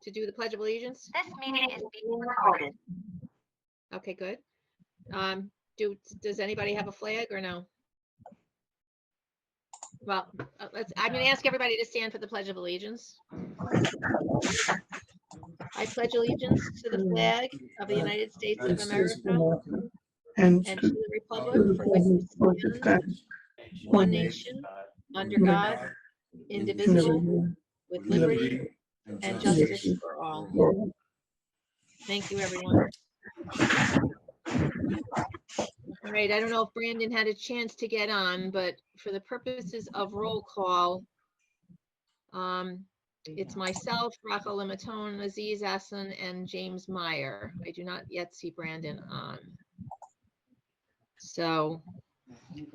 to do the Pledge of Allegiance? This meeting is being recorded. Okay, good. Does anybody have a flag or no? Well, I'm going to ask everybody to stand for the Pledge of Allegiance. I pledge allegiance to the flag of the United States of America and to the republic for which it stands, one nation, under God, indivisible, with liberty and justice for all. Thank you, everyone. All right, I don't know if Brandon had a chance to get on, but for the purposes of roll call, it's myself, Rachel Limatone, Aziz Aslan, and James Meyer. I do not yet see Brandon on. So,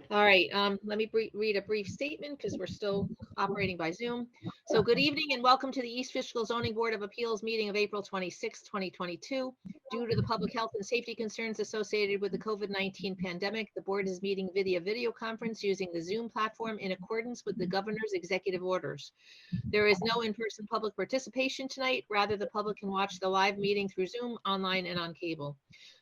all right, let me read a brief statement because we're still operating by Zoom. So good evening and welcome to the East Fishkill Zoning Board of Appeals meeting of April 26, 2022. Due to the public health and safety concerns associated with the COVID-19 pandemic, the board is meeting via video conference using the Zoom platform in accordance with the governor's executive orders. There is no in-person public participation tonight. Rather, the public can watch the live meeting through Zoom, online, and on cable.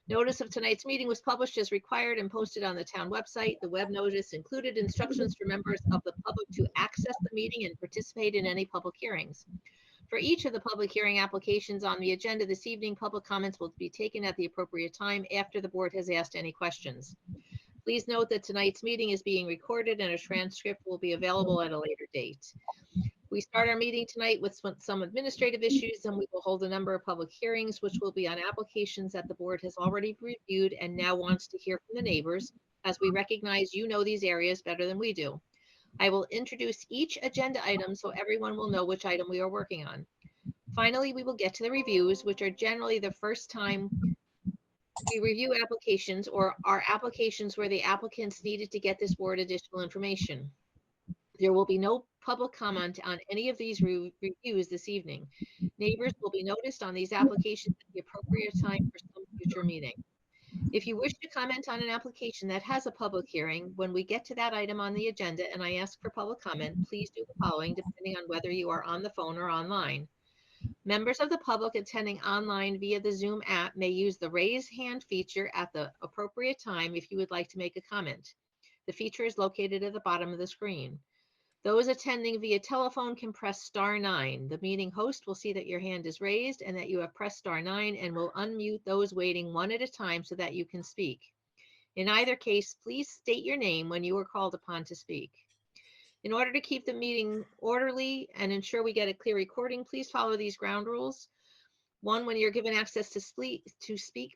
Notice of tonight's meeting was published as required and posted on the town website. The web notice included instructions for members of the public to access the meeting and participate in any public hearings. For each of the public hearing applications on the agenda this evening, public comments will be taken at the appropriate time after the board has asked any questions. Please note that tonight's meeting is being recorded and a transcript will be available at a later date. We start our meeting tonight with some administrative issues, and we will hold a number of public hearings, which will be on applications that the board has already reviewed and now wants to hear from the neighbors, as we recognize you know these areas better than we do. I will introduce each agenda item so everyone will know which item we are working on. Finally, we will get to the reviews, which are generally the first time we review applications or are applications where the applicants needed to get this board additional information. There will be no public comment on any of these reviews this evening. Neighbors will be noticed on these applications at the appropriate time for some future meeting. If you wish to comment on an application that has a public hearing, when we get to that item on the agenda and I ask for public comment, please do the following depending on whether you are on the phone or online. Members of the public attending online via the Zoom app may use the raise hand feature at the appropriate time if you would like to make a comment. The feature is located at the bottom of the screen. Those attending via telephone can press *9. The meeting host will see that your hand is raised and that you have pressed *9 and will unmute those waiting one at a time so that you can speak. In either case, please state your name when you are called upon to speak. In order to keep the meeting orderly and ensure we get a clear recording, please follow these ground rules. 1, when you're given access to speak,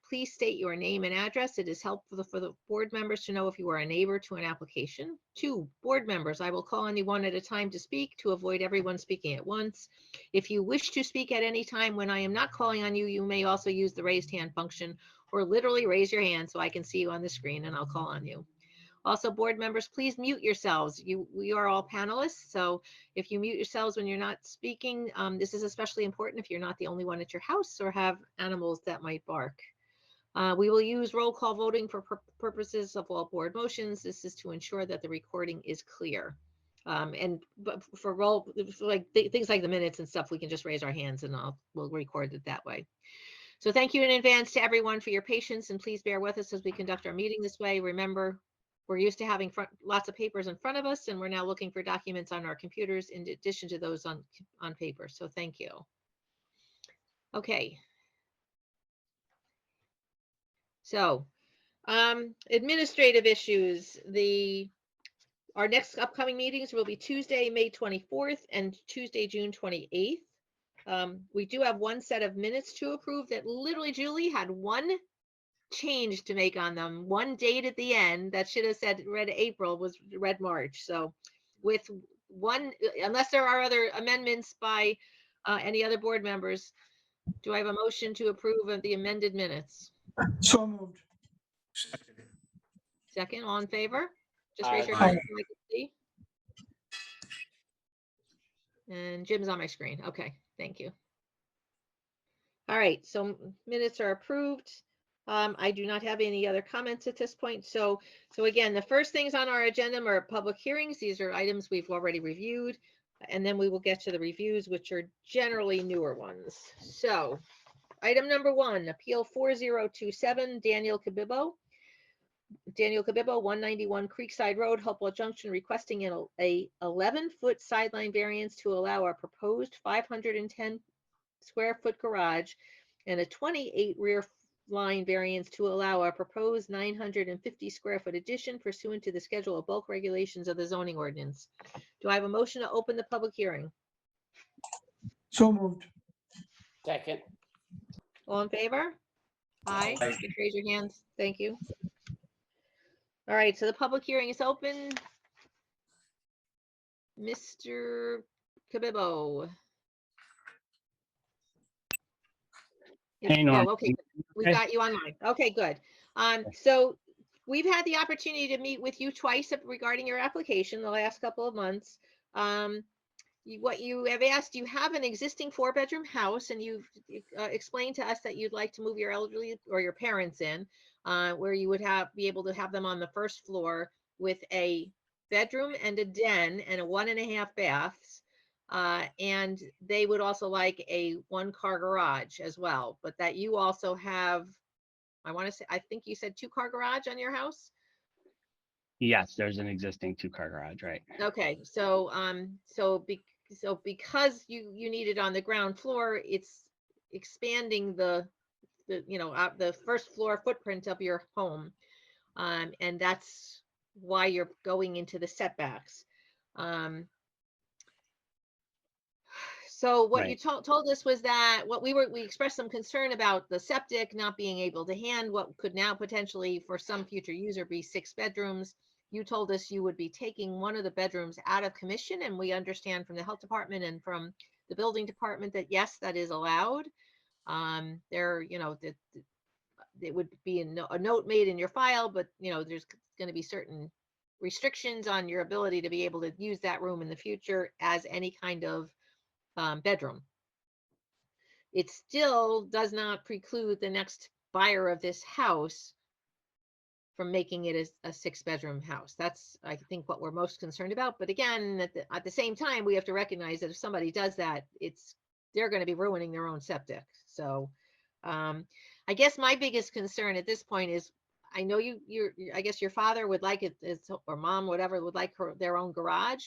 please state your name and address. It is helpful for the board members to know if you are a neighbor to an application. 2, board members, I will call on you one at a time to speak to avoid everyone speaking at once. If you wish to speak at any time when I am not calling on you, you may also use the raised hand function or literally raise your hand so I can see you on the screen and I'll call on you. Also, board members, please mute yourselves. We are all panelists, so if you mute yourselves when you're not speaking, this is especially important if you're not the only one at your house or have animals that might bark. We will use roll call voting for purposes of all board motions. This is to ensure that the recording is clear. But for things like the minutes and stuff, we can just raise our hands and we'll record it that way. So thank you in advance to everyone for your patience, and please bear with us as we conduct our meeting this way. Remember, we're used to having lots of papers in front of us, and we're now looking for documents on our computers in addition to those on paper. So thank you. Okay. So administrative issues. Our next upcoming meetings will be Tuesday, May 24th and Tuesday, June 28th. We do have one set of minutes to approve that literally Julie had one change to make on them. One date at the end that should have said read April was read March. So with one, unless there are other amendments by any other board members, do I have a motion to approve of the amended minutes? So moved. Second, all in favor? Just raise your Aye. hand so I can see. And Jim's on my screen. Okay, thank you. All right, so minutes are approved. I do not have any other comments at this point. So again, the first things on our agenda are public hearings. These are items we've already reviewed. And then we will get to the reviews, which are generally newer ones. So item number 1, Appeal 4027, Daniel Cabibbo, 191 Creekside Road, Hopewell Junction, requesting a 11-foot sideline variance to allow a proposed 510 square foot garage and a 28 rear line variance to allow a proposed 950 square foot addition pursuant to the schedule of bulk regulations of the zoning ordinance. Do I have a motion to open the public hearing? So moved. Second. All in favor? Aye. Aye. Just raise your hands. Thank you. All right, so the public hearing is open. Mr. Cabibbo. Hey, Norm. Oh, okay, we Okay. got you online. Okay, good. So we've had the opportunity to meet with you twice regarding your application the last couple of months. What you have asked, you have an existing 4-bedroom house, and you've explained to us that you'd like to move your elderly or your parents in, where you would be able to have them on the first floor with a bedroom and a den and a 1.5 baths. And they would also like a 1-car garage as well, but that you also have, I think you said 2-car garage on your house? Yes, there's an existing 2-car garage, right? Okay, so because you need it on the ground floor, it's expanding the first floor footprint of your home, and that's why you're going into the setbacks. So what you told us was that we expressed some concern about the septic not being able to hand what could now potentially for some future user be 6 bedrooms. You told us you would be taking one of the bedrooms out of commission, and we understand from the health department and from the building department that yes, that is allowed. It would be a note made in your file, but there's going to be certain restrictions on your ability to be able to use that room in the future as any kind of bedroom. It still does not preclude the next buyer of this house from making it a 6-bedroom house. That's, I think, what we're most concerned about. But again, at the same time, we have to recognize that if somebody does that, they're going to be ruining their own septic. So I guess my biggest concern at this point is, I know I guess your father would like it, or mom, whatever, would like their own garage,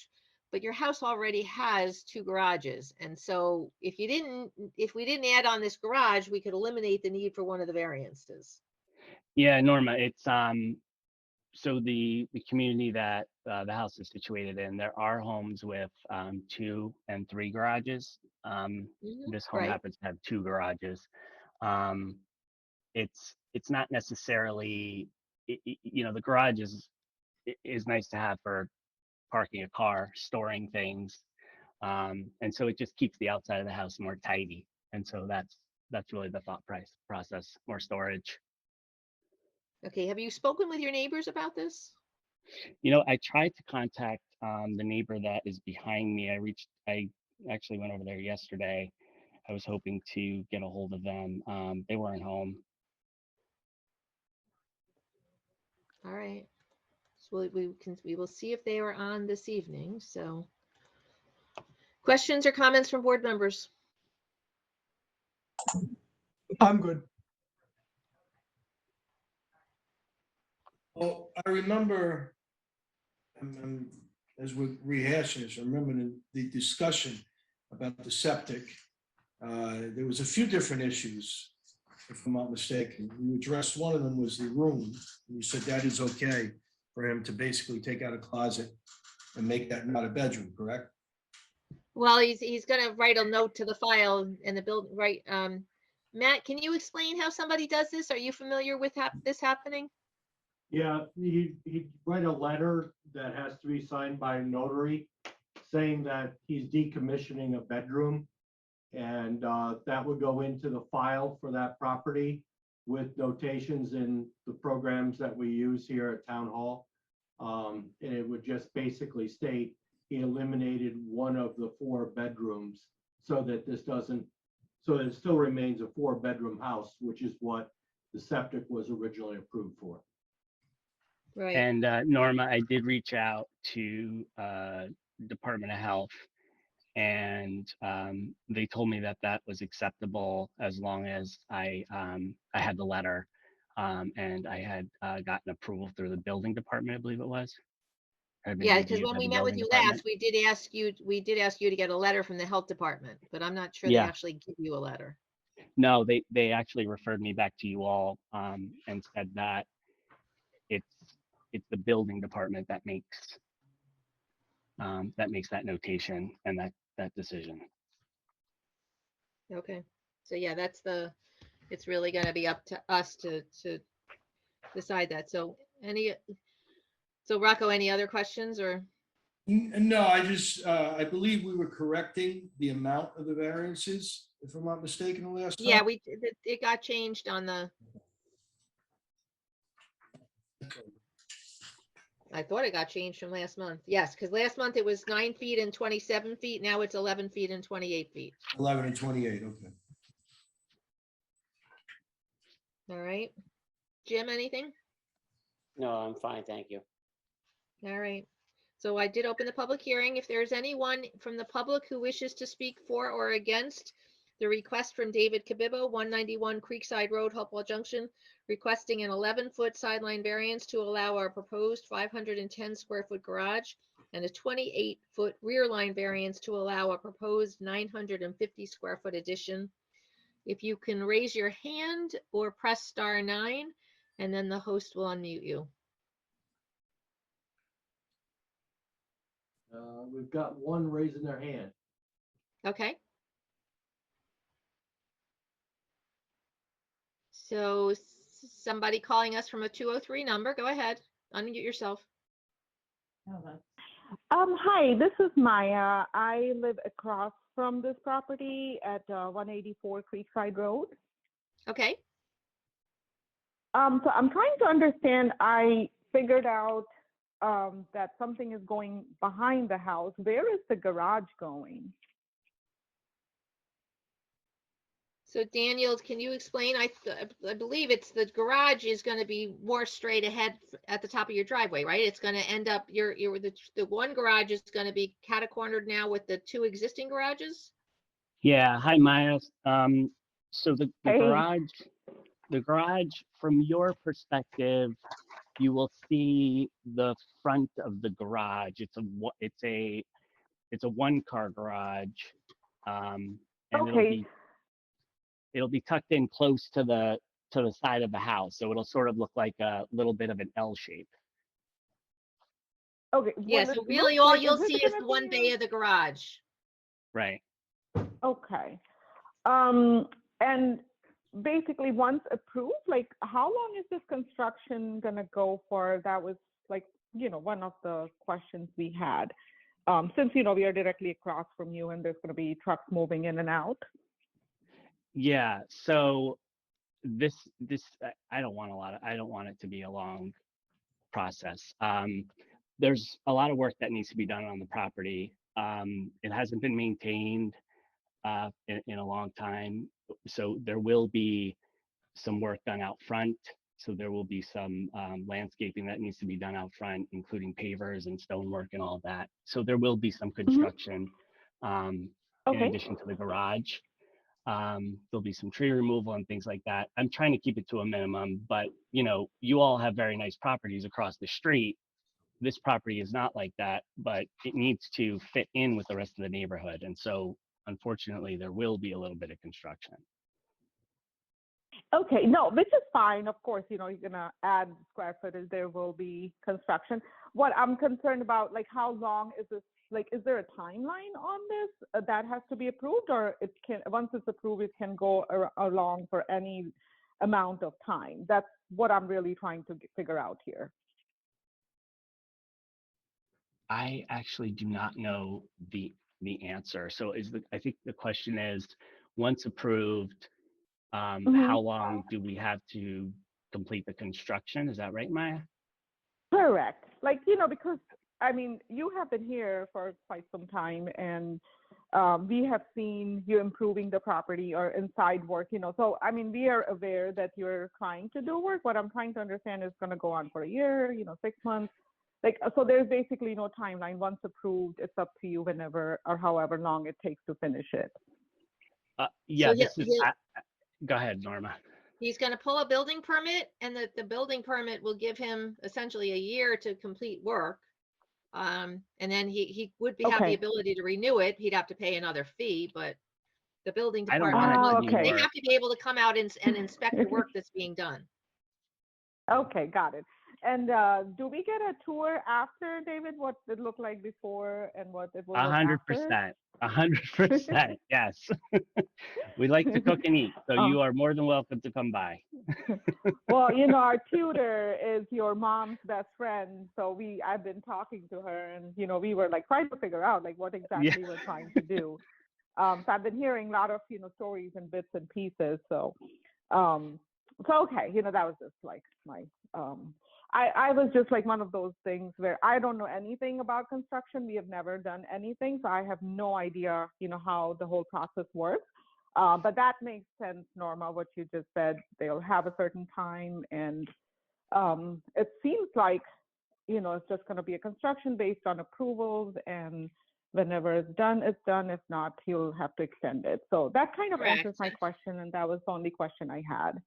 but your house already has 2 garages. And so if we didn't add on this garage, we could eliminate the need for one of the variances. Yeah, Norma, it's so the community that the house is situated in, there are homes with 2 and 3 garages. This home happens to have 2 garages. It's not necessarily, the garage is nice to have for parking a car, storing things, and so it just keeps the outside of the house more tidy. And so that's really the thought process, more storage. Okay, have you spoken with your neighbors about this? I tried to contact the neighbor that is behind me. I actually went over there yesterday. I was hoping to get a hold of them. They weren't home. All right. So we will see if they are on this evening. So questions or comments from board members? I'm good. Well, I remember, as we're rehashing this, I remember the discussion about the septic. There was a few different issues, if I'm not mistaken. You addressed one of them was the room. And you said that is okay for him to basically take out a closet and make that not a bedroom, correct? Well, he's going to write a note to the file in the building, right? Matt, can you explain how somebody does this? Are you familiar with this happening? Yeah, he'd write a letter that has to be signed by a notary saying that he's decommissioning a bedroom. And that would go into the file for that property with notations in the programs that we use here at Town Hall. And it would just basically state he eliminated one of the 4 bedrooms so that it still remains a 4-bedroom house, which is what the septic was originally approved for. Right. And Norma, I did reach out to Department of Health, and they told me that that was acceptable as long as I had the letter, and I had gotten approval through the building department, I believe it was. Had been Yeah, because reviewed when by we the met with building you department. last, we did ask you to get a letter from the health department, but I'm not sure they Yeah. actually give you a letter. No, they actually referred me back to you all, and said that it's the building department that makes that notation and that decision. Okay, so yeah, it's really gonna be up to us to decide that. So Rocco, any other questions or? No, I believe we were correcting the amount of the variances, if I'm not mistaken, the last time. Yeah, it got changed on I thought it got changed from last month. Yes, because last month it was 9 feet and 27 feet. Now it's 11 feet and 28 feet. 11 and 28, okay. All right. Jim, anything? No, I'm fine, thank you. All right. So I did open the public hearing. If there's anyone from the public who wishes to speak for or against the request from David Kabibbo, 191 Creekside Road, Hopewell Junction, requesting an 11-foot sideline variance to allow our proposed 510 square foot garage and a 28-foot rear line variance to allow a proposed 950 square foot addition. If you can raise your hand or press *9, and then the host will unmute you. We've got one raising their hand. Okay. So somebody calling us from a 203 number, go ahead, unmute yourself. Hi, this is Maya. I live across from this property at 184 Creekside Road. Okay. So I'm trying to understand, I figured out that something is going behind the house. Where is the garage going? So Daniel, can you explain? I believe it's the garage is going to be more straight ahead at the top of your driveway, right? It's going to end up the one garage is going to be catacornered now with the two existing garages. Yeah. Hi, Maya. So the Hey. garage, from your perspective, you will see the front of the garage. It's a one-car garage, and Okay. it'll be tucked in close to the side of the house, so it'll sort of look like a little bit of an L shape. Okay. Yeah, well, so it really looks all like- you'll is this see is gonna the one be bay of the garage. Right. Okay. And basically once approved, like how long is this construction gonna go for? That was like, one of the questions we had. Since, we are directly across from you and there's gonna be trucks moving in and out. Yeah. So this I don't want it to be a long process. There's a lot of work that needs to be done on the property. It hasn't been maintained in a long time, so there will be some work done out front. So there will be some landscaping that needs to be done out front, including pavers and stonework and all of that. So there will be some construction in Okay. addition to the garage. There'll be some tree removal and things like that. I'm trying to keep it to a minimum, but you all have very nice properties across the street. This property is not like that, but it needs to fit in with the rest of the neighborhood. And so unfortunately, there will be a little bit of construction. Okay, no, which is fine. Of course, you're gonna add square footage, there will be construction. What I'm concerned about, like how long is this, like, is there a timeline on this that has to be approved, or once it's approved, it can go along for any amount of time? That's what I'm really trying to figure out here. I actually do not know the answer. So I think the question is, once approved, how long do we have to complete the construction? Is that right, Maya? Correct. Like, because you have been here for quite some time, and we have seen you improving the property or inside work, So, we are aware that you're trying to do work. What I'm trying to understand is going to go on for a year, 6 months. like, so there's basically no timeline. Once approved, it's up to you whenever or however long it takes to finish it. Yeah, So this is, go ahead, Norma. He's going to pull a building permit, and the building permit will give him essentially a year to complete work. And then he would have the Okay. ability to renew it. He'd have to pay another fee, but the building I don't department, want wants- it they anymore. have to be able to come out and inspect the work that's being done. Okay, got it. And do we get a tour after, David, what it looked like before and what it will look after? 100%. 100%. Yes. We like to cook and eat, so you are more than welcome to come by. Well, you know, our tutor is your mom's best friend, so I've been talking to her, and you know, we were like trying to figure out like what exactly we're trying to do. So I've been hearing a lot of, you know, stories and bits and pieces. So okay, you know, that was just like my I was just like one of those things where I don't know anything about construction. We have never done anything, so I have no idea, you know, how the whole process works. But that makes sense, Norma, what you just said. They'll have a certain time, and it seems like, you know, it's just going to be a construction based on approvals, and whenever it's done, it's done. If not, he'll have to extend it. So that kind of Correct. answers my question, and that was the only question I had.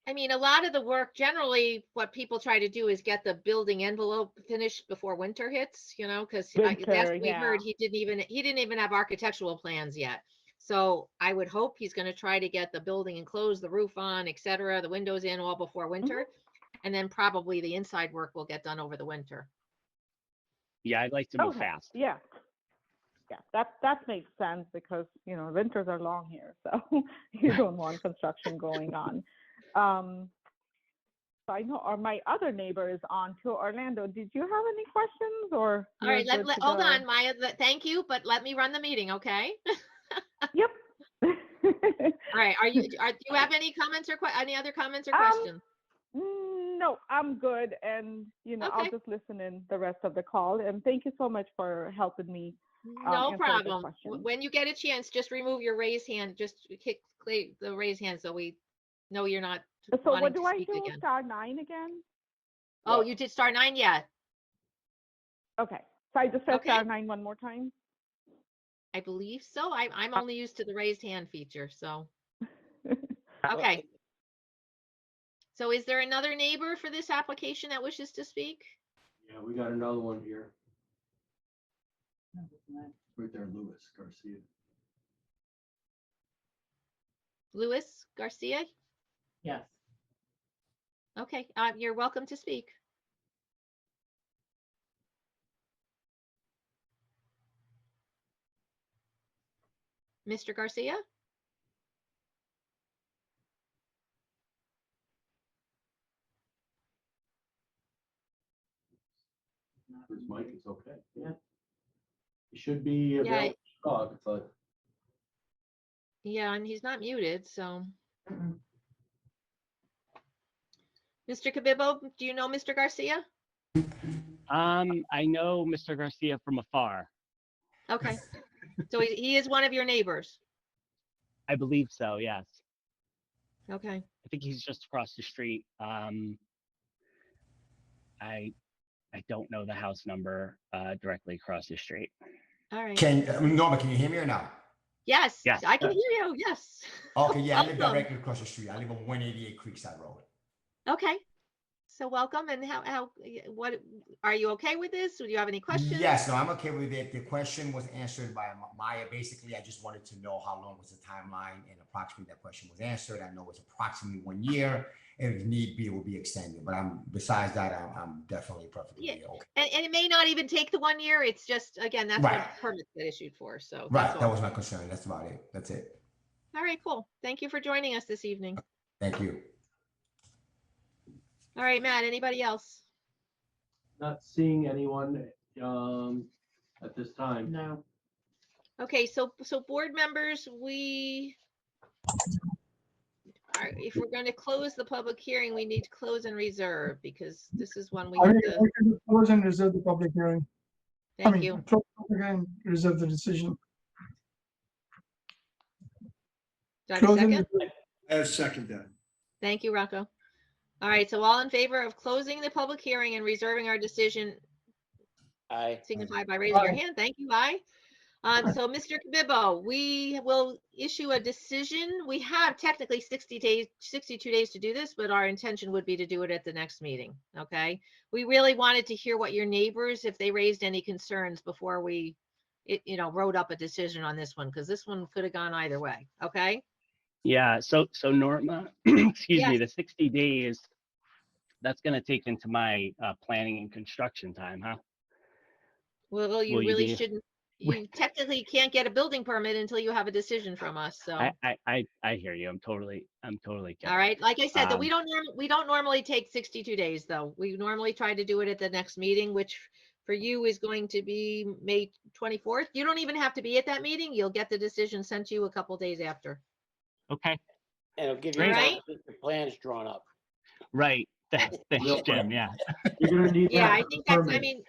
I mean, a lot of the work, generally, what people try to do is get the building envelope finished before winter hits, you know, because that's what we heard. He didn't even have architectural plans yet. So I would hope he's going to try to get the building enclosed, the roof on, et cetera, the windows in all before winter. And then probably the inside work will get done over the winter. Yeah, I'd like to move fast. Yeah. Yeah, that makes sense because, you know, winters are long here, so you don't want construction going on. So I know, or my other neighbor is on to Orlando. Did you have any questions or? All right, hold on, Maya. Thank you, but let me run the meeting, okay? Yep. All right. Do you have any comments or any other comments or questions? No, I'm good, and you know, Okay. I'll just listen in the rest of the call. And thank you so much for helping me. No answer the problem. questions. When you get a chance, just remove your raised hand. Just click the raise hand so we know you're not So wanting what to do I speak do? again. Star 9 again? Oh, you did star 9? Yeah. Okay. So I just press Okay. star 9 one more time. I believe so. I'm only used to the raised hand feature, so. Okay. So is there another neighbor for this application that wishes to speak? Yeah, we got another one here. Right there, Louis Garcia. Luis Garcia? Yes. Okay, you're welcome to speak. Mr. Garcia? His mic is okay. Yeah. He should be available to talk, but Yeah, and he's not muted, so. Mr. Cabibbo, do you know Mr. Garcia? I know Mr. Garcia from afar. Okay, so he is one of your neighbors. I believe so, yes. Okay, I think he's just across the street. I don't know the house number directly across the street. all right. Norma, can you hear me or not? Yes, Yes. I can hear you, yes. Okay, yeah, I live Welcome. directly across the street. I live on 188 Creekside Road. Okay, so welcome, and what, are you okay with this? Do you have any questions? Yes, no, I'm okay with it. The question was answered by Maya. Basically, I just wanted to know how long was the timeline, and approximately that question was answered. I know it's approximately 1 year. If need be, it will be extended. But besides that, I'm definitely perfectly okay. And it may not even take the 1 year. It's just, again, that's Right. what permits get issued for. So Right, that's that all. was my concern. That's about it. That's it. All right, cool. Thank you for joining us this evening. Thank you. All right, Matt, anybody else? not seeing anyone at this time. No. Okay, so board members, if we're going to close the public hearing, we need to close and reserve because this is one we I have mean, to. we can close and reserve the public hearing. Thank you. Close the public hearing, reserve the decision. Do I have a Close and second? reserve. I second that. Thank you, Rocco. All right, so all in favor of closing the public hearing and reserving our decision, Aye. signify by raising your hand. Thank you. Aye. So Mr. Kabibbo, we will issue a decision. We have technically 62 days to do this, but our intention would be to do it at the next meeting. Okay. We really wanted to hear what your neighbors, if they raised any concerns before we, wrote up a decision on this one, because this one could have gone either way. Okay. Yeah, so Norma, excuse me, Yes. the 60 days, that's gonna take into my planning and construction time, huh? Well, you Will you really be- shouldn't. You technically can't get a building permit until you have a decision from us. So. I hear you. I'm totally kidding. All right. Like I said, that we Um, don't normally take 62 days though. We normally try to do it at the next meeting, which for you is going to be May 24th. You don't even have to be at that meeting. You'll get the decision sent to you a couple days after. Okay, And it'll give you Great. time Right. to get the plans drawn up. right. Thanks, Real quick. Jim. Yeah. You're gonna need Yeah, that I think that's, I permit. mean,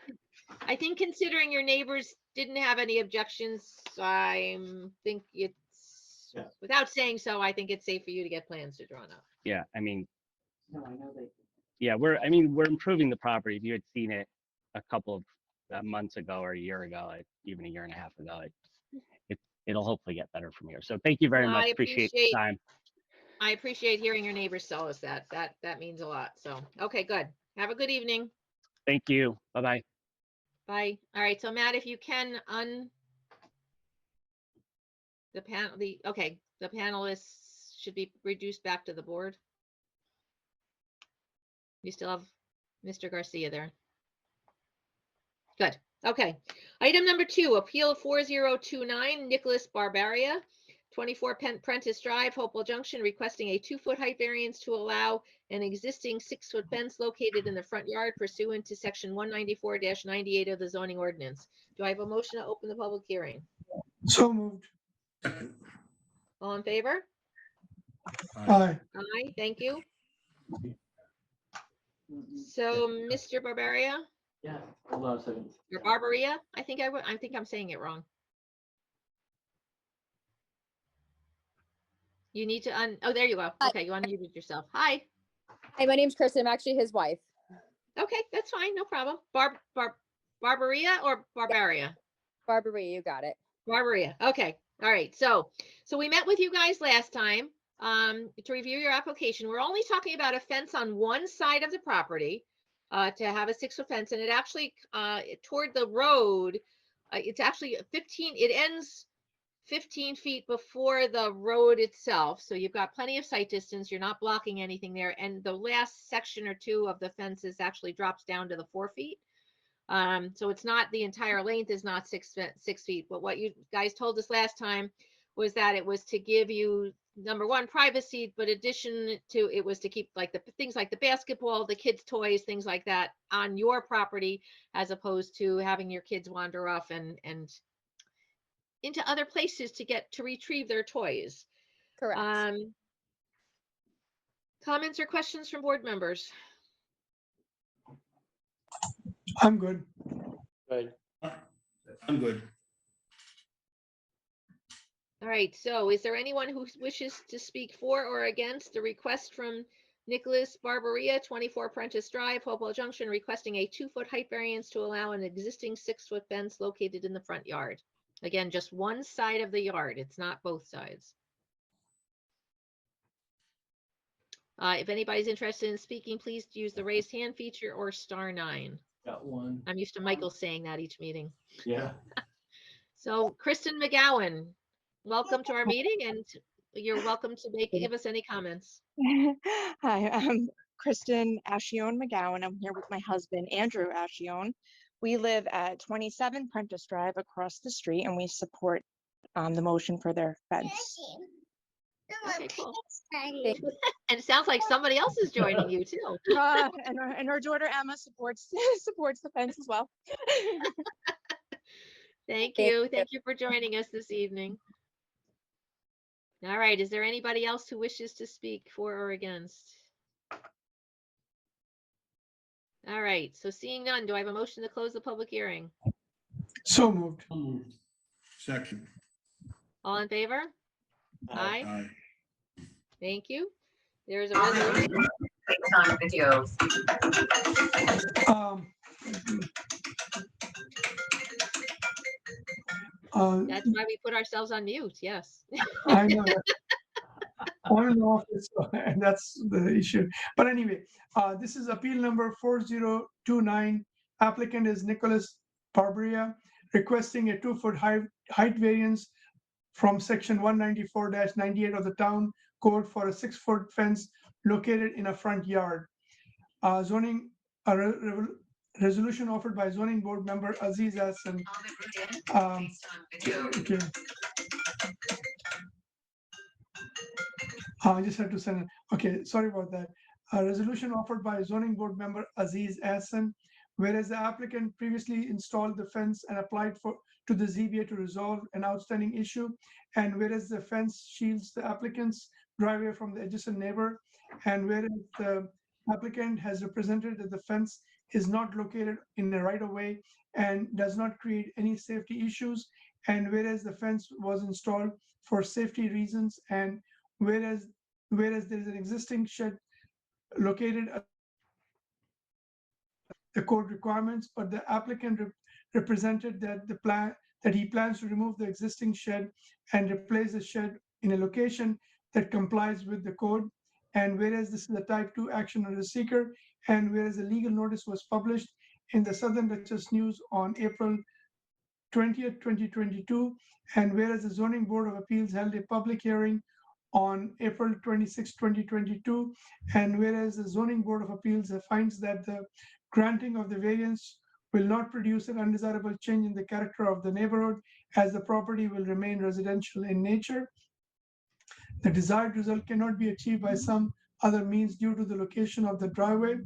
I think considering your neighbors didn't have any objections, I think it's, Yeah. without saying so, I think it's safe for you to get plans to drawn up. Yeah. I mean, yeah, we're improving the property. If you had seen it a couple of months ago or a year ago, even a year and a half ago, it'll hopefully get better from here. So thank you very much. I Appreciate the time. I appreciate hearing your neighbors tell us that. That means a lot. So, okay, good. Have a good evening. Thank you. Bye-bye. Bye. All right. So Matt, if you can the panelists should be reduced back to the board. You still have Mr. Garcia there. Good. Okay. Item number 2, Appeal 4029, Nicholas Barbaria, 24 Prentice Drive, Hopewell Junction, requesting a 2-foot height variance to allow an existing 6-foot fence located in the front yard pursuant to section 194-98 of the zoning ordinance. Do I have a motion to open the public hearing? So moved. Second. All in favor? Aye. Aye, thank you. So, Mr. Barbaria, Yeah, hold on a second. or Barbaria, I think I'm saying it wrong. You need to oh, there you go. Okay, you unmuted yourself. Hi. Hi, my name's Kristen. I'm actually his wife. Okay, that's fine, no problem. Barbaria or Barbaria? Barbara, you got it. Barbaria. Okay. All right. So we met with you guys last time to review your application. We're only talking about a fence on one side of the property to have a 6-foot fence, and it actually toward the road. It's actually 15. It ends 15 feet before the road itself. So you've got plenty of sight distance. You're not blocking anything there. And the last section or two of the fences actually drops down to the 4 feet. So it's not, the entire length is not 6 feet. But what you guys told us last time was that it was to give you, number one, privacy, but addition to it was to keep like the things like the basketball, the kids' toys, things like that on your property, as opposed to having your kids wander off and into other places to retrieve their toys. Correct. Comments or questions from board members? I'm good. Good. I'm good. All right, so is there anyone who wishes to speak for or against the request from Nicholas Barbaria, 24 Prentice Drive, Hopewell Junction, requesting a 2-foot height variance to allow an existing 6-foot fence located in the front yard? Again, just one side of the yard. It's not both sides. If anybody's interested in speaking, please use the raised hand feature or *9. Got one. I'm used to Michael saying that each meeting. Yeah. So Kristen McGowan, welcome to our meeting, and you're welcome to give us any comments. Hi, I'm Kristen Ashione McGowan. I'm here with my husband, Andrew Ashione. We live at 27 Prentice Drive across the street, and we support the motion for their fence. Okay, cool. And it sounds like somebody else is joining you too. And our daughter Emma supports the fence as well. Thank you. Thank you for joining us this evening. All right, is there anybody else who wishes to speak for or against? All right, so seeing none, do I have a motion to close the public hearing? So moved. Second. All in favor? Aye. Aye. Thank you. There is a resolution. That's why we put ourselves on mute, yes. I know that. On and off, and that's the issue. But anyway, this is appeal number 4029. Applicant is Nicholas Barberia, requesting a 2-foot height variance from section 194-98 of the town code for a 6-foot fence located in a front yard. Zoning, resolution offered by zoning board member Aziz Hassan. Okay. I just had to send it. Okay, sorry about that. A resolution offered by zoning board member Aziz Hassan, whereas the applicant previously installed the fence and applied to the ZBA to resolve an outstanding issue, and whereas the fence shields the applicant's driveway from the adjacent neighbor, and whereas the applicant has represented that the fence is not located in the right of way and does not create any safety issues, and whereas the fence was installed for safety reasons, and whereas there is an existing shed located at the code requirements, but the applicant represented that he plans to remove the existing shed and replace the shed in a location that complies with the code. And whereas this is a type 2 action of the seeker, and whereas a legal notice was published in the Southern Duchess News on April 20th, 2022, and whereas the Zoning Board of Appeals held a public hearing on April 26, 2022, and whereas the Zoning Board of Appeals finds that the granting of the variance will not produce an undesirable change in the character of the neighborhood, as the property will remain residential in nature. The desired result cannot be achieved by some other means due to the location of the driveway.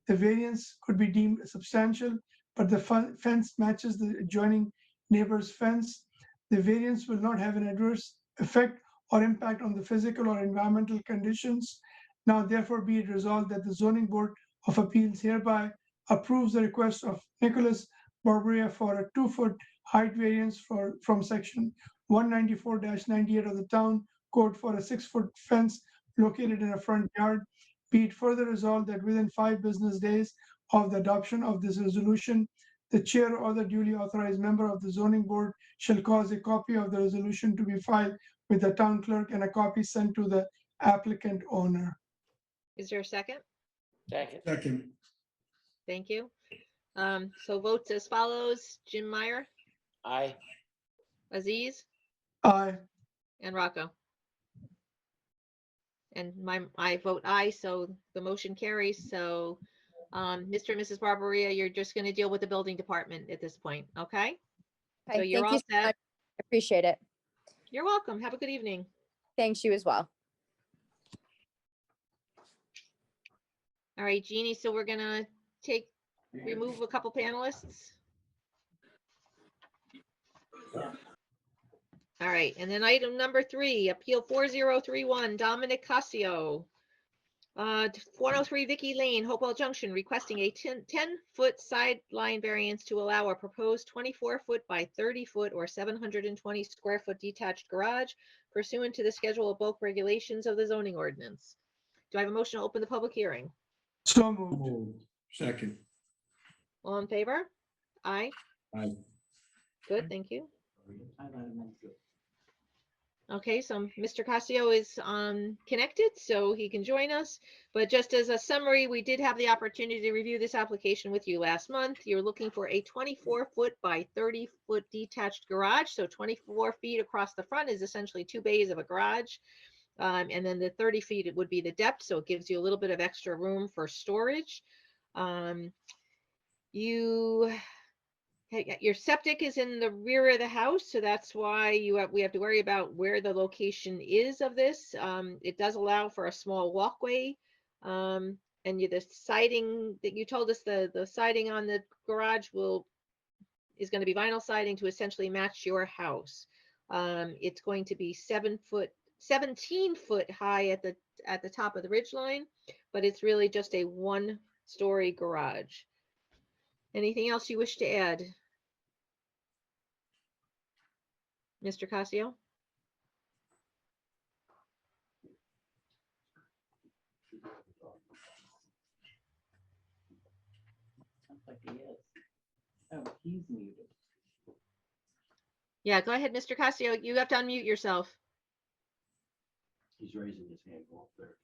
The variance could be deemed substantial, but the fence matches the adjoining neighbor's fence. The variance will not have an adverse effect or impact on the physical or environmental conditions. Now therefore be it resolved that the Zoning Board of Appeals hereby approves the request of Nicholas Barberia for a 2-foot height variance from section 194-98 of the town code for a 6-foot fence located in a front yard. Be it further resolved that within 5 business days of the adoption of this resolution, the chair or the duly authorized member of the zoning board shall cause a copy of the resolution to be filed with the town clerk and a copy sent to the applicant owner. Is there a second? Second. Second. Thank you. So votes as follows: Jim Meyer, Aye. Aziz, Aye. and Rocco. And I vote aye, so the motion carries. So Mr. and Mrs. Barberia, you're just going to deal with the building department at this point, okay? So Okay, you're thank all you so set. much. Appreciate it. You're welcome. Have a good evening. Thanks, you as well. All right, Jeannie, so we're gonna remove a couple panelists. All right, and then item number 3, Appeal 4031, Dominic Casio. 103 Vicky Lane, Hopewell Junction, requesting a 10-foot sideline variance to allow a proposed 24-foot by 30-foot or 720 square foot detached garage pursuant to the schedule of bulk regulations of the zoning ordinance. Do I have a motion to open the public hearing? So moved. Moved. Second. All in favor? Aye. Aye. Good, thank you. Okay, so Mr. Casio is connected, so he can join us. But just as a summary, we did have the opportunity to review this application with you last month. You're looking for a 24-foot by 30-foot detached garage. So 24 feet across the front is essentially 2 bays of a garage. And then the 30 feet, it would be the depth. So it gives you a little bit of extra room for storage. Your septic is in the rear of the house, so that's why we have to worry about where the location is of this. It does allow for a small walkway, and the siding that you told us, the siding on the garage is going to be vinyl siding to essentially match your house. It's going to be 17 foot high at the top of the ridge line, but it's really just a 1-story garage. Anything else you wish to add, Mr. Casio? Oh, he's muted. Yeah, go ahead, Mr. Casio. You have to unmute yourself. He's raising his hand. Go up there again.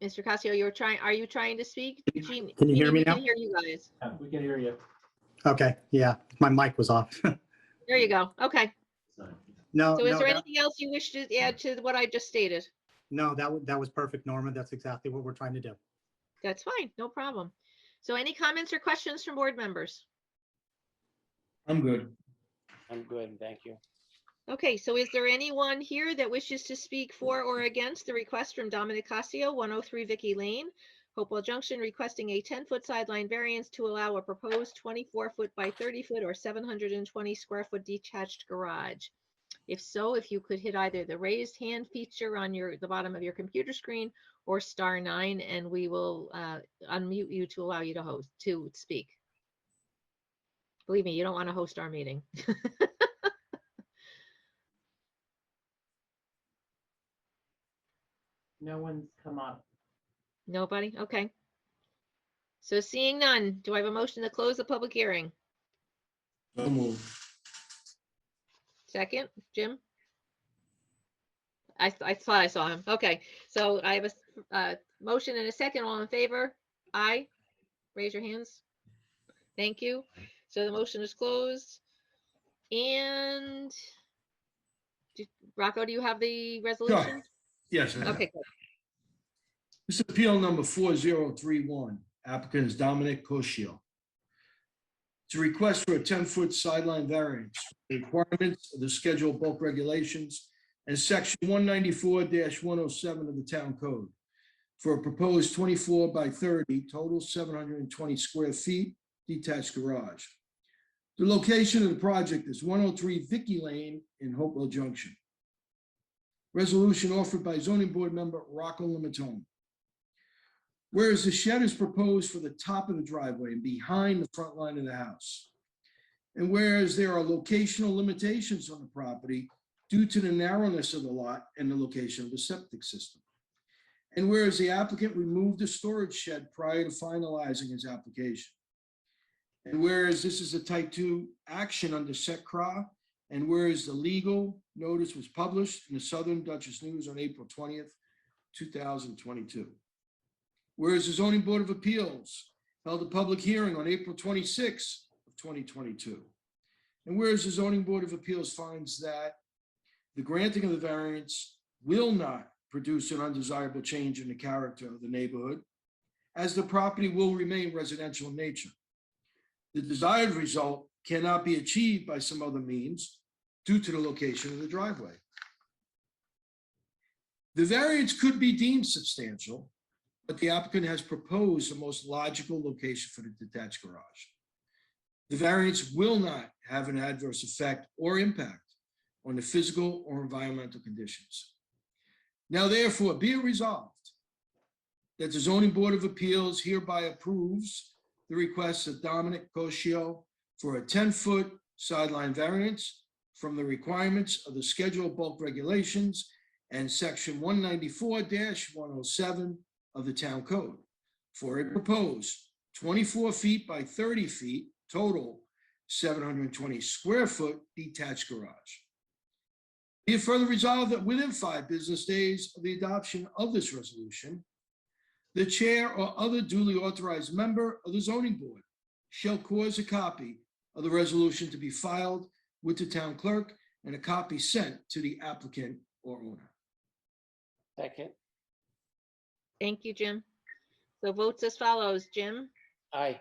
Mr. Casio, are you trying to speak? Jean, Can you hear me we now? can hear you guys. We can hear you. Okay, yeah, my mic was off. There you go. Okay. No, So is no, there that, anything else you wish to add to what I just stated? no, that was perfect, Norma. That's exactly what we're trying to do. That's fine. No problem. So any comments or questions from board members? I'm good. I'm good, thank you. Okay, so is there anyone here that wishes to speak for or against the request from Dominic Casio, 103 Vicky Lane, Hopewell Junction, requesting a 10-foot sideline variance to allow a proposed 24-foot by 30-foot or 720 square foot detached garage? If so, if you could hit either the raised hand feature on the bottom of your computer screen or *9, and we will unmute you to allow you to speak. Believe me, you don't want to host our meeting. No one's come up. Nobody? Okay. So seeing none, do I have a motion to close the public hearing? So moved. Second, Jim? I thought I saw him. Okay, so I have a motion and a second. All in favor? Aye. Raise your hands. Thank you. So the motion is closed. And Rocco, do you have the resolution? Yes. I have. Okay, good. This is appeal number 4031. Applicant is Dominic Coscio. It's a request for a 10-foot sideline variance. The requirements of the schedule of bulk regulations and section 194-107 of the town code for a proposed 24 by 30, total 720 square feet detached garage. The location of the project is 103 Vicky Lane in Hopewell Junction. Resolution offered by zoning board member Rocco Limatone. Whereas the shed is proposed for the top of the driveway and behind the front line of the house. And whereas there are locational limitations on the property due to the narrowness of the lot and the location of the septic system. And whereas the applicant removed the storage shed prior to finalizing his application. And whereas this is a type 2 action under SECRA, and whereas the legal notice was published in the Southern Dutchess News on April 20th, 2022. Whereas the Zoning Board of Appeals held a public hearing on April 26th of 2022. And whereas the Zoning Board of Appeals finds that the granting of the variance will not produce an undesirable change in the character of the neighborhood, as the property will remain residential in nature. The desired result cannot be achieved by some other means due to the location of the driveway. The variance could be deemed substantial, but the applicant has proposed the most logical location for the detached garage. The variance will not have an adverse effect or impact on the physical or environmental conditions. Now, therefore, be it resolved that the Zoning Board of Appeals hereby approves the request of Dominic Coscio for a 10-foot sideline variance from the requirements of the Schedule of Bulk Regulations and Section 194-107 of the Town Code for a proposed 24 feet by 30 feet, total 720 square foot detached garage. Be it further resolved that within 5 business days of the adoption of this resolution, the chair or other duly authorized member of the zoning board shall cause a copy of the resolution to be filed with the town clerk and a copy sent to the applicant or owner. Second, Thank you, Jim. So votes as follows. Jim? aye.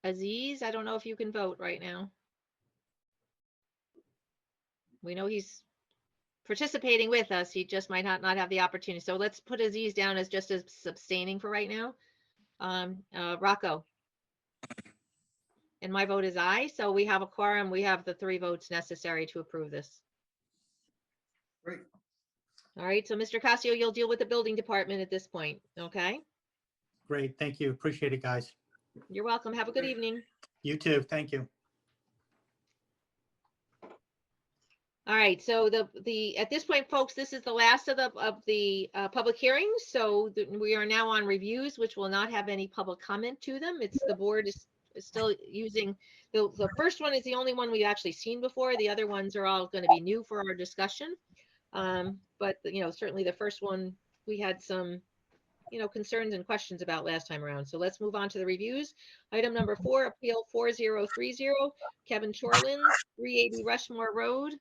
Aziz, I don't know if you can vote right now. We know he's participating with us. He just might not have the opportunity. So let's put Aziz down as just as abstaining for right now. Rocco? And my vote is aye. So we have a quorum. We have the 3 votes necessary to approve this. Great. All right. So Mr. Casio, you'll deal with the building department at this point. Okay. Great, thank you. Appreciate it, guys. You're welcome. Have a good evening. You too, thank you. All right, so at this point, folks, this is the last of the public hearings. So we are now on reviews, which will not have any public comment to them. It's the board is still using, the first one is the only one we've actually seen before. The other ones are all going to be new for our discussion. But certainly the first one, we had some, concerns and questions about last time around. So let's move on to the reviews. Item number 4, Appeal 4030, Kevin Chorlins, 380 Rushmore Road.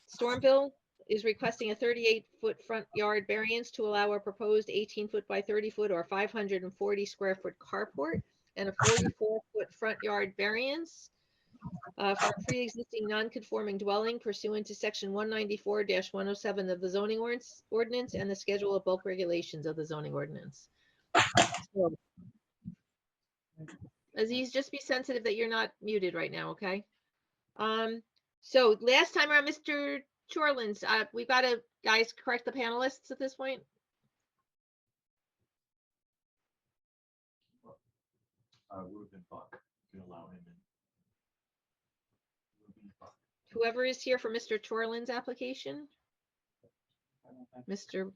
Stormville is requesting a 38-foot front yard variance to allow a proposed 18-foot by 30-foot or 540 square foot carport and a 44-foot front yard variance for a pre-existing non-conforming dwelling pursuant to section 194-107 of the zoning ordinance and the schedule of bulk regulations of the zoning ordinance. So, Aziz, just be sensitive that you're not muted right now, okay? So last time around, Mr. Chorlins, we've got to, guys, correct the panelists at this point. Ruben Buck, you can allow him in. Ruben Buck. Whoever is here for Mr. Chorlins' application, Mr.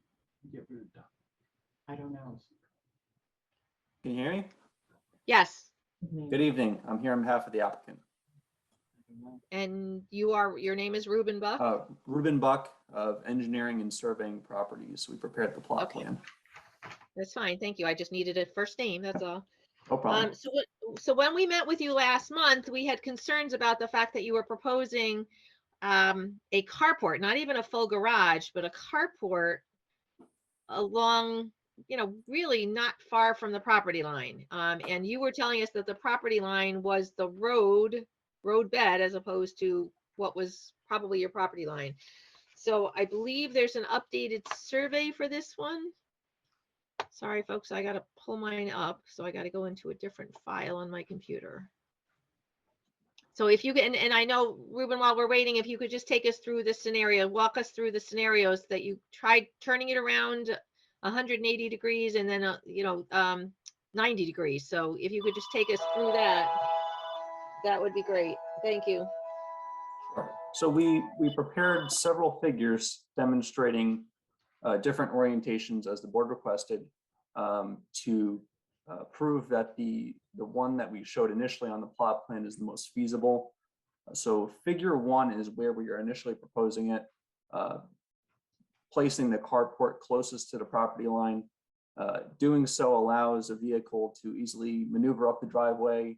Get rid of Doc. I don't know. Can you hear me? Yes, Good evening. I'm here on behalf of the applicant. and your name is Ruben Buck? Ruben Buck of Engineering and Surveying Properties. We prepared the plot Okay. plan. That's fine, thank you. I just needed a first name, that's all. No problem. So when we met with you last month, we had concerns about the fact that you were proposing a carport, not even a full garage, but a carport along, really not far from the property line. And you were telling us that the property line was the road bed as opposed to what was probably your property line. So I believe there's an updated survey for this one. Sorry, folks, I got to pull mine up. So I got to go into a different file on my computer. So if you can, and I know, Ruben, while we're waiting, if you could just take us through the scenario, walk us through the scenarios that you tried turning it around 180 degrees and then, 90 degrees. So if you could just take us through that, that would be great. Thank you. Sure. So we prepared several figures demonstrating different orientations as the board requested to prove that the one that we showed initially on the plot plan is the most feasible. So figure 1 is where we are initially proposing it, placing the carport closest to the property line. Doing so allows a vehicle to easily maneuver up the driveway,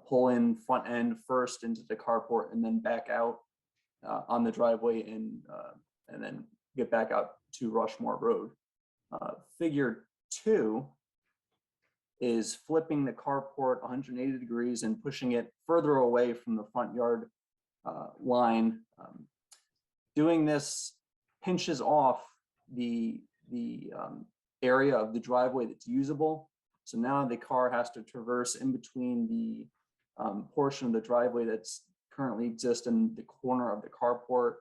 pull in front end first into the carport and then back out on the driveway and then get back out to Rushmore Road. Figure 2 is flipping the carport 180 degrees and pushing it further away from the front yard line. Doing this pinches off the area of the driveway that's usable. So now the car has to traverse in between the portion of the driveway that's currently exists in the corner of the carport.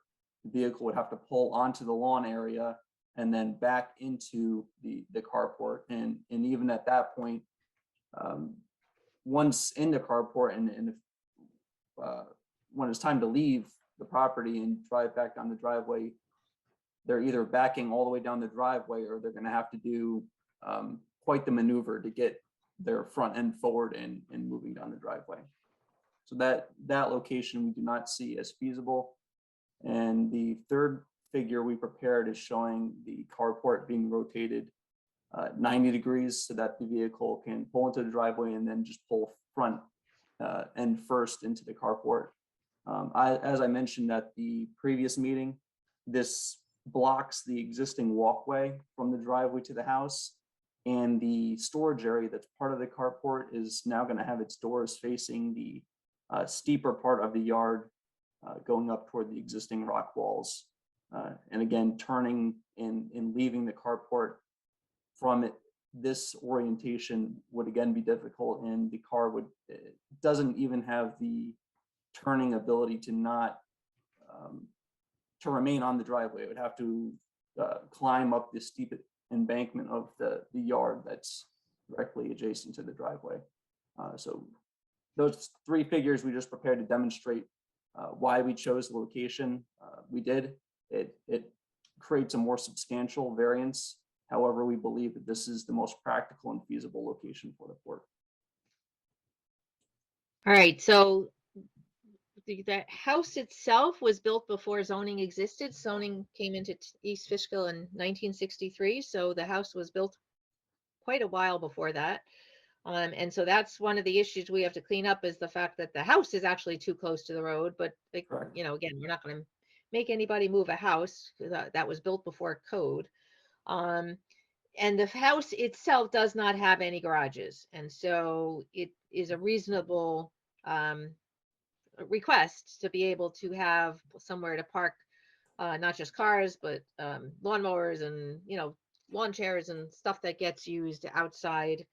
The vehicle would have to pull onto the lawn area and then back into the carport. And even at that point, once in the carport and when it's time to leave the property and drive back down the driveway, they're either backing all the way down the driveway or they're going to have to do quite the maneuver to get their front end forward and moving down the driveway. So that location we do not see as feasible. And the third figure we prepared is showing the carport being rotated 90 degrees so that the vehicle can pull into the driveway and then just pull front end first into the carport. As I mentioned at the previous meeting, this blocks the existing walkway from the driveway to the house, and the storage area that's part of the carport is now going to have its doors facing the steeper part of the yard going up toward the existing rock walls. And again, turning and leaving the carport from it, this orientation would again be difficult, and the car doesn't even have the turning ability to not to remain on the driveway. It would have to climb up the steep embankment of the yard that's directly adjacent to the driveway. So those three figures we just prepared to demonstrate why we chose the location we did. It creates a more substantial variance. However, we believe that this is the most practical and feasible location for the port. All right, so the house itself was built before zoning existed. Zoning came into East Fishkill in 1963, so the house was built quite a while before that. And so that's one of the issues we have to clean up, is the fact that the house is actually too close to the road. But like, you know, again, we're not going to make anybody move a house that was built before code. And the house itself does not have any garages, and so it is a reasonable request to be able to have somewhere to park not just cars, but lawnmowers and, you know, lawn chairs and stuff that gets used outside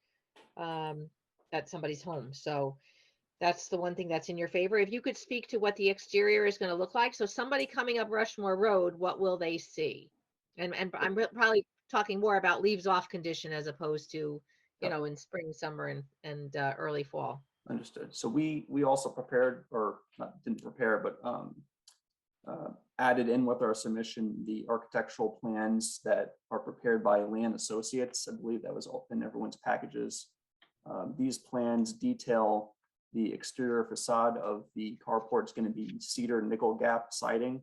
at somebody's home. So that's the one thing that's in your favor. If you could speak to what the exterior is going to look like. So somebody coming up Rushmore Road, what will they see? And I'm probably talking more about leaves off condition as opposed to, you know, in spring, summer, and early fall. Understood. So we also prepared, or not, didn't prepare, but added in with our submission the architectural plans that are prepared by Land Associates. I believe that was all in everyone's packages. These plans detail the exterior facade of the carport. Is going to be cedar nickel gap siding,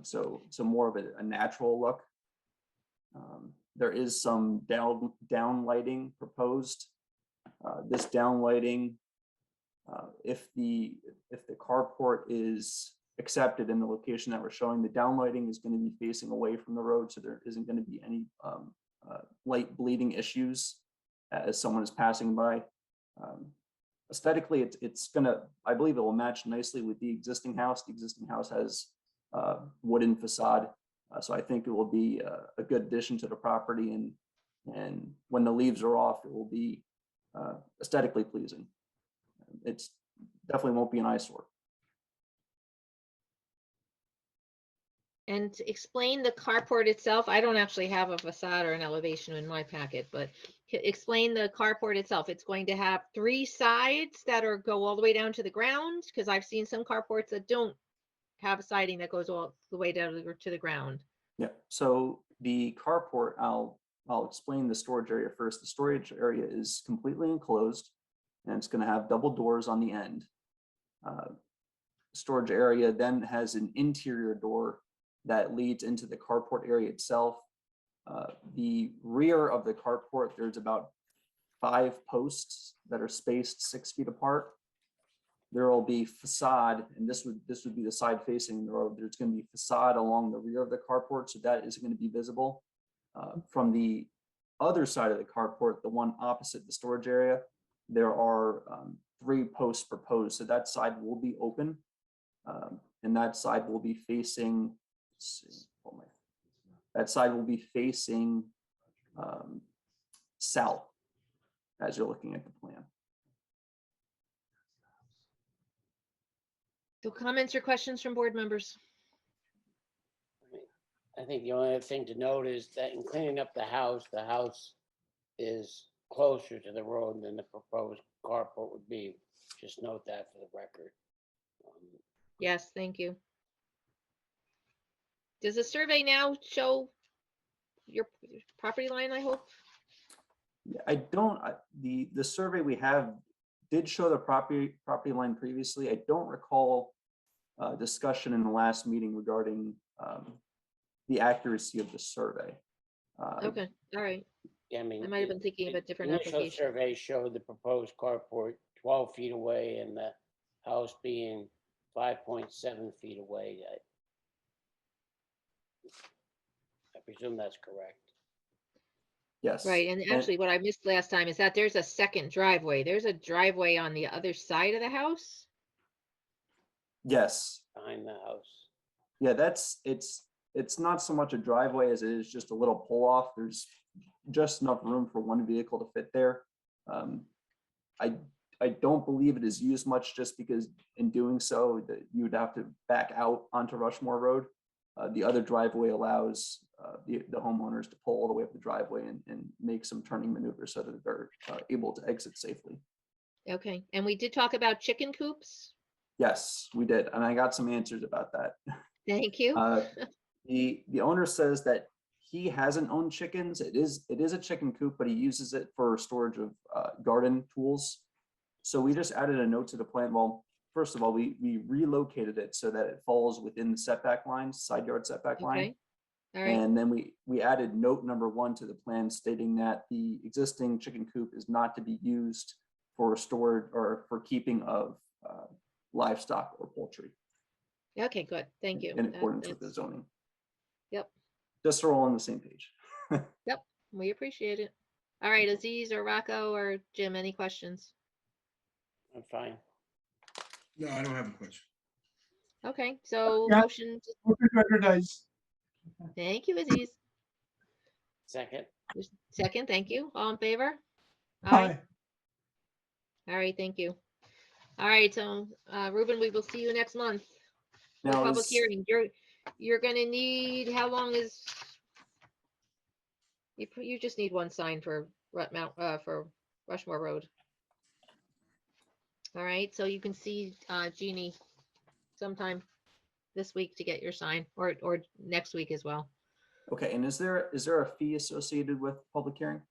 so more of a natural look. There is some down lighting proposed. This down lighting, if the carport is accepted in the location that we're showing, the down lighting is going to be facing away from the road, so there isn't going to be any light bleeding issues as someone is passing by. Aesthetically, it's gonna, I believe it will match nicely with the existing house. The existing house has wooden facade, so I think it will be a good addition to the property, and when the leaves are off, it will be aesthetically pleasing. It's definitely won't be an eyesore. And to explain the carport itself, I don't actually have a facade or an elevation in my packet, but explain the carport itself. It's going to have 3 sides that go all the way down to the ground, because I've seen some carports that don't have a siding that goes all the way down to the ground. Yeah, so the carport, I'll explain the storage area first. The storage area is completely enclosed, and it's going to have double doors on the end. Storage area then has an interior door that leads into the carport area itself. The rear of the carport, there's about 5 posts that are spaced 6 feet apart. There will be facade, and this would be the side facing the road. There's going to be facade along the rear of the carport, so that is going to be visible. From the other side of the carport, the one opposite the storage area, there are 3 posts proposed, so that side will be open, and that side will be facing. That side will be facing south as you're looking at the plan. So comments or questions from board members? I think the only other thing to note is that in cleaning up the house is closer to the road than the proposed carport would be. Just note that for the record. Yes, thank you. Does the survey now show your property line, I hope? I don't, the survey we have did show the property line previously. I don't recall discussion in the last meeting regarding the accuracy of the survey. Okay, all right. Yeah, I mean, I might have been thinking of a different the initial application. survey showed the proposed carport 12 feet away and the house being 5.7 feet away. I presume that's correct. Yes. Right, and actually what I missed last time is that there's a second driveway. There's a driveway on the other side of the house? Yes. Behind the house. Yeah, it's not so much a driveway as it is just a little pull off. There's just enough room for one vehicle to fit there. I don't believe it is used much, just because in doing so that you would have to back out onto Rushmore Road. The other driveway allows the homeowners to pull all the way up the driveway and make some turning maneuvers so that they're able to exit safely. Okay, and we did talk about chicken coops? Yes, we did, and I got some answers about that. Thank you. The owner says that he hasn't owned chickens. It is a chicken coop, but he uses it for storage of garden tools. So we just added a note to the plan. Well, first of all, we relocated it so that it falls within the setback line, side yard setback line. Okay. All right. And then we added note number 1 to the plan stating that the existing chicken coop is not to be used for storage or for keeping of livestock or poultry Okay, good. Thank you. in accordance with the zoning. Yep. Just so we're all on the same page. Yep. We appreciate it. All right, Aziz or Rocco or Jim, any questions? I'm fine. No, I don't have a question. Okay, so Yeah. motion. Motion to advertise. Thank you, Aziz. Second. Second, thank you. All in favor? Aye. All right, thank you. All right, so Ruben, we will see you next month. For Now, public is- hearing. You're gonna need, how long is? You just need one sign for for Rushmore Road. All right, so you can see Jeannie sometime this week to get your sign, or next week as well. Okay, and is there a fee associated with public hearing?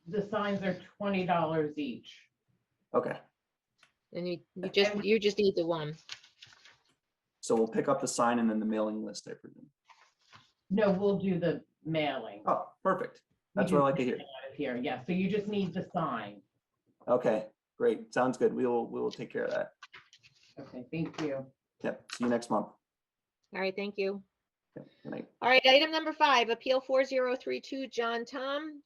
The signs are $20 each. Okay, And you just need the one. so we'll pick up the sign and then the mailing list, I presume. No, we'll do the mailing. Oh, perfect. We That's do what I like to hear. mailing out of here, yeah, so you just need the sign. Okay, great. Sounds good. We will take care of that. Okay, thank you. Yep, see you next month. All right, thank you. Yep, good night. All right, item number 5, Appeal 4032, John Tom,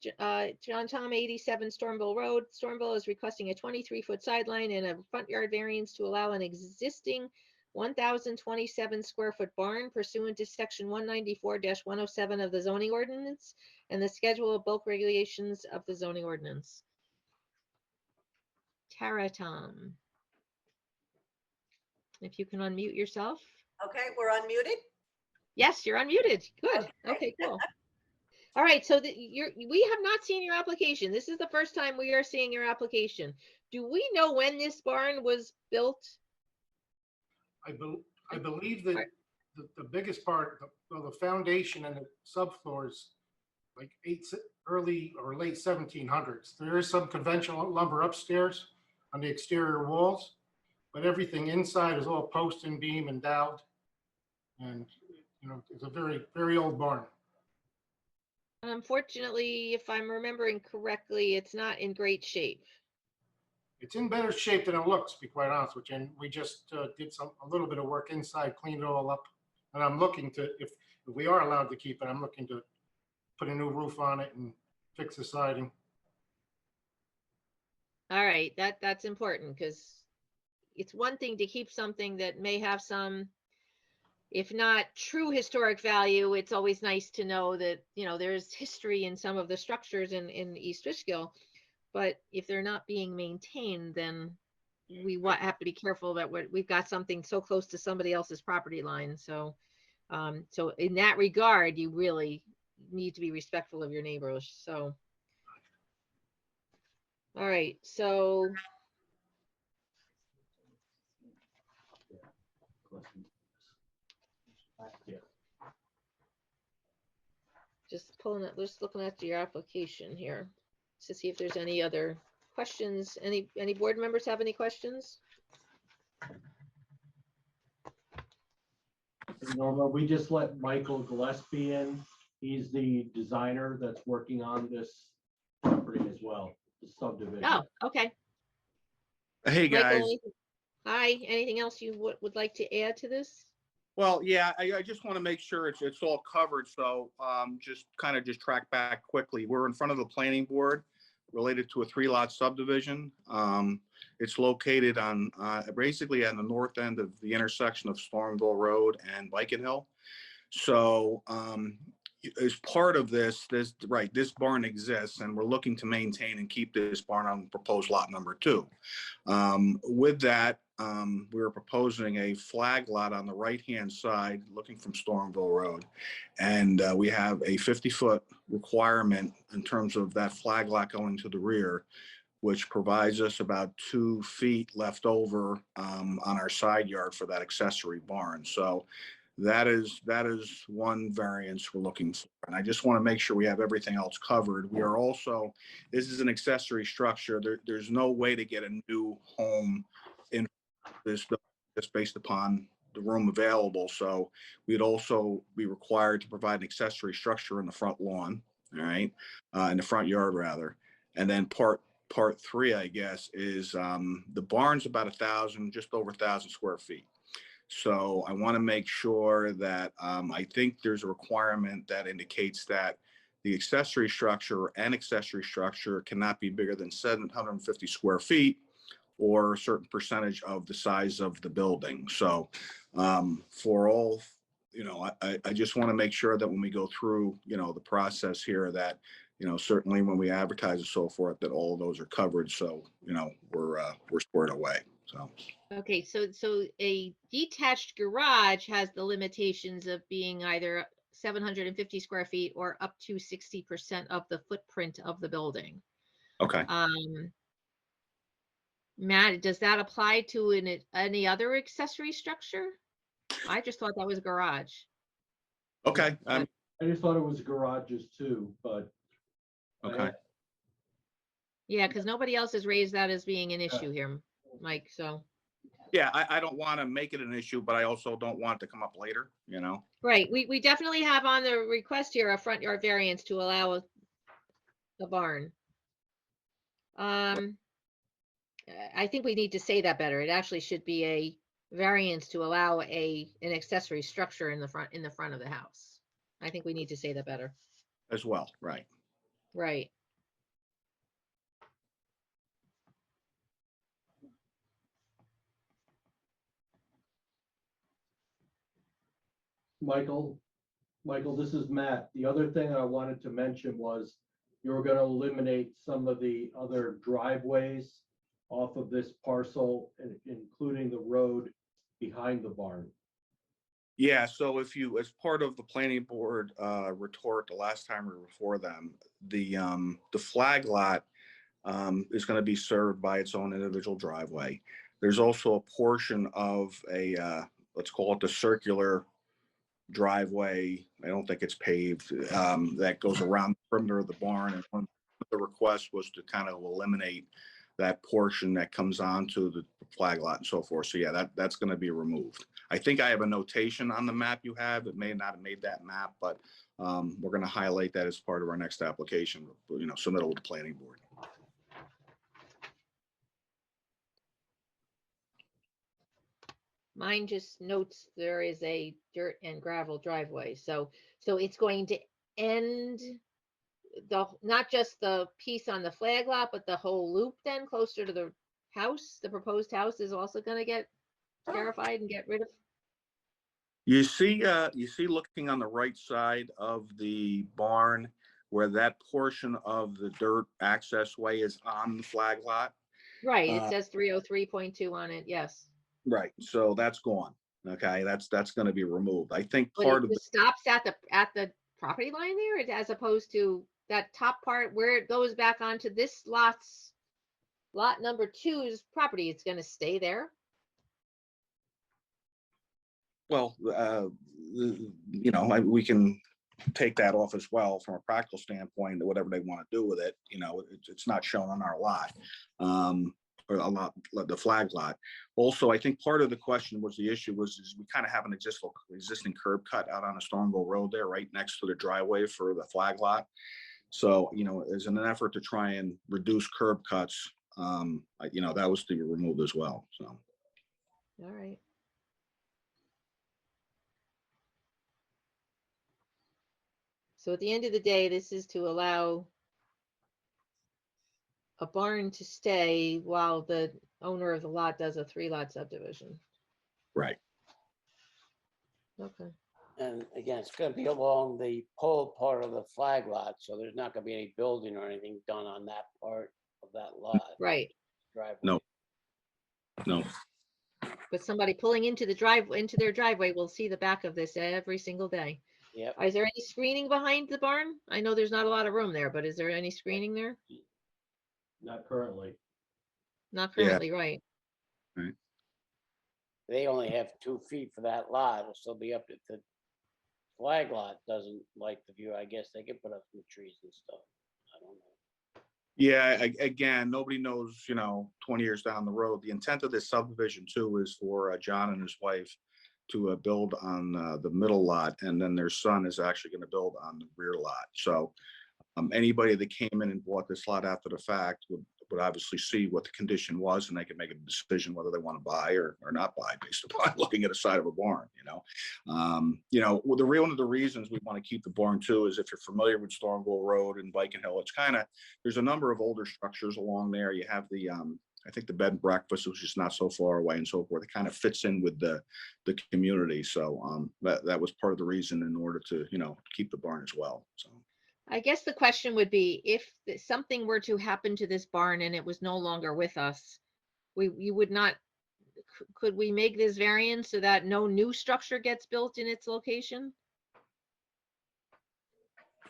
87 Stormville Road. Stormville is requesting a 23-foot sideline and a front yard variance to allow an existing 1,027 square foot barn pursuant to section 194-107 of the zoning ordinance and the schedule of bulk regulations of the zoning ordinance. Tara Tom. If you can unmute yourself. Okay, we're unmuted. Yes, you're unmuted. Good. Okay, cool. All right, so we have not seen your application. This is the first time we are seeing your application. Do we know when this barn was built? I believe that the biggest part, the foundation and the subfloors, like early or late 1700s. There is some conventional lumber upstairs on the exterior walls, but everything inside is all post and beam and doweled. And, you know, it's a very, very old barn. Unfortunately, if I'm remembering correctly, it's not in great shape. It's in better shape than it looks, to be quite honest with you. And we just did a little bit of work inside, cleaned it all up. And I'm looking to, if we are allowed to keep it, I'm looking to put a new roof on it and fix the siding. All right, that's important because it's one thing to keep something that may have some, if not true historic value, it's always nice to know that, you know, there's history in some of the structures in East Fishkill. But if they're not being maintained, then we have to be careful that we've got something so close to somebody else's property line. So, so in that regard, you really need to be respectful of your neighbors. So, all right. So, just looking at your application here to see if there's any other questions. Any board members have any questions? Norma, we just let Michael Gillespie in. He's the designer that's working on this property as well, the subdivision. Oh, okay. Hey, guys. Michael, hi. Anything else you would like to add to this? Well, yeah, I just want to make sure it's all covered. So just track back quickly. We're in front of the planning board related to a 3-lot subdivision. It's located on basically on the north end of the intersection of Stormville Road and Viking Hill. So as part of this barn exists, and we're looking to maintain and keep this barn on proposed lot number 2. With that, we're proposing a flag lot on the right-hand side, looking from Stormville Road. And we have a 50-foot requirement in terms of that flag lot going to the rear, which provides us about 2 feet left over on our side yard for that accessory barn. So that is one variance we're looking for. And I just want to make sure we have everything else covered. We are also, this is an accessory structure. There's no way to get a new home in this building just based upon the room available. So we'd also be required to provide an accessory structure in the front lawn, all right, in the front yard rather. And then part 3, I guess, is the barn's about 1,000, just over 1,000 square feet. So I want to make sure that I think there's a requirement that indicates that the accessory structure and accessory structure cannot be bigger than 750 square feet or a certain percentage of the size of the building. So for all, I just want to make sure that when we go through, the process here that, certainly when we advertise and so forth, that all of those are covered. So, we're squared away. So. Okay, so a detached garage has the limitations of being either 750 square feet or up to 60% of the footprint of the building. Okay. Matt, does that apply to any other accessory structure? I just thought that was a garage. Okay. I just thought it was garages too, but. Okay. Yeah, because nobody else has raised that as being an issue here, Mike, so. Yeah, I don't want to make it an issue, but I also don't want it to come up later, Right, we definitely have on the request here a front yard variance to allow a barn. I think we need to say that better. It actually should be a variance to allow an accessory structure in the front of the house. I think we need to say that better. As well, right. Right. Michael, this is Matt. The other thing I wanted to mention was you were going to eliminate some of the other driveways off of this parcel, including the road behind the barn. Yeah, so if you, as part of the planning board retort the last time we were before them, the flag lot is going to be served by its own individual driveway. There's also a portion of let's call it the circular driveway. I don't think it's paved, that goes around the perimeter of the barn. And one of the request was to kind of eliminate that portion that comes onto the flag lot and so forth. So yeah, that's going to be removed. I think I have a notation on the map you have. It may not have made that map, but we're going to highlight that as part of our next application, submittal to the planning board. Mine just notes there is a dirt and gravel driveway. So it's going to end not just the piece on the flag lot, but the whole loop then closer to the house. The proposed house is also going to get clarified and get rid of. You see looking on the right side of the barn where that portion of the dirt access way is on the flag lot. Right. It says 303.2 on it. Yes. Right. So that's gone. Okay. That's going to be removed. I think But part it of just stops at the property line there, as opposed to that top part where it goes back onto this lot number 2's property. It's going to stay there. well, we can take that off as well from a practical standpoint, whatever they want to do with it. It's not shown on our lot. Or a lot, the flag lot. Also, I think part of the question was the issue is we kind of have an existing curb cut out on a Stormville Road there, right next to the driveway for the flag lot. So, as an effort to try and reduce curb cuts, that was to be removed as well. So. All right. So at the end of the day, this is to allow a barn to stay while the owner of the lot does a 3-lot subdivision. Right. Okay. And again, it's going to be along the pole part of the flag lot, so there's not going to be any building or anything done on that part of that lot. Right. Driveway. No. But somebody pulling into their driveway will see the back of this every single day. Yep. Is there any screening behind the barn? I know there's not a lot of room there, but is there any screening there? Not currently. Not Yeah. currently, right? They only have 2 feet for that lot. It'll still be up if the flag lot doesn't like the view. I guess they could put up some trees and stuff. I don't know. Yeah, again, nobody knows, 20 years down the road. The intent of this subdivision too is for John and his wife to build on the middle lot, and then their son is actually going to build on the rear lot. So anybody that came in and bought this lot after the fact would obviously see what the condition was, and they can make a decision whether they want to buy or not buy based upon looking at the side of a barn. Well, one of the reasons we want to keep the barn too is if you're familiar with Stormville Road and Viking Hill, it's there's a number of older structures along there. You have the I think the bed and breakfast, which is not so far away and so forth. It kind of fits in with the community. So that was part of the reason in order to keep the barn as well. So. I guess the question would be if something were to happen to this barn and it was no longer with us, you would not, could we make this variance so that no new structure gets built in its location?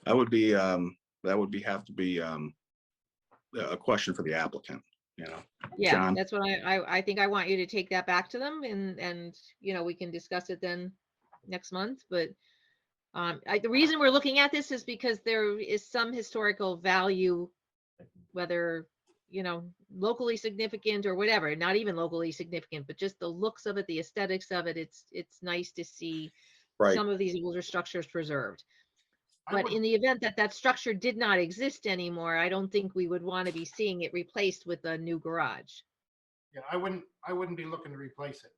That would have to be a question for the applicant, Yeah, John? that's what I think I want you to take that back to them and we can discuss it then next month, but the reason we're looking at this is because there is some historical value, whether, locally significant or whatever, not even locally significant, but just the looks of it, the aesthetics of it. It's nice to see some of these older structures preserved. But in the event that that structure did not exist anymore, I don't think we would want to be seeing it replaced with a new garage. Yeah, I wouldn't be looking to replace it.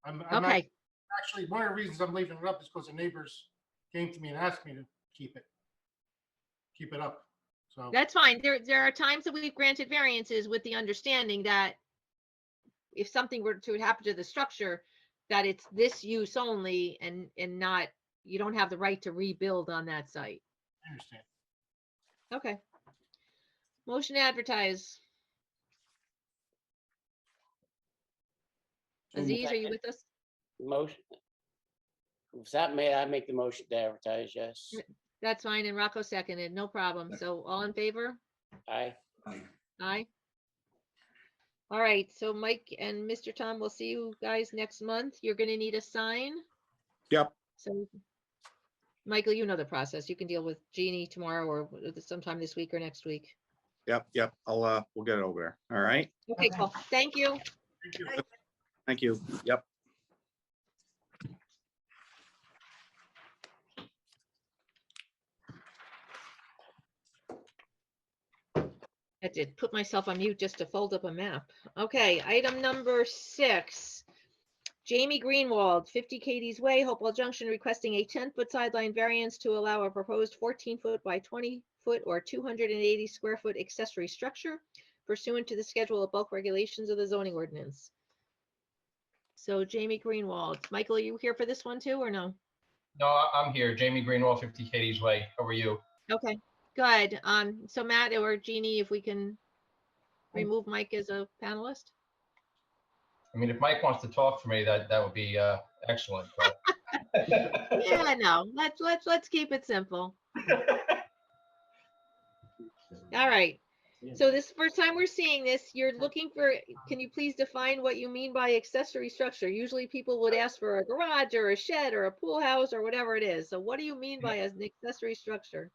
I'm Okay. actually, one of the reasons I'm leaving it up is because the neighbors came to me and asked me to keep it up. So That's fine. There are times that we've granted variances with the understanding that if something were to happen to the structure, that it's this use only and not, you don't have the right to rebuild on that site. I understand. Okay. Motion to advertise. Aziz, are you with us? Motion. If that may, I make the motion to advertise, yes. That's fine. And Rocco seconded, no problem. So all in favor? Aye. Aye. All right, so Mike and Mr. Tom, we'll see you guys next month. You're gonna need a sign. Yep. So, Michael, you know the process. You can deal with Jeannie tomorrow or sometime this week or next week. Yep. We'll get it over there. All right. Okay, cool. Thank you. Thank you. Thank you. Yep. I did put myself on mute just to fold up a map. Okay, item number 6. Jamie Greenwald, 50 Katie's Way, Hopewell Junction, requesting a 10-foot sideline variance to allow a proposed 14-foot by 20-foot or 280 square foot accessory structure pursuant to the schedule of bulk regulations of the zoning ordinance. So Jamie Greenwald, Michael, are you here for this one too or no? No, I'm here. Jamie Greenwald, 50 Katie's Way. How are you? Okay, good. So Matt or Jeannie, if we can remove Mike as a panelist. I mean, if Mike wants to talk for me, that would be excellent. But... Yeah, no. Let's keep it simple. All right. So this is the first time we're seeing this. You're looking for, can you please define what you mean by accessory structure? Usually people would ask for a garage or a shed or a pool house or whatever it is. So what do you mean by an accessory structure?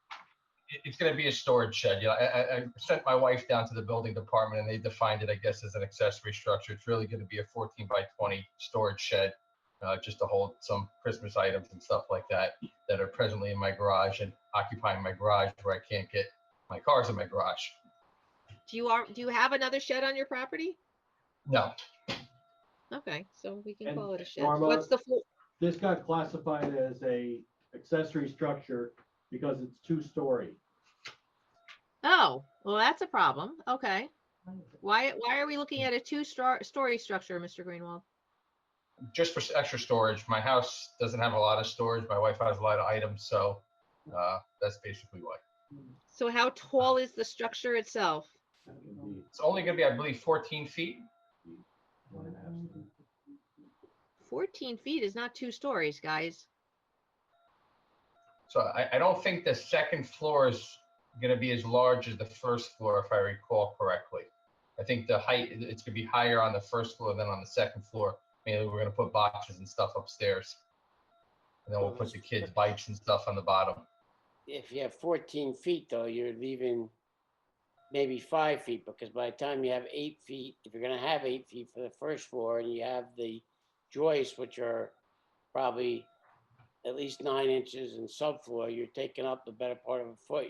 It's going to be a storage shed. I sent my wife down to the building department and they defined it, I guess, as an accessory structure. It's really going to be a 14 by 20 storage shed, just to hold some Christmas items and stuff like that are presently in my garage and occupying my garage where I can't get my cars in my garage. Do you have another shed on your property? No. Okay, so we can And call it a shed. Norma, What's the floor? This got classified as a accessory structure because it's 2-story. Oh, well, that's a problem. Okay. Why are we looking at a 2-story structure, Mr. Greenwald? Just for extra storage. My house doesn't have a lot of storage. My wife has a lot of items, so that's basically why. So how tall is the structure itself? It's only going to be, I believe, 14 feet. 14 feet is not 2 stories, guys. So I don't think the second floor is going to be as large as the first floor, if I recall correctly. I think the height, it's going to be higher on the first floor than on the second floor. Mainly, we're going to put boxes and stuff upstairs. And then we'll put the kids' bikes and stuff on the bottom. If you have 14 feet though, you're leaving maybe 5 feet, because by the time you have 8 feet, if you're gonna have 8 feet for the first floor and you have the joists, which are probably at least 9 inches in subfloor, you're taking up the better part of a foot.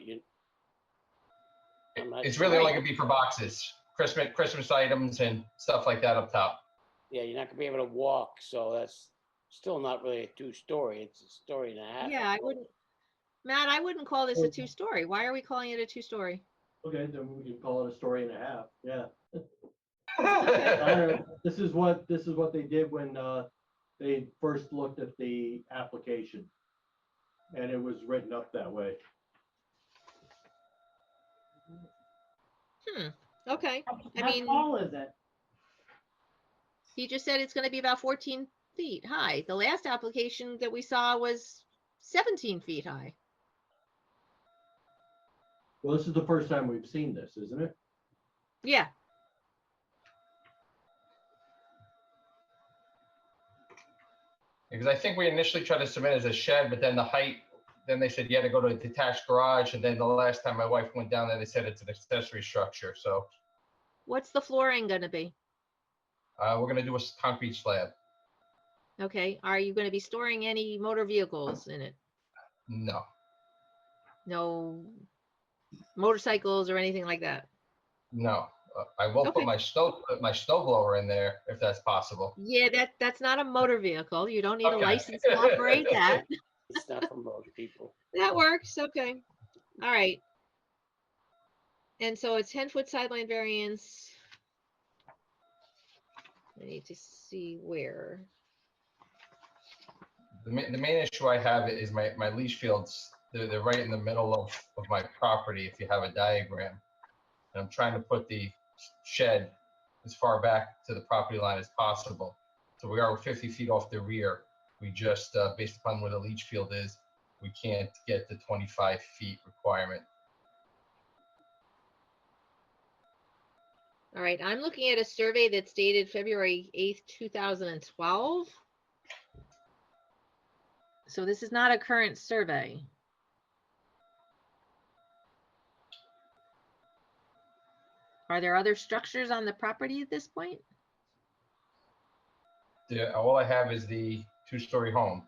It's really only going to be for boxes, Christmas items and stuff like that up top. Yeah, you're not gonna be able to walk, so that's still not really a 2-story. It's a story and a half. Yeah, I wouldn't, Matt, I wouldn't call this a 2-story. Why are we calling it a 2-story? Okay, then we can call it a story and a half, yeah. Okay. This is what they did when they first looked at the application. And it was written up that way. Okay. I How mean, tall is it? he just said it's going to be about 14 feet high. The last application that we saw was 17 feet high. Well, this is the first time we've seen this, isn't it? Yeah. Because I think we initially tried to submit as a shed, but then the height, then they said you had to go to a detached garage. And then the last time my wife went down there, they said it's an accessory structure. So What's the flooring going to be? we're going to do a concrete slab. Okay. Are you going to be storing any motor vehicles in it? No. No motorcycles or anything like that? No. I will put my snow blower in there if that's possible. Yeah, that's not a motor vehicle. You don't need a Okay. license to operate that. It's not for most people. That works. Okay. All right. And so a 10-foot sideline variance. I need to see where. The main issue I have is my leach fields. They're right in the middle of my property if you have a diagram. And I'm trying to put the shed as far back to the property line as possible. So we are 50 feet off the rear. We just, based upon where the leach field is, we can't get the 25 feet requirement. All right, I'm looking at a survey that's dated February 8th, 2012. So this is not a current survey. Are there other structures on the property at this point? All I have is the 2-story home.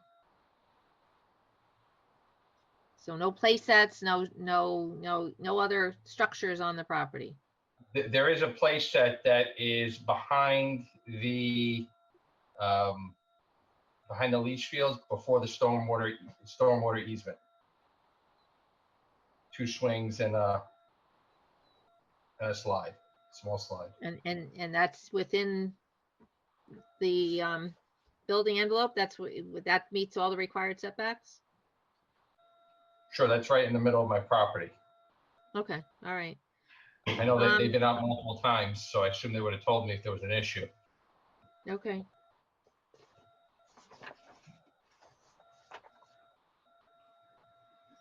So no play sets, no other structures on the property. There is a play set that is behind the leach fields before the stormwater easement. 2 swings and a slide, small slide. And that's within the building envelope? That meets all the required setbacks? Sure, that's right in the middle of my property. Okay, all right. I know that they've been out multiple times, so I assume they would have told me if there was an issue. Okay.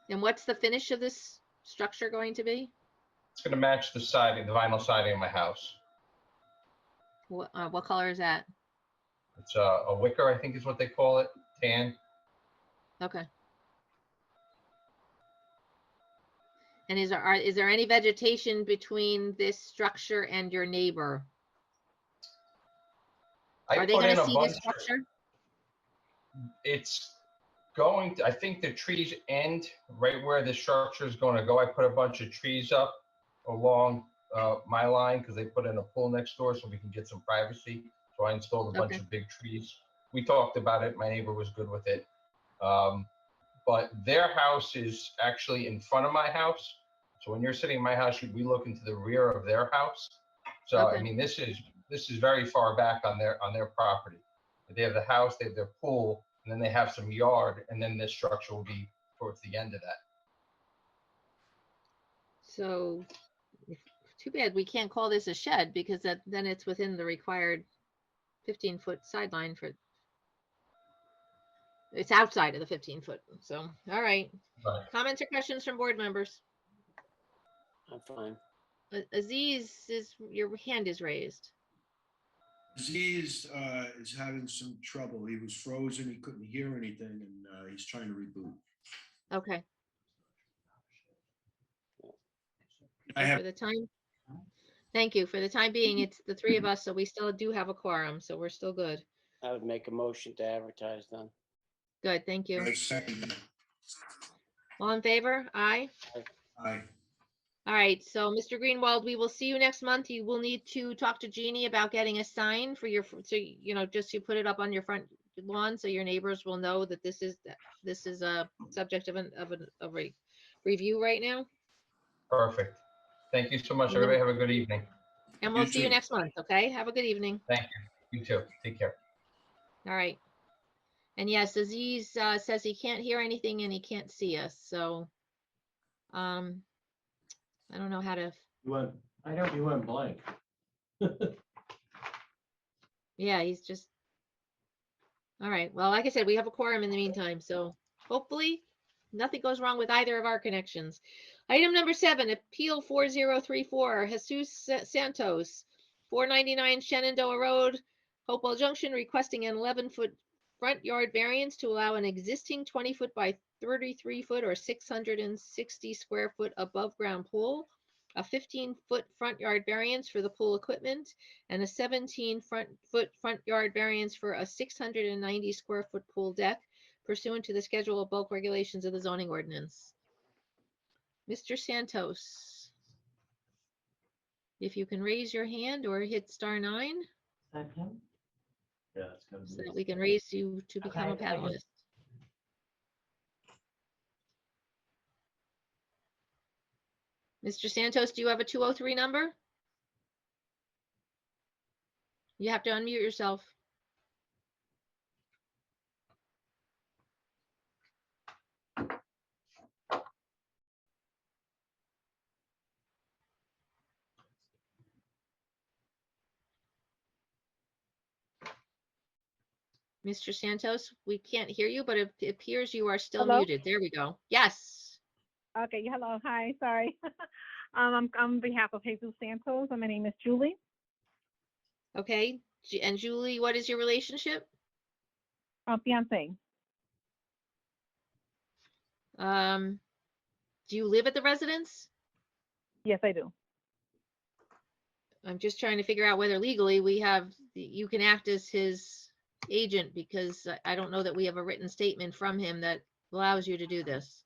And what's the finish of this structure going to be? It's going to match the siding, the vinyl siding of my house. What color is that? It's a wicker, I think is what they call it, tan. Okay. And is there any vegetation between this structure and your neighbor? Are they going to see the structure? It's going to, I think the trees end right where the structure is going to go. I put a bunch of trees up along my line because they put in a pool next door so we can get some privacy. So I installed a bunch of big trees. We talked about it. My neighbor was good with it. But their house is actually in front of my house. So when you're sitting in my house, we look into the rear of their house. So I mean, this is very far back on their property. They have the house, they have their pool, and then they have some yard, and then this structure will be towards the end of that. So, too bad we can't call this a shed because then it's within the required 15-foot sideline for. It's outside of the 15-foot. So, all right. Comments or questions from board members? I'm fine. Aziz, your hand is raised. Aziz is having some trouble. He was frozen. He couldn't hear anything, and he's trying to reboot. Okay. I have For the time. Thank you. For the time being, it's the three of us, so we still do have a quorum, so we're still good. I would make a motion to advertise then. Good, thank you. a second. All in favor? Aye. Aye. All right, so Mr. Greenwald, we will see you next month. You will need to talk to Jeannie about getting a sign for your, so, you know, just you put it up on your front lawn so your neighbors will know that this is a subject of a review right now. Perfect. Thank you so much. And then- Everybody have a good evening. And we'll You see you too. next month, okay? Have a good evening. Thank you. You too. Take care. All right. And yes, Aziz says he can't hear anything and he can't see us, so I don't know how to, You went blank. yeah, he's just, all right. Well, like I said, we have a quorum in the meantime, so hopefully nothing goes wrong with either of our connections. Item number 7, Appeal 4034, Jesus Santos, 499 Shenandoah Road, Hopewell Junction, requesting an 11-foot front yard variance to allow an existing 20-foot by 33-foot or 660 square foot above ground pool, a 15-foot front yard variance for the pool equipment, and a 17-foot front yard variance for a 690 square foot pool deck pursuant to the schedule of bulk regulations of the zoning ordinance. Mr. Santos, if you can raise your hand or hit *9 That him? Yeah, it's gonna so be. that we can raise you to become a Okay, I just- panelist. Mr. Santos, do you have a 203 number? You have to unmute yourself. Mr. Santos, we can't hear you, but it appears you are still Hello? muted. There we go. Yes. Okay, hello, hi, sorry. I'm on behalf of Jesus Santos, and my name is Julie. Okay. And Julie, what is your relationship? Fiance. Do you live at the residence? Yes, I do. I'm just trying to figure out whether legally you can act as his agent, because I don't know that we have a written statement from him that allows you to do this.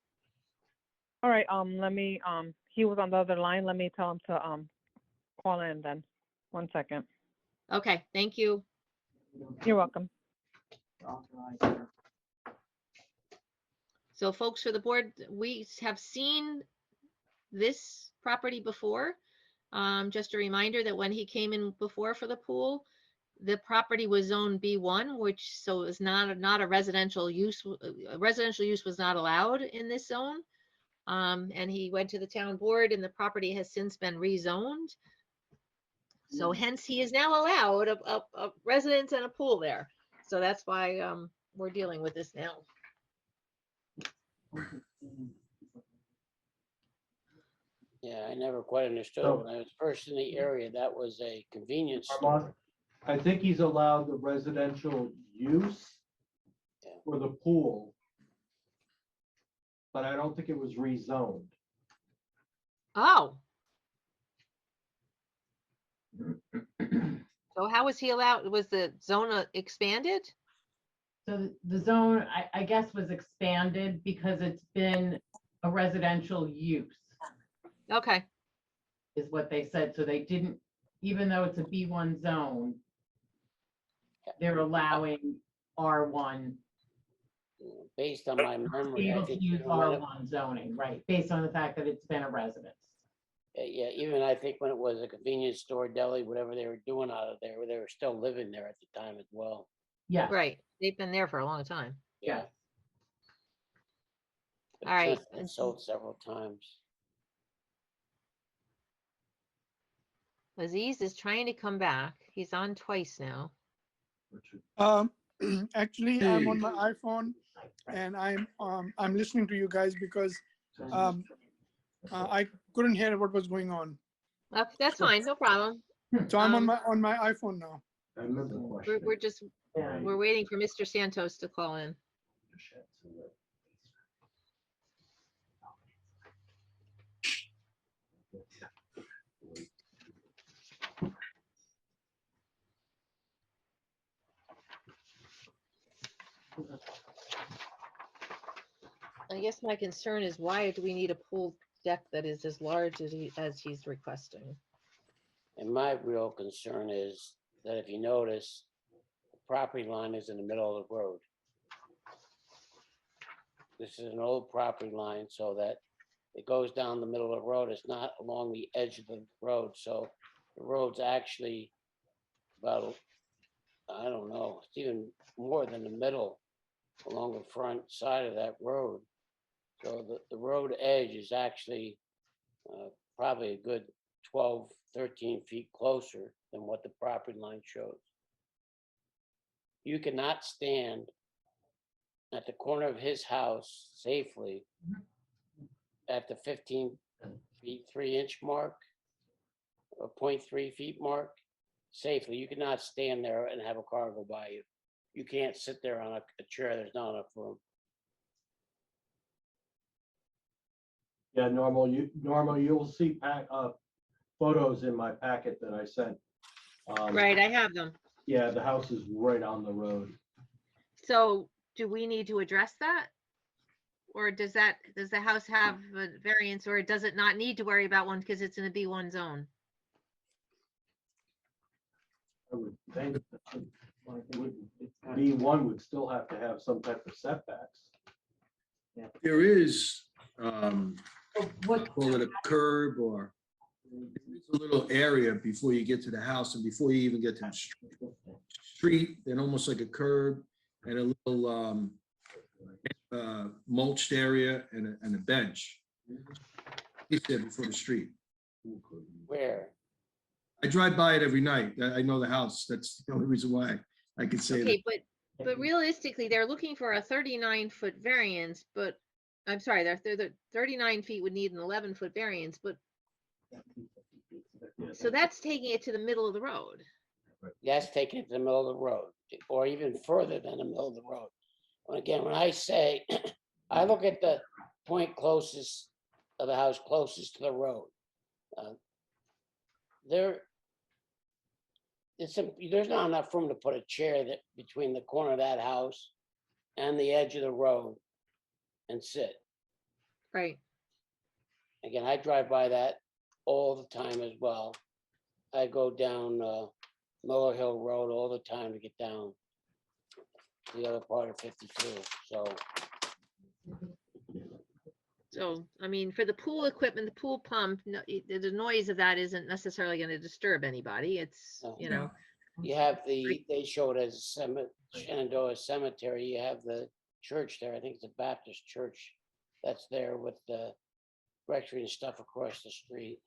All right, let me, he was on the other line. Let me tell him to, call in then. 1 second. Okay, thank you. You're welcome. So folks, for the board, we have seen this property before. Just a reminder that when he came in before for the pool, the property was zone B1, which so is not a residential use. Residential use was not allowed in this zone. And he went to the town board and the property has since been rezoned. So hence he is now allowed a residence and a pool there. So that's why we're dealing with this now. Yeah, I never quite understood So- it. When I was first in the area, that was a convenience Armand, store. I think he's allowed the residential use for the pool, but I don't think it was rezoned. Oh. So how was he allowed? Was the zone expanded? So the zone, I guess, was expanded because it's been a residential use, Okay, is what they said. So they didn't, even though it's a B1 zone, they're allowing R1, Based on my memory, I able to think use even when it- R1 zoning, right? Based on the fact that it's been a residence. yeah, even I think when it was a convenience store, deli, whatever they were doing out of there, they were still living there at the time as well. Yeah. right. They've been there for a long time. Yeah. But All right. since then, sold several times. Aziz is trying to come back. He's on twice now. Actually, I'm on my iPhone and I'm listening to you guys because I couldn't hear what was going on. Okay, that's fine, no problem. So I'm Um, on my iPhone now. I remember the question. We're just, we're waiting for Mr. Santos to call in. I guess my concern is why do we need a pool deck that is as large as he's requesting? And my real concern is that if you notice, the property line is in the middle of the road. This is an old property line, so that it goes down the middle of the road. It's not along the edge of the road, so the road's actually about, I don't know, it's even more than the middle along the front side of that road. So the road edge is actually probably a good 12, 13 feet closer than what the property line shows. You cannot stand at the corner of his house safely at the 15 feet 3-inch mark or 0.3 feet mark safely. You cannot stand there and have a car go by you. You can't sit there on a chair. There's not enough room. Yeah, you'll see photos in my packet that I sent. Right, I have them. Yeah, the house is right on the road. So do we need to address that? Or does the house have a variance, or does it not need to worry about one because it's in a B1 zone? I would think B1 would still have to have some type of setbacks. There is, What, call it a curb or a little area before you get to the house and before you even get to the street, then almost like a curb and a little mulched area and a bench. He said before the street. Where? I drive by it every night. I know the house. That's the only reason why I could say that. Okay, but realistically, they're looking for a 39-foot variance, but I'm sorry, the 39 feet would need an 11-foot variance, but so that's taking it to the middle of the road. That's taking it to the middle of the road, or even further than the middle of the road. And again, when I say, I look at the point closest of the house closest to the road. There's not enough room to put a chair that between the corner of that house and the edge of the road and sit. Right. Again, I drive by that all the time as well. I go down Miller Hill Road all the time to get down to the other part of 52. So, I mean, for the pool equipment, the pool pump, the noise of that isn't necessarily going to disturb anybody. It's, you know. You have they show it as Shenandoah Cemetery. You have the church there. I think it's a Baptist church that's there with the rectory and stuff across the street.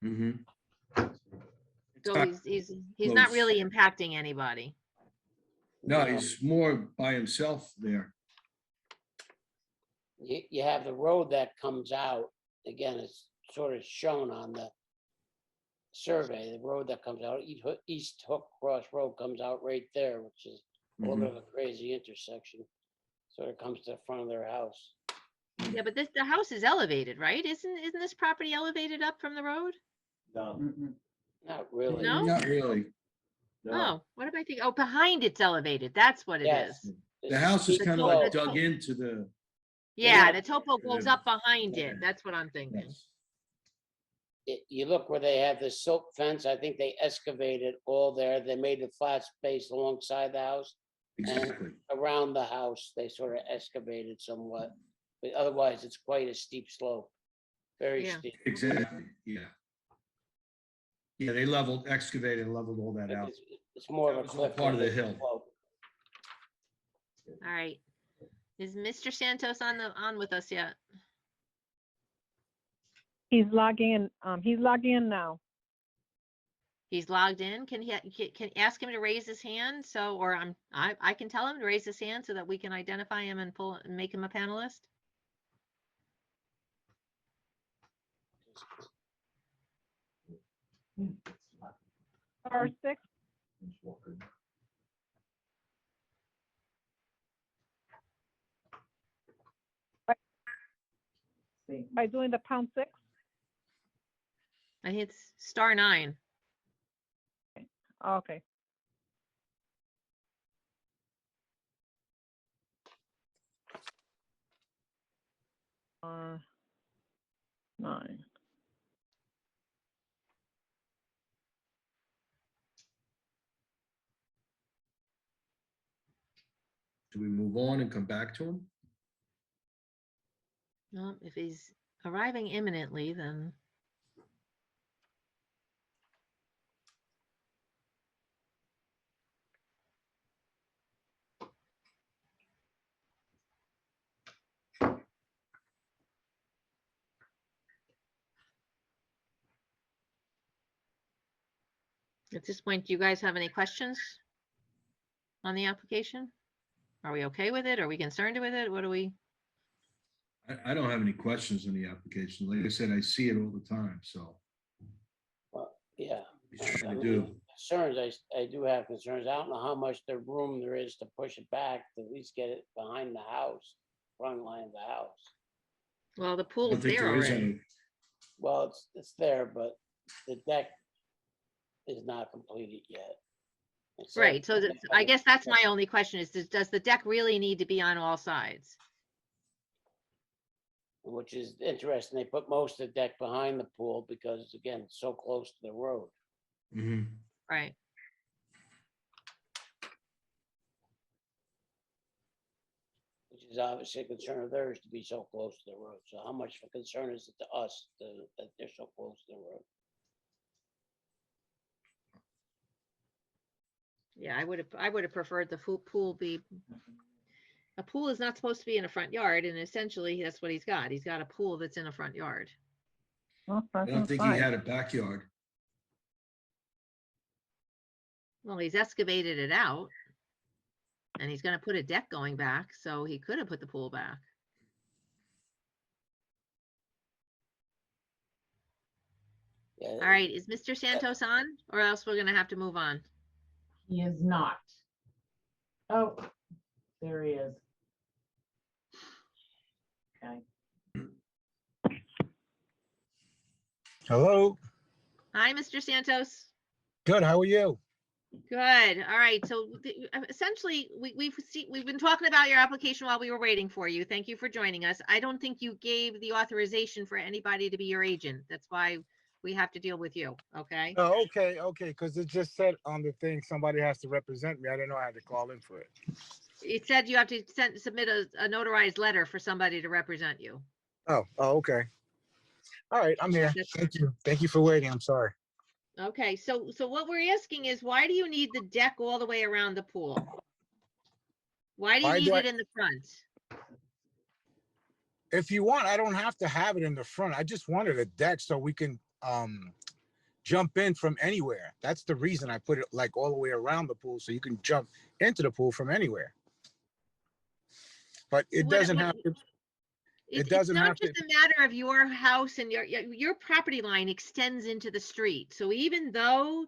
Mm-hmm. So he's not really impacting anybody. No, he's more by himself there. You have the road that comes out, again, it's sort of shown on the survey, the road that comes out, East Hook Cross Road comes out right there, which is a little bit of a crazy intersection. Sort of comes to the front of their house. Yeah, but the house is elevated, right? Isn't this property elevated up from the road? No. Not really. No? Not really. Oh, what am I thinking? Oh, behind it's elevated. That's what it is. The house is kind of like dug into the. Yeah, the topo goes up behind it. That's what I'm thinking. You look where they have the silk fence, I think they excavated all there. They made a flat space alongside the house. Exactly. And around the house, they sort of excavated somewhat. But otherwise, it's quite a steep slope. Very steep. Exactly, yeah. Yeah, they excavated and leveled all that out. It's more of a cliff. Part of the hill. All right. Is Mr. Santos on with us yet? He's logging in. He's logging in now. He's logged in. Can ask him to raise his hand? So, or I can tell him to raise his hand so that we can identify him and make him a panelist. Or 6? By doing the #6? I think it's *9. Okay. *9. Do we move on and come back to him? No, if he's arriving imminently, then at this point, do you guys have any questions on the application? Are we okay with it? Are we concerned with it? What do we? I don't have any questions on the application. Like I said, I see it all the time, so. Well, yeah. He's trying I to mean, do. concerns, I do have concerns. I don't know how much the room there is to push it back, to at least get it behind the house, front line of the house. Well, the I pool's don't think there there is already. any. Well, it's there, but the deck is not completed yet. It's Right, so I guess that's my my. only question is, does the deck really need to be on all sides? Which is interesting. They put most of the deck behind the pool because, again, it's so close to the road. Mhm. Right. Which is obviously a concern of theirs to be so close to the road. So how much of a concern is it to us that they're so close to the road? Yeah, I would have preferred the pool be, a pool is not supposed to be in a front yard, and essentially that's what he's got. He's got a pool that's in a front yard. I don't think he had a backyard. Well, he's excavated it out. And he's gonna put a deck going back, so he could have put the pool back. Yeah. All right, is Mr. Santos on, or else we're gonna have to move on? He is not. Oh, there he is. Okay. Hello. Hi, Mr. Santos. Good. How are you? Good. All right. So essentially, we've been talking about your application while we were waiting for you. Thank you for joining us. I don't think you gave the authorization for anybody to be your agent. That's why we have to deal with you. Okay. Oh, okay. Okay. Because it just said on the thing somebody has to represent me. I didn't know I had to call in for it. It said you have to submit a notarized letter for somebody to represent you. Oh. Oh. Okay. All right. I'm here. Thank you. Thank you for waiting. I'm sorry. Okay. So what we're asking is, why do you need the deck all the way around the pool? Why do you need it in the front? If you want, I don't have to have it in the front. I just wanted a deck so we can jump in from anywhere. That's the reason I put it like all the way around the pool, so you can jump into the pool from anywhere. But it doesn't have to. It doesn't have to. It's not just a matter of your house, and your property line extends into the street. So even though,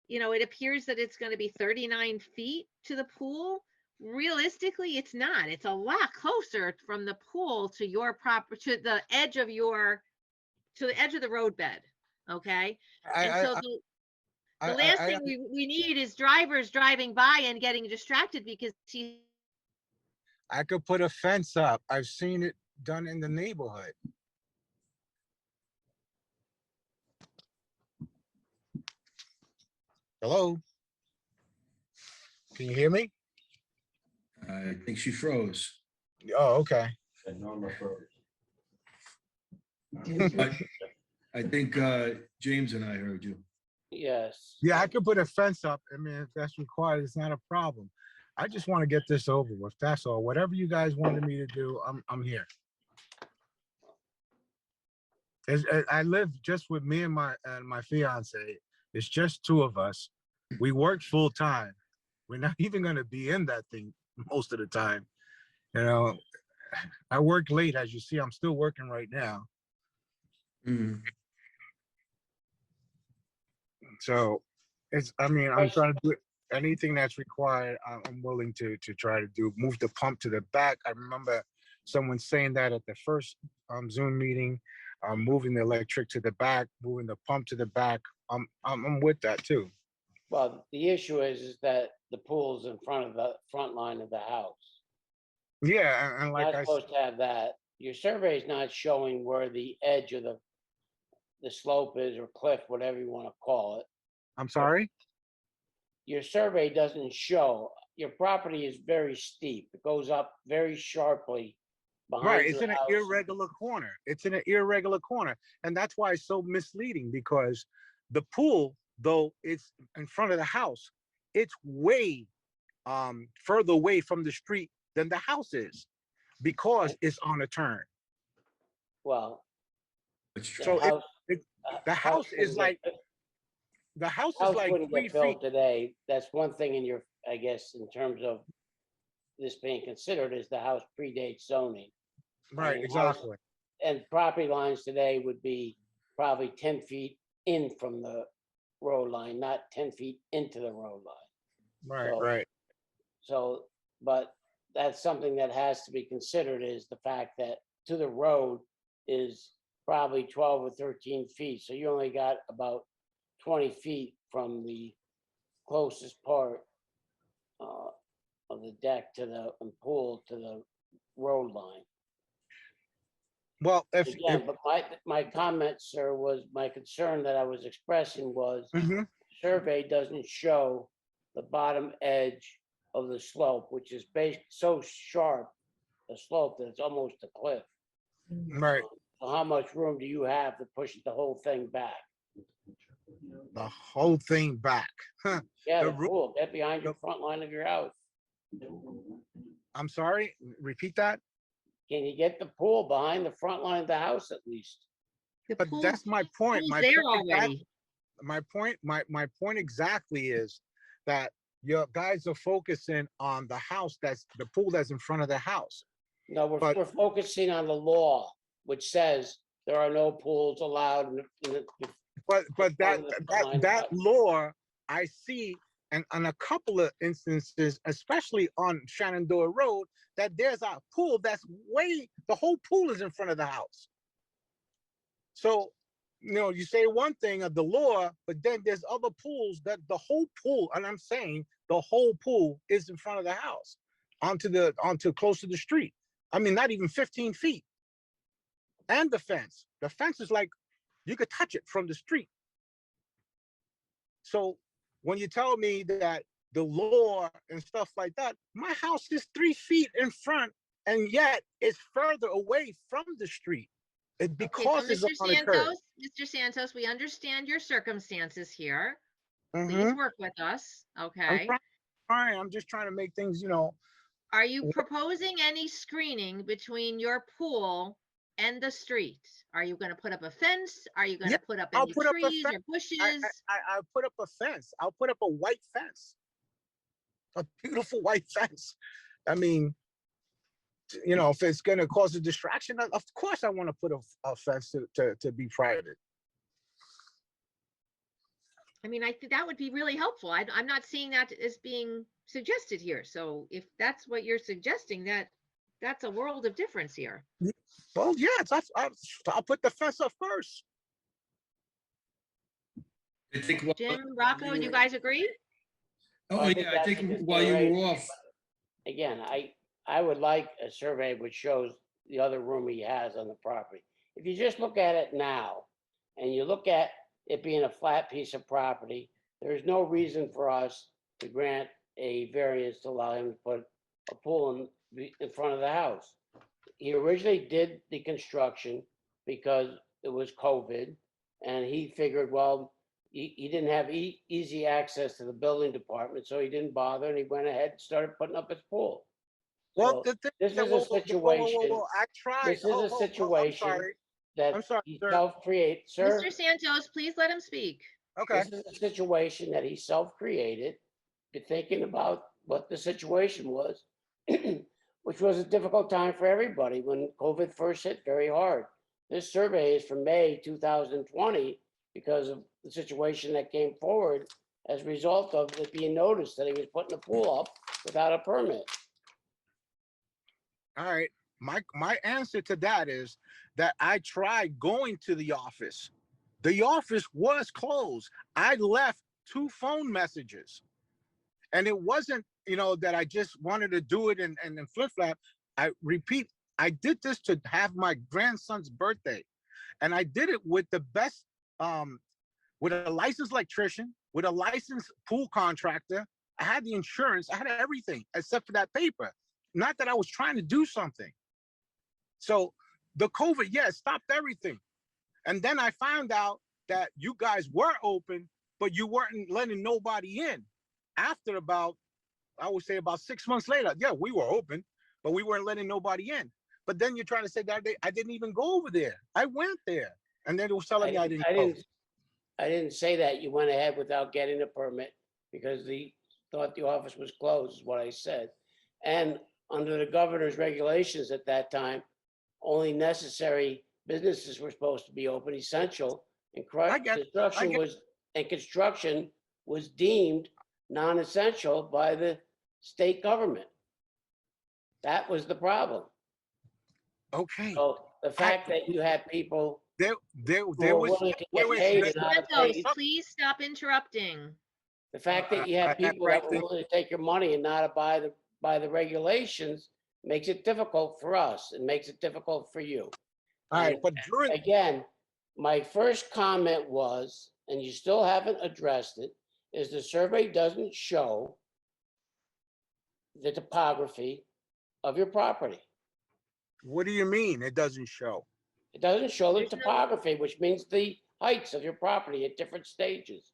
it appears that it's going to be 39 feet to the pool, realistically, it's not. It's a lot closer from the pool to your to the edge of the roadbed. Okay. The last thing we need is drivers driving by and getting distracted because I could put a fence up. I've seen it done in the neighborhood. Hello? Can you hear me? I think she froze. Oh, okay. I think James and I heard you. Yes. Yeah, I could put a fence up. I mean, if that's required, it's not a problem. I just want to get this over with. That's all. Whatever you guys wanted me to do, I'm here. I live just with me and my fiance. It's just two of us. We work full time. We're not even going to be in that thing most of the time. I work late, as you see. I'm still working right now. So I mean, I'm trying to do anything that's required. I'm willing to try to do. Move the pump to the back. I remember someone saying that at the first Zoom meeting. Moving the electric to the back, moving the pump to the back. I'm with that too. Well, the issue is that the pool's in front of the front line of the house. Yeah, and like Not I supposed to have that. Your survey is not showing where the edge of the slope is, or cliff, whatever you want to call it. I'm sorry. Your survey doesn't show. Your property is very steep. It goes up very sharply behind Right, it's your in an house. irregular corner. It's in an irregular corner, and that's why it's so misleading, because the pool, though it's in front of the house, it's way further away from the street than the house is, because it's on a turn. Well, So the house is like the house is like wouldn't 3 get feet. built today. That's one thing in your, I guess, in terms of this being considered, is the house predates zoning. Right, I mean, exactly. And property lines today would be probably 10 feet in from the road line, not 10 feet into the road line. Right, So- right. So, but that's something that has to be considered, is the fact that to the road is probably 12 or 13 feet. So you only got about 20 feet from the closest part of the deck to the pool to the road line. Well, Again, but my comment, sir, was my concern that I was expressing was survey doesn't show the bottom edge of the slope, which is based so sharp a slope that it's almost a cliff. Right. So how much room do you have to push the whole thing back? The whole thing back. Huh. Yeah, The the roo- pool, get behind your front line of your house. I'm sorry, repeat that. Can you get the pool behind the front line of the house at least? But that's my point. pool's My there point already. my point exactly is that your guys are focusing on the house, that's the pool that's in front of the house. No, But- we're focusing on the law, which says there are no pools allowed in the. But that line, that but- law I see, and on a couple of instances, especially on Shenandoah Road, that there's a pool that's the whole pool is in front of the house. So, you say one thing of the law, but then there's other pools that the whole pool, and I'm saying the whole pool is in front of the house, onto close to the street. I mean, not even 15 feet. And the fence is like, you could touch it from the street. So when you tell me that the law and stuff like that, my house is 3 feet in front, and yet it's further away from the street. It's because Okay, so it's on a curve. Mr. Santos, we understand your circumstances here. Please Mhm. work with us, I'm okay? trying. I'm just trying to make things, Are you proposing any screening between your pool and the street? Are you gonna put up a fence? Are you gonna Yeah, put up I'll any put up a trees or fence. bushes? I'll put up a fence. I'll put up a white fence. A beautiful white fence. I mean, if it's going to cause a distraction, of course I want to put a fence to be private. I mean, I think that would be really helpful. I'm not seeing that as being suggested here. So if that's what you're suggesting, that's a world of difference here. Well, yes, I'll put the fence up first. I think Jim, Rocco, you guys agree? Oh, yeah, I think while you were off, Again, I would like a survey which shows the other room he has on the property. If you just look at it now, and you look at it being a flat piece of property, there's no reason for us to grant a variance to allow him to put a pool in front of the house. He originally did the construction because it was COVID, and he figured, well, he didn't have easy access to the building department, so he didn't bother, and he went ahead and started putting up his pool. Well, So this is a situation. I tried. This is a situation that I'm sorry, he sir. self-created, sir. Mr. Santos, please let him speak. Okay. This is a situation that he self-created. You're thinking about what the situation was, which was a difficult time for everybody when COVID first hit very hard. This survey is from May 2020, because of the situation that came forward as a result of it being noticed that he was putting the pool up without a permit. All right. My answer to that is that I tried going to the office. The office was closed. I left 2 phone messages. And it wasn't, that I just wanted to do it and flip-flap. I repeat, I did this to have my grandson's birthday. And I did it with the best, with a licensed electrician, with a licensed pool contractor. I had the insurance, I had everything except for that paper. Not that I was trying to do something. So the COVID, yeah, stopped everything. And then I found out that you guys were open, but you weren't letting nobody in. After about, I would say about 6 months later, yeah, we were open, but we weren't letting nobody in. But then you're trying to say that I didn't even go over there. I went there. And then it was telling me I didn't go. I didn't say that. You went ahead without getting a permit because they thought the office was closed, is what I said. And under the governor's regulations at that time, only necessary businesses were supposed to be open, essential, and construction was deemed non-essential by the state government. That was the problem. Okay. So the fact that you had people there who was were willing to get paid and not Santos, paid, please stop interrupting. the fact that you have people that were willing to take your money and not abide by the regulations makes it difficult for us and makes it difficult for you. All right, And but during again, my first comment was, and you still haven't addressed it, is the survey doesn't show the topography of your property. What do you mean it doesn't show? It doesn't show the There's no- topography, which means the heights of your property at different stages.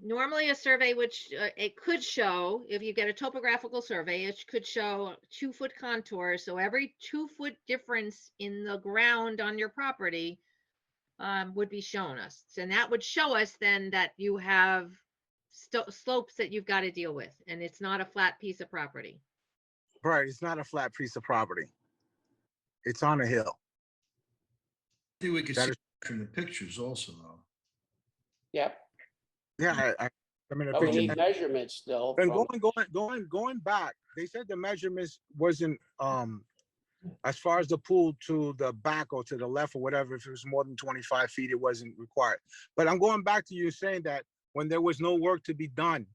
Normally a survey, which it could show, if you get a topographical survey, it could show 2-foot contour. So every 2-foot difference in the ground on your property would be shown us. And that would show us then that you have slopes that you've got to deal with. And it's not a flat piece of property. Right, it's not a flat piece of property. It's on a hill. I think we could That see is- from the pictures also, though. Yep. Yeah, I mean, the But we picture. need measurements still. And from- going back, they said the measurements wasn't as far as the pool to the back or to the left or whatever. If it was more than 25 feet, it wasn't required. But I'm going back to you saying that when there was no work to be done,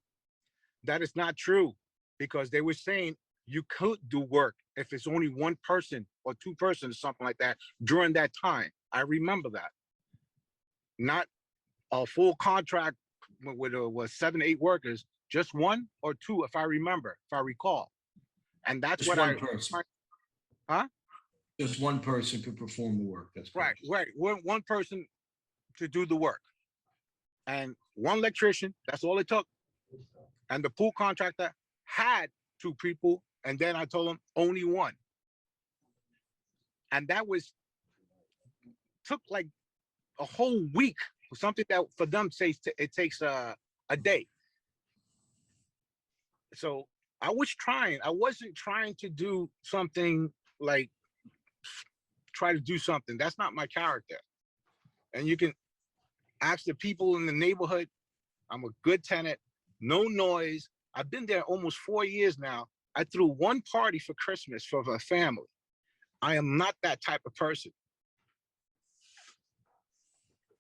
that is not true, because they were saying you could do work if it's only 1 person or 2 persons or something like that during that time. I remember that. Not a full contract with 7 to 8 workers, just 1 or 2, if I remember, if I recall. And that's Just what one person. Huh? Just one person could perform the work. That's correct. Right. One person to do the work. And 1 electrician, that's all it took. And the pool contractor had 2 people, and then I told him only 1. And that took like a whole week for something that for them says it takes a day. So I wasn't trying to do something like try to do something. That's not my character. And you can ask the people in the neighborhood. I'm a good tenant, no noise. I've been there almost 4 years now. I threw 1 party for Christmas for the family. I am not that type of person.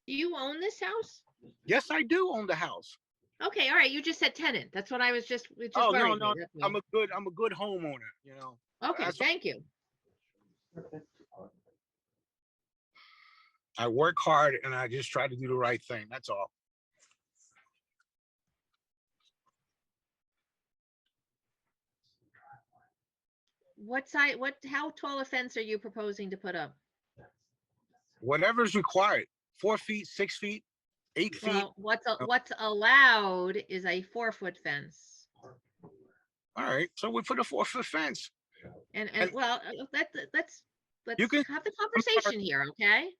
Do you own this house? Yes, I do own the house. Okay, all right. You just said tenant. That's what I was just Oh, worried no, me, that's all. I'm a good homeowner, you know. Okay, That's- thank you. I work hard and I just try to do the right thing. That's all. How tall a fence are you proposing to put up? Whatever's required. 4 feet, 6 feet, 8 feet. Well, what's allowed is a 4-foot fence. All right, so we put a 4-foot fence. And well, let's You can- have the conversation here, okay?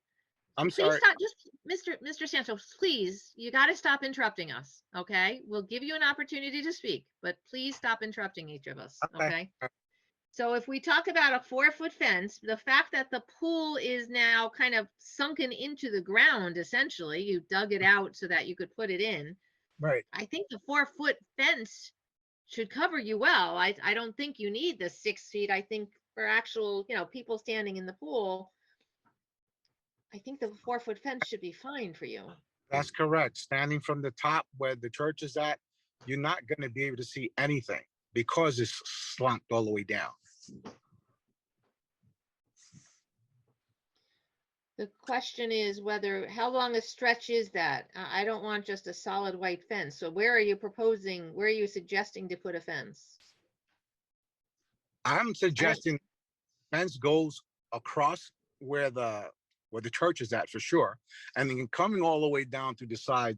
I'm Please sorry. stop, just Mr. Santos, please, you got to stop interrupting us, okay? We'll give you an opportunity to speak, but please stop interrupting each of us, okay? So if we talk about a 4-foot fence, the fact that the pool is now kind of sunken into the ground, essentially, you dug it out so that you could put it in. Right. I think the 4-foot fence should cover you well. I don't think you need the 6 feet. I think for actual, people standing in the pool, I think the 4-foot fence should be fine for you. That's correct. Standing from the top where the church is at, you're not going to be able to see anything because it's slumped all the way down. The question is how long a stretch is that? I don't want just a solid white fence. So where are you suggesting to put a fence? I'm suggesting fence goes across where the church is at for sure, and then coming all the way down to the side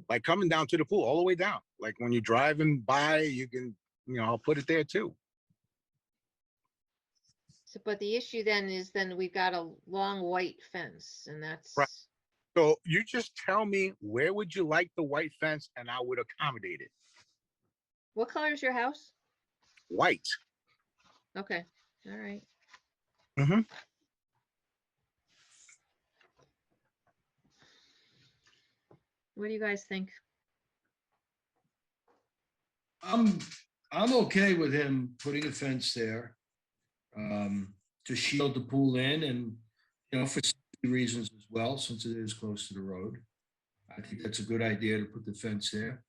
like coming down to the pool all the way down. Like when you're driving by, you can, I'll put it there too. So, but the issue then is we've got a long white fence, and that's Right. So you just tell me where would you like the white fence, and I would accommodate it. What color is your house? White. Okay. All right. Mm-hmm. What do you guys think? I'm okay with him putting a fence there to shield the pool in, and for safety reasons as well, since it is close to the road. I think that's a good idea to put the fence there.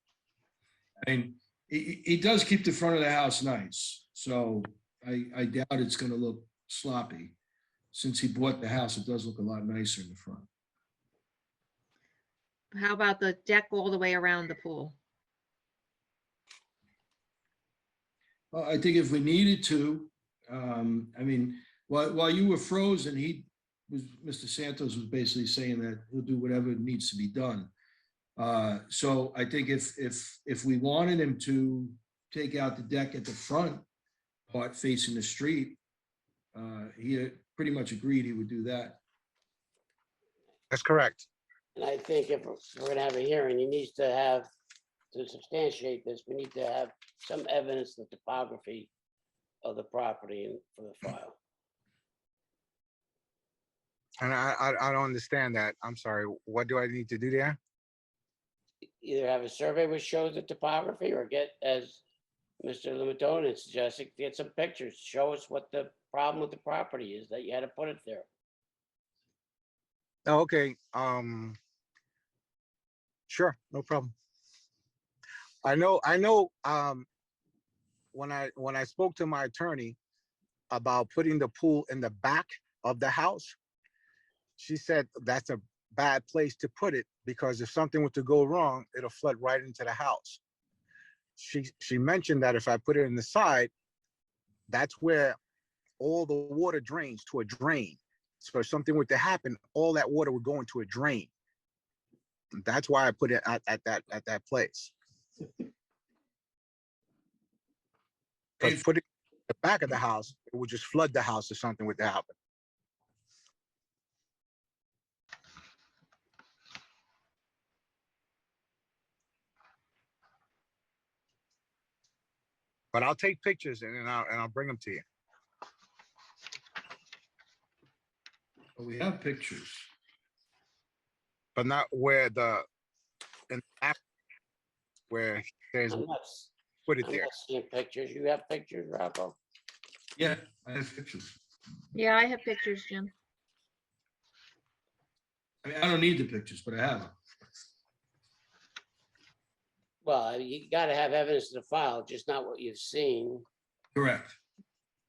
I mean, he does keep the front of the house nice, so I doubt it's going to look sloppy. Since he bought the house, it does look a lot nicer in the front. How about the deck all the way around the pool? Well, I think if we needed to, I mean, while you were frozen, Mr. Santos was basically saying that he'll do whatever needs to be done. So I think if we wanted him to take out the deck at the front part facing the street, he had pretty much agreed he would do that. That's correct. And I think if we're gonna have a hearing, he needs to have, to substantiate this, we need to have some evidence of the topography of the property for the file. And I don't understand that. I'm sorry. What do I need to do there? Either have a survey which shows the topography, or get, as Mr. Limatone suggested, get some pictures, show us what the problem with the property is that you had to put it there. Oh, okay. Sure, no problem. I know. When I spoke to my attorney about putting the pool in the back of the house, she said that's a bad place to put it because if something were to go wrong, it'll flood right into the house. She mentioned that if I put it in the side, that's where all the water drains to a drain. So if something were to happen, all that water would go into a drain. That's why I put it at that place. Because putting it in the back of the house, it would just flood the house if something were to happen. But I'll take pictures and I'll bring them to you. But we have pictures. But not where in the app where there's put it I'm there. not seeing pictures. You have pictures, Rocco? Yeah, I have pictures. Yeah, I have pictures, Jim. I mean, I don't need the pictures, but I have them. Well, you gotta have evidence of the file, just not what you've seen. Correct.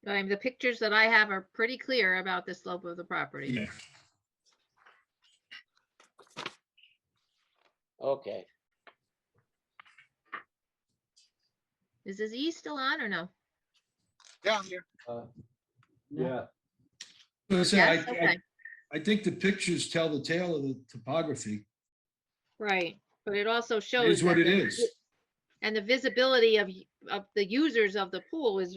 The pictures that I have are pretty clear about the slope of the property. Yeah. Okay. Is his E still on or no? Yeah, I'm here. Yeah. Yes? Okay. I think the pictures tell the tale of the topography. Right, but it also shows. It is what that it is. And the visibility of the users of the pool is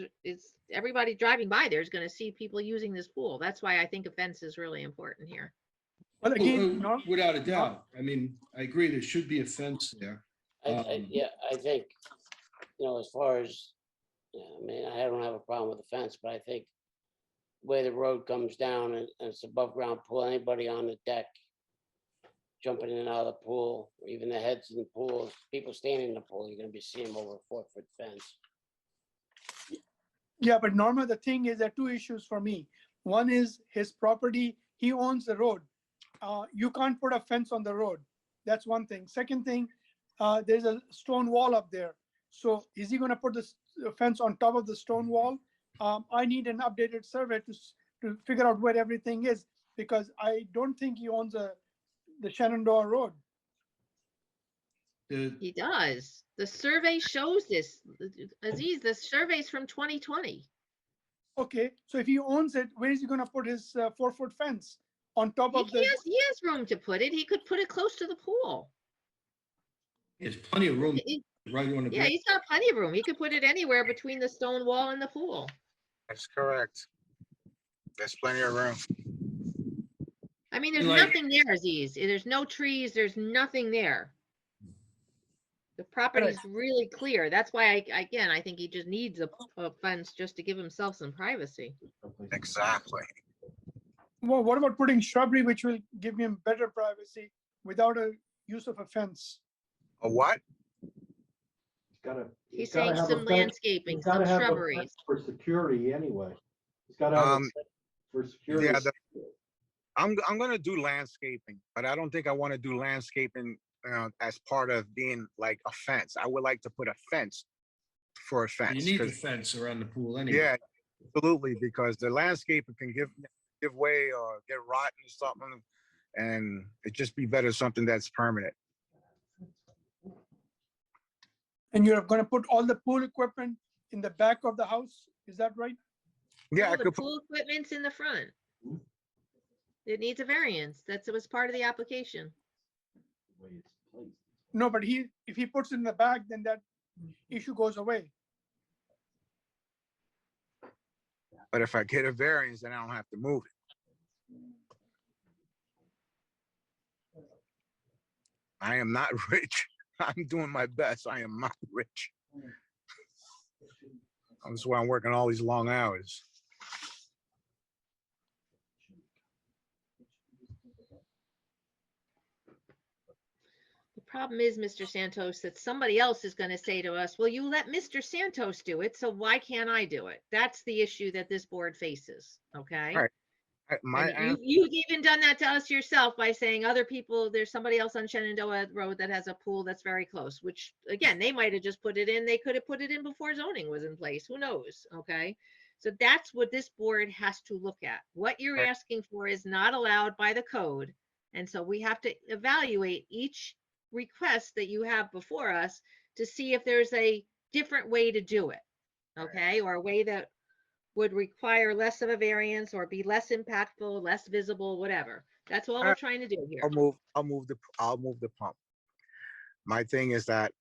everybody driving by there is going to see people using this pool. That's why I think a fence is really important here. Well, again, Without a doubt. I mean, I agree, there should be a fence there. Yeah, I think, as far as, Yeah, I mean, I don't have a problem with the fence, but I think where the road comes down and it's above ground pool, anybody on the deck jumping in and out of the pool, or even the heads in the pool, people standing in the pool, you're gonna be seeing them over a 4-foot fence. Yeah, but Norma, the thing is, there are two issues for me. One is his property, he owns the road. You can't put a fence on the road. That's one thing. Second thing, there's a stone wall up there. So is he gonna put the fence on top of the stone wall? I need an updated survey to figure out where everything is, because I don't think he owns the Shenandoah Road. He does. The survey shows this. Aziz, the survey's from 2020. Okay, so if he owns it, where is he gonna put his 4-foot fence? On top of the, He has room to put it. He could put it close to the pool. There's plenty of room right on the. Yeah, he's got plenty of room. He could put it anywhere between the stone wall and the pool. That's correct. There's plenty of room. I mean, there's Like- nothing there, Aziz. There's no trees. There's nothing there. The property's really clear. That's why I think he just needs a fence just to give himself some privacy. Exactly. well, what about putting shrubbery, which will give him better privacy without a use of a fence? A what? He's saying some landscaping, some shrubberies. For security anyway. He's gotta have a fence for security. Yeah, I'm gonna do landscaping, but I don't think I want to do landscaping as part of being like a fence. I would like to put a fence for a fence. You need the fence around the pool anyway. Yeah, absolutely, because the landscaper can give way or get rotten or something, and it just be better something that's permanent. And you're gonna put all the pool equipment in the back of the house, is that right? Yeah, No, the pool equipment's in the front. It needs a variance. That was part of the application. No, but if he puts it in the back, then that issue goes away. But if I get a variance, then I don't have to move it. I am not rich. I'm doing my best. I am not rich. That's why I'm working all these long hours. The problem is, Mr. Santos, that somebody else is going to say to us, well, you let Mr. Santos do it, so why can't I do it? That's the issue that this board faces, okay? Right. You've even done that to us yourself by saying other people, there's somebody else on Shenandoah Road that has a pool that's very close, which again, they might have just put it in. They could have put it in before zoning was in place. Who knows? Okay. So that's what this board has to look at. What you're asking for is not allowed by the code. And so we have to evaluate each request that you have before us to see if there's a different way to do it. Okay. Or a way that would require less of a variance or be less impactful, less visible, whatever. That's all we're trying to do here. I'll move the pump. My thing is that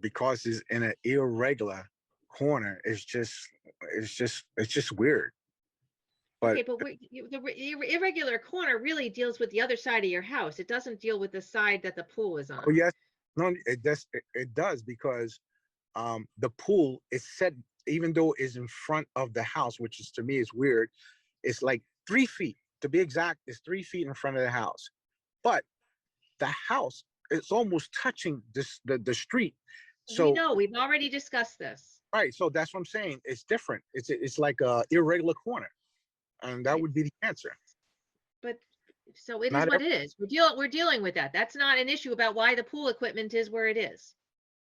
because it's in an irregular corner, it's just weird. But Okay, but the irregular corner really deals with the other side of your house. It doesn't deal with the side that the pool is on. oh yes, no, it does because the pool is set, even though it's in front of the house, which is to me is weird. It's like 3 feet to be exact. It's 3 feet in front of the house, but the house is almost touching the street. So we know, we've already discussed this. right, so that's what I'm saying. It's different. It's like a irregular corner, and that would be the answer. But so it is Not what it is. We're dealing with that. That's not an issue about why the pool equipment is where it is.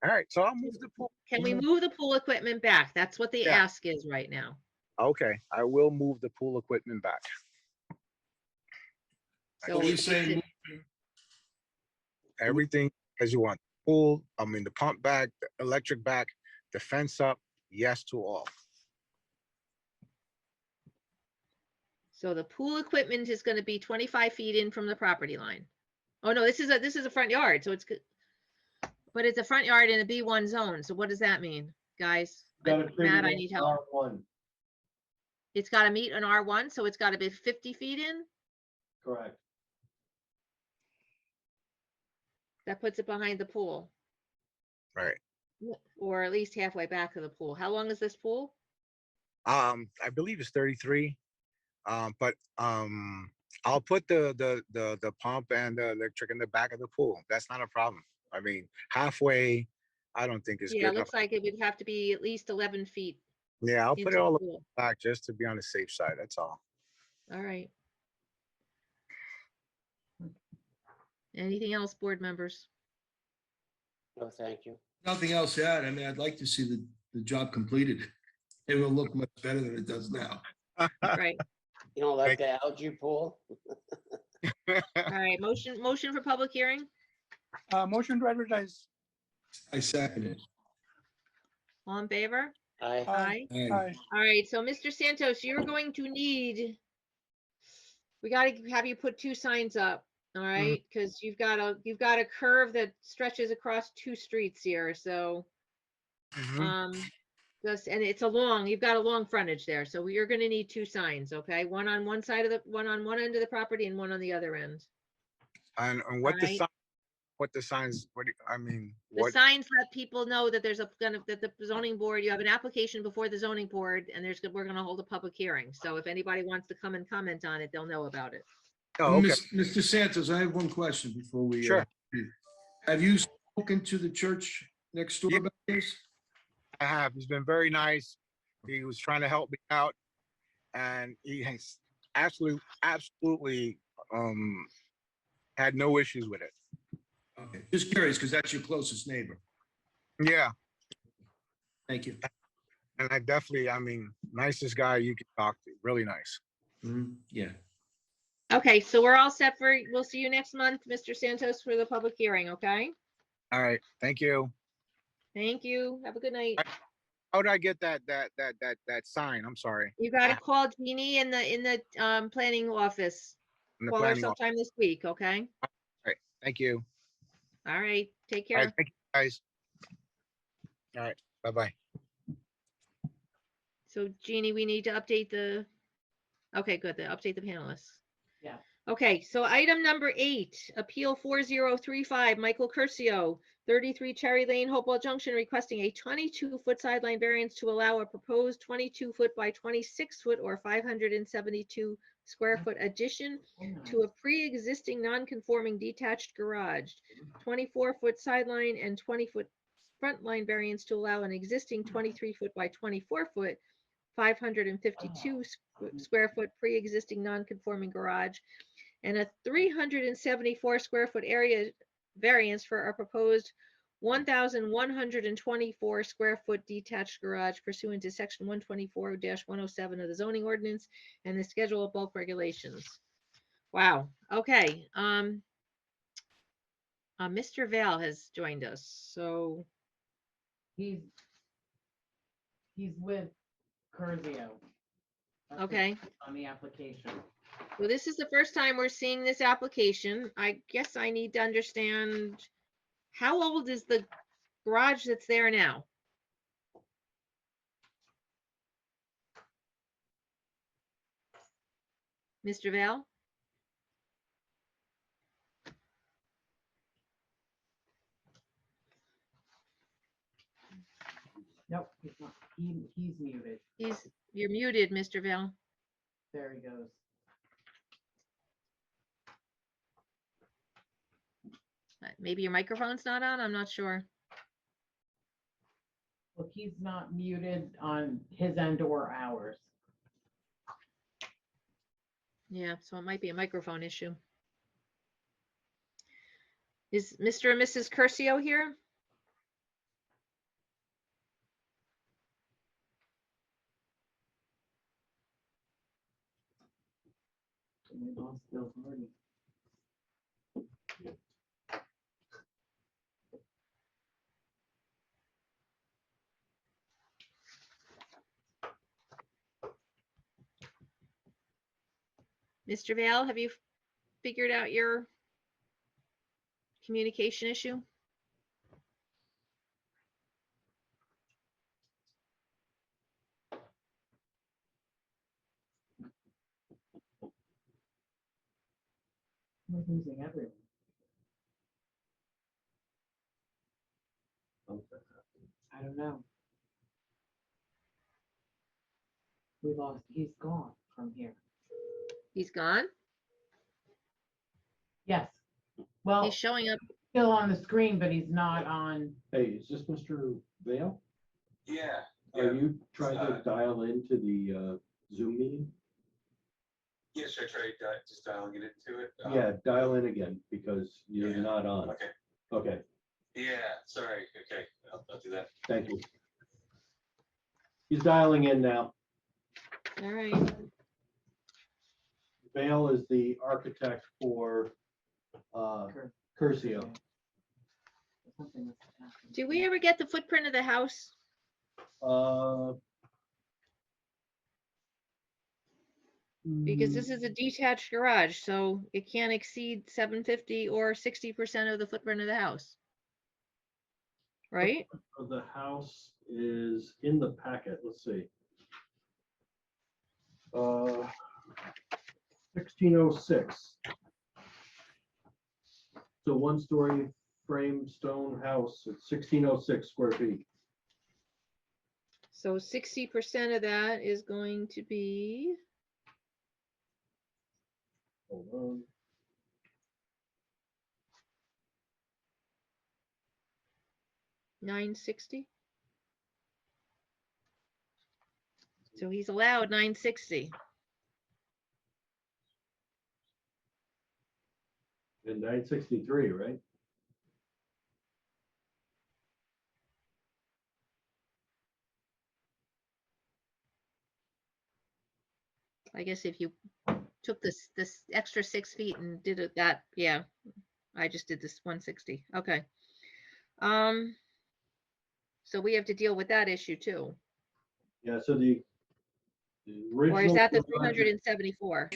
All right, so I'll move the pool. Can we move the pool equipment back? That's what the Yeah. ask is right now. Okay, I will move the pool equipment back. So we say Everything as you want. Pool, the pump back, the electric back, the fence up, yes to all. So the pool equipment is going to be 25 feet in from the property line. Oh no, this is a front yard, so it's good. But it's a front yard in a B1 zone. So what does that mean, guys? Matt, I need help. It's got to meet an R1, so it's got to be 50 feet in. Correct. That puts it behind the pool. Right. or at least halfway back of the pool. How long is this pool? I believe it's 33. But I'll put the pump and the electric in the back of the pool. That's not a problem. I mean, halfway, I don't think it's Yeah, good it enough. looks like it would have to be at least 11 feet. Yeah, I'll put into it all the pool. back just to be on the safe side. That's all. All right. Anything else, board members? No, thank you. Nothing else to add. I mean, I'd like to see the job completed. It will look much better than it does now. Right. You don't like the algae pool? All right, motion for public hearing? Motion to advertise. I second it. All in favor? Aye. Aye. Aye. All right, so Mr. Santos, you're going to need, we gotta have you put 2 signs up, all right? Because you've got a curve that stretches across 2 streets here, so, just, and it's you've got a long frontage there, so you're gonna need 2 signs, okay? One on one side of one end of the property and one on the other end. And what the Right. sign, what the signs, what do you, I mean, The what? signs let people know that there's that the zoning board, you have an application before the zoning board, and we're gonna hold a public hearing. So if anybody wants to come and comment on it, they'll know about it. Oh, okay. Mr. Santos, I have one question before we. Sure. Have you spoken to the church next door about this? I have. He's been very nice. He was trying to help me out, and he has absolutely had no issues with it. Okay, just curious, because that's your closest neighbor. Yeah. Thank you. And I mean, nicest guy you can talk to. Really nice. Yeah. Okay, so we're all set we'll see you next month, Mr. Santos, for the public hearing, okay? All right. Thank you. Thank you. Have a good night. How did I get that sign? I'm sorry. You gotta call Jeannie in the planning office. In the Call her planning office. sometime this week, okay? All right. Thank you. All right, take All care. right. Thank you, guys. All right. Bye-bye. So Jeannie, we need to update okay, good, update the panelists. Yeah. Okay, so item number 8, Appeal 4035, Michael Curcio, 33 Cherry Lane, Hopewell Junction, requesting a 22-foot sideline variance to allow a proposed 22-foot by 26-foot or 572 square foot addition to a pre-existing non-conforming detached garage, 24-foot sideline and 20-foot front line variance to allow an existing 23-foot by 24-foot 552 square foot pre-existing non-conforming garage and a 374 square foot area variance for a proposed 1,124 square foot detached garage pursuant to section 124-107 of the zoning ordinance and the schedule of bulk regulations. Wow. Okay. Mr. Val has joined us. So He's with Curzio. That's okay. On the application. Well, this is the first time we're seeing this application. I guess I need to understand, how old is the garage that's there now? Mr. Val? Nope, he's not. He's muted. You're muted, Mr. Val. There he goes. Maybe your microphone's not on, I'm not sure. Look, he's not muted on his end or ours. Yeah, so it might be a microphone issue. Is Mr. and Mrs. Curcio here? We lost Bill Hardy. Mr. Val, have you figured out your communication issue? We're losing everyone. I don't know. He's gone from here. He's gone? Yes. Well, He's showing up. still on the screen, but he's not on. Hey, is this Mr. Vale? Yeah. Are you trying to dial into the Zoom meeting? Yes, I tried just dialing it into it. Yeah, dial in again because you're yeah. not on. Okay. Okay, Yeah, sorry. Okay, I'll do that. thank you. He's dialing in now. All right. Vale is the architect for Curcio. Do we ever get the footprint of the house? Because this is a detached garage, so it can't exceed 750 or 60% of the footprint of the house. Right? The house is in the packet. Let's see. 1606. So one-story frame stone house at 1606 square feet. So 60% of that is going to be Hold on. $960. So he's allowed $960. And 963, right? I guess if you took this extra 6 feet and did it that, yeah, I just did this 160. Okay. So we have to deal with that issue too. Yeah, so the original. Or is that the garage- 374?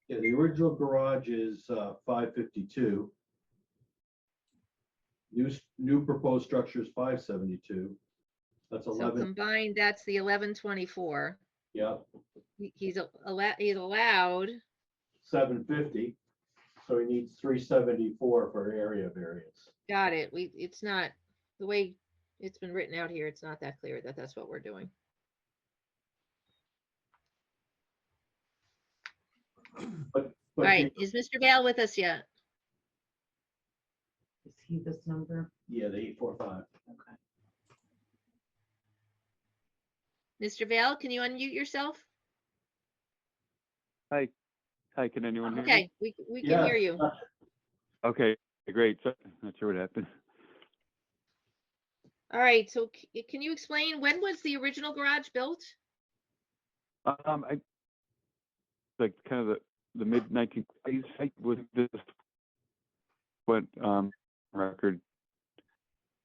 Yeah, the original garage is 552. New proposed structure is 572. That's So 11. combined, that's the 1124. Yeah, He's allowed 750. So he needs 374 for area variance. Got it. It's not, the way it's been written out here, it's not that clear that that's what we're doing. But All right, is Mr. Vale with us yet? Is he this number? Yeah, the 845. Okay. Mr. Vale, can you unmute yourself? Hi, can anyone hear me? Okay, we can hear you. Okay, great. So, not sure what happened. All right, so can you explain, when was the original garage built? I like kind of the mid 1980s. Was this what record?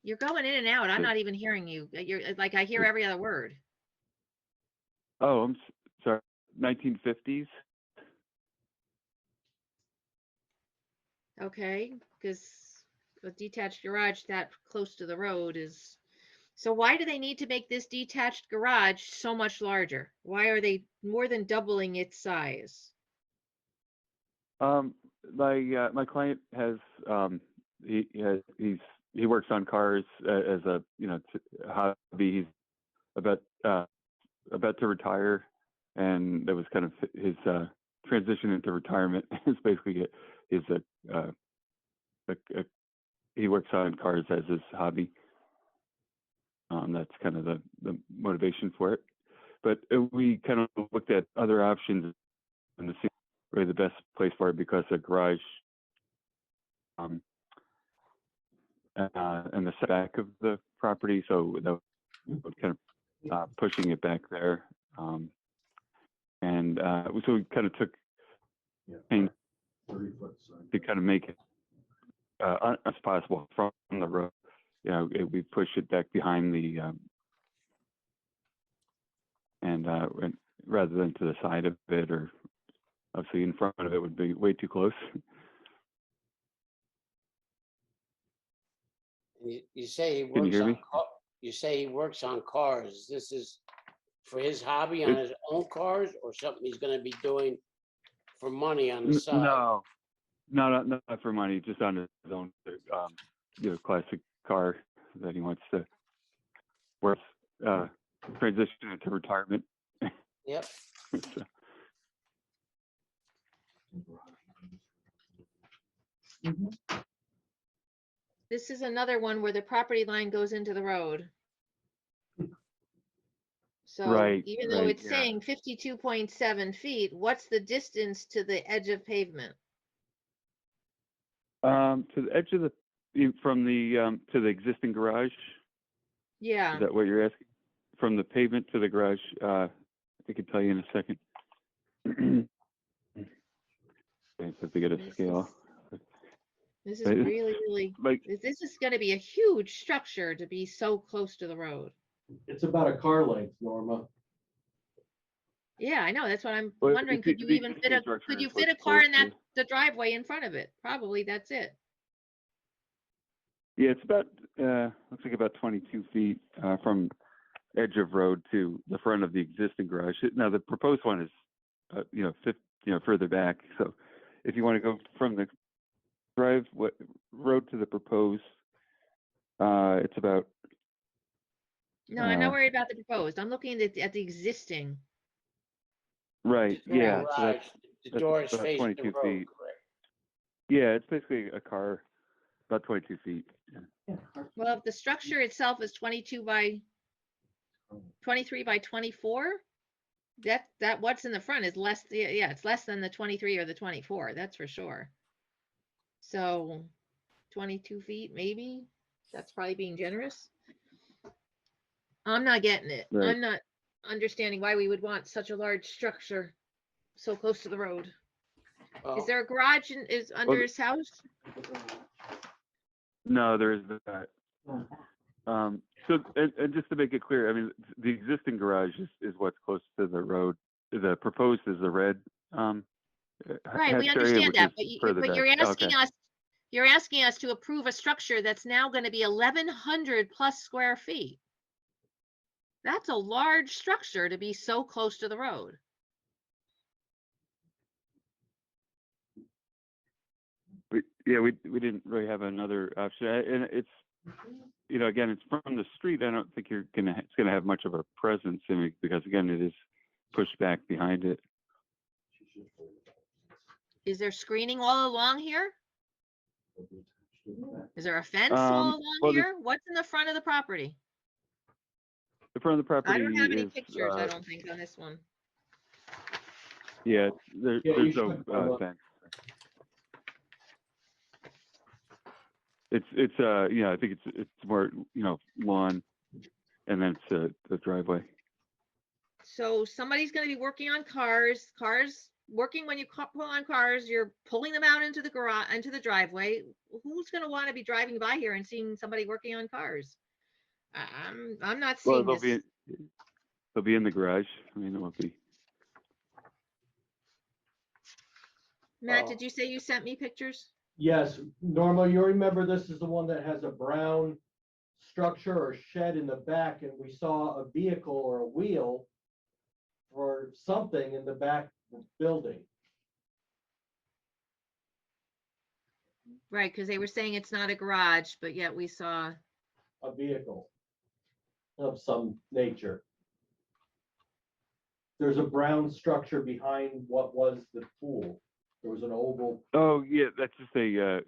You're going in and out. I'm not even hearing you. You're like, I hear every other word. Oh, I'm sorry. 1950s. Okay, because a detached garage that close to the road is, so why do they need to make this detached garage so much larger? Why are they more than doubling its size? My client has he works on cars as a hobby. He's about to retire, and that was kind of his transition into retirement. Is basically he works on cars as his hobby. That's kind of the motivation for it. But we kind of looked at other options and to see really the best place for it, because a garage and the setback of the property, so that was kind of pushing it back there. So we kind of took pains 30 foot side. to kind of make it as possible from the road. We push it back behind the and rather than to the side of it, or obviously in front of it would be way too close. You say he Can you works hear on me? you say he works on cars. This is for his hobby on his own cars, or something he's going to be doing for money on the side? No, not for money, just on his own, classic car that he wants to work, transition into retirement. Yep. So, This is another one where the property line goes into the road. So Right, even though right, it's yeah. saying 52.7 feet, what's the distance to the edge of pavement? to the edge of from the to the existing garage. Yeah. Is that what you're asking? From the pavement to the garage, I can tell you in a second. I have to get a scale. This is Right. really, really, Like, this is going to be a huge structure to be so close to the road. It's about a car length, Norma. Yeah, I know. That's what I'm Well, wondering. the- Could you the even fit existing a, structure could you is fit a what's car close in that, to- the driveway in front of it? Probably that's it. Yeah, it's about looks like about 22 feet from edge of road to the front of the existing garage. Now the proposed one is, further back. So if you want to go from the road to the proposed, it's about. No, I'm not worried about the proposed. I'm looking at the existing. Right. Yeah. So Garage, that's, the that's doors about facing the 22 road, feet. correct? Yeah, it's basically a car, about 22 feet. Yeah. Well, if the structure itself is 23 by 24, that what's in the front is less, yeah, it's less than the 23 or the 24, that's for sure. So 22 feet, maybe. That's probably being generous. I'm not getting it. Right. I'm not understanding why we would want such a large structure so close to the road. Is there a garage under his house? No, there is that. So, and just to make it clear, I mean, the existing garage is what's close to the road. The proposed is the red. Right, we hatched area, understand which that, is but further you're back. asking Okay. us, you're asking us to approve a structure that's now going to be 1,100 plus square feet. That's a large structure to be so close to the road. We didn't really have another option, and it's, again, it's from the street. I don't think it's gonna have much of a presence in it because, again, it is pushed back behind it. Is there screening all along here? Is there a fence all along well, here? What's in the front of the property? The front of the property I don't have any is, pictures, I don't think, on this one. yeah, there's you no should, fence. It's I think it's more, lawn, and then it's the driveway. So somebody's going to be working on cars, working when you pull on cars, you're pulling them out into the garage, into the driveway. Who's going to want to be driving by here and seeing somebody working on cars? I'm not seeing Well, this. they'll be in the garage. I mean, it won't be. Matt, did you say you sent me pictures? Yes, Norma, you remember this is the one that has a brown structure or shed in the back, and we saw a vehicle or a wheel or something in the back building. Right, because they were saying it's not a garage, but yet we saw. A vehicle of some nature. There's a brown structure behind what was the pool. There was an oval. Oh yeah, that's just just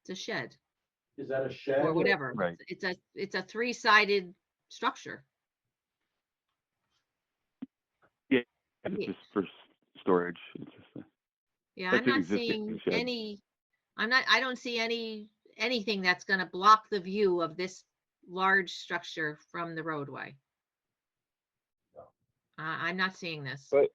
It's a shed Is that a shed? or whatever. Right. It's a three-sided structure. Yeah, it's just for storage. It's just Yeah, that's I'm an not existing seeing shed. I don't see anything that's going to block the view of this large structure from the roadway. I'm not seeing this. But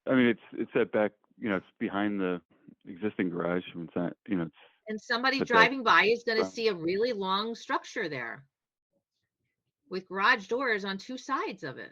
I mean, it's set back. It's behind the existing garage. I mean, it's not. It's. And somebody set back driving by is going to from- see a really long structure there with garage doors on two sides of it.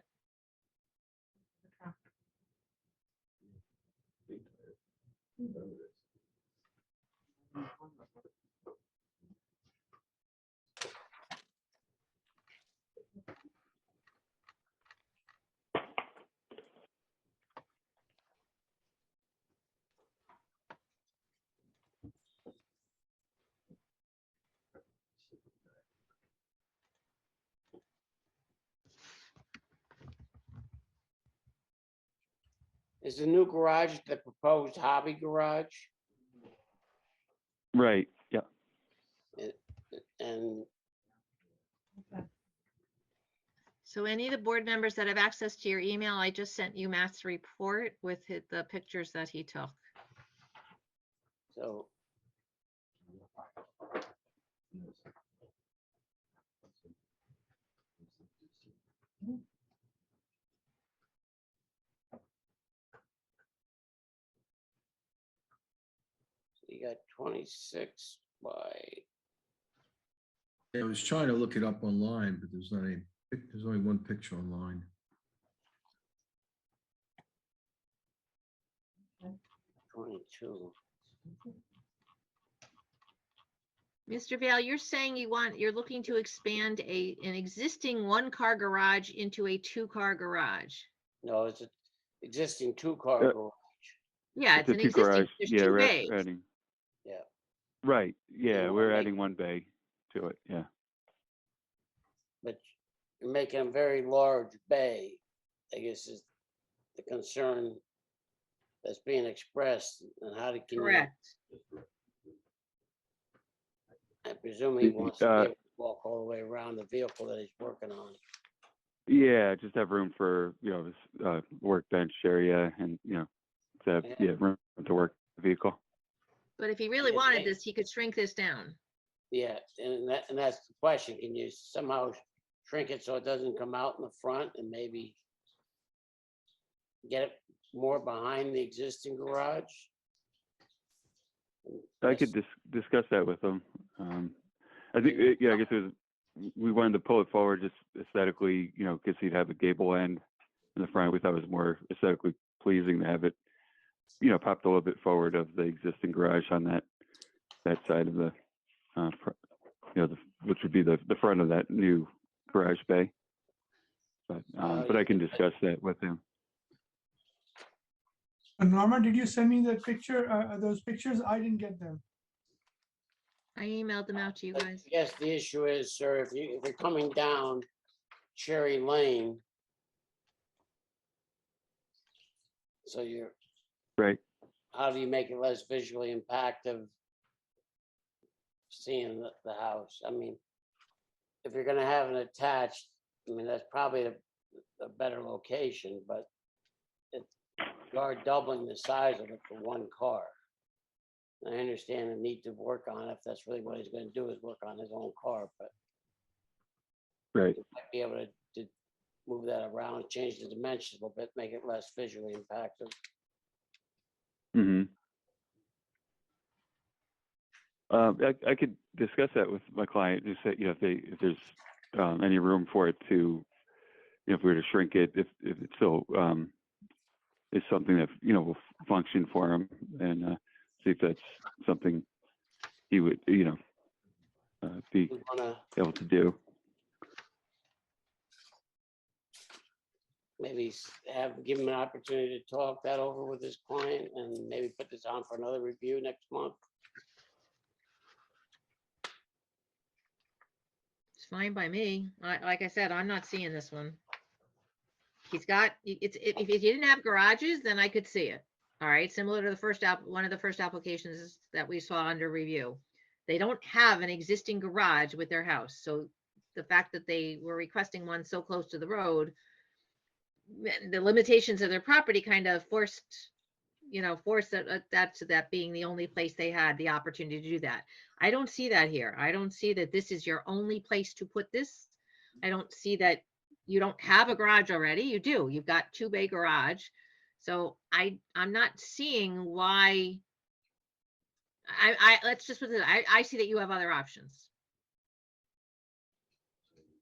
Is the new garage the proposed hobby garage? Right, yeah. And So any of the board members that have access to your email, I just sent you Matt's report with the pictures that he took. so. So you got 26 by, I was trying to look it up online, but there's not any, there's only one picture online. 22. Mr. Vale, you're saying you're looking to expand an existing one-car garage into a two-car garage. No, it's an existing two-car garage. Yeah, it's a an two existing, garage. there's Yeah, two we're bays. adding. Yeah. Right, yeah, You we're wanna adding one bay to it, yeah. But you're making a very large bay, I guess is the concern that's being expressed, and how can you? Correct. I presume he wants to be able to walk all the way around the vehicle that he's working on. Yeah, just have room for, this workbench area and, to have, room to work the vehicle. But if he really wanted this, he could shrink this down. Yeah, and that's the question. Can you somehow shrink it so it doesn't come out in the front and maybe get it more behind the existing garage? I could discuss that with them. I think, I guess we wanted to pull it forward just aesthetically, because he'd have a gable end in the front. We thought it was more aesthetically pleasing to have it, popped a little bit forward of the existing garage on that side of the, which would be the front of that new garage bay. But I can discuss that with him. Norma, did you send me that picture, those pictures? I didn't get them. I emailed them out to you guys. Yes, the issue is, sir, if you're coming down Cherry Lane, so you're right. How do you make it less visually impactful seeing the house? I mean, if you're gonna have an attached, I mean, that's probably a better location, but you are doubling the size of it for one car. I understand the need to work on it, if that's really what he's gonna do, is work on his own car, but right. you might be able to move that around, change the dimensions a little bit, make it less visually impactful. Mm-hmm. I could discuss that with my client. Just say, if there's any room for it to, if we were to shrink it, if it still is something that will function for him, and see if that's something he would be able to do. Maybe give him an opportunity to talk that over with his client, and maybe put this on for another review next month. It's fine by me. Like I said, I'm not seeing this one. He's got, if he didn't have garages, then I could see it. All right, similar to the one of the first applications that we saw under review. They don't have an existing garage with their house. So the fact that they were requesting one so close to the road, the limitations of their property kind of forced that being the only place they had the opportunity to do that. I don't see that here. I don't see that this is your only place to put this. I don't see that you don't have a garage already. You do. You've got 2-bay garage. So I'm not seeing why. Let's just put it. I see that you have other options.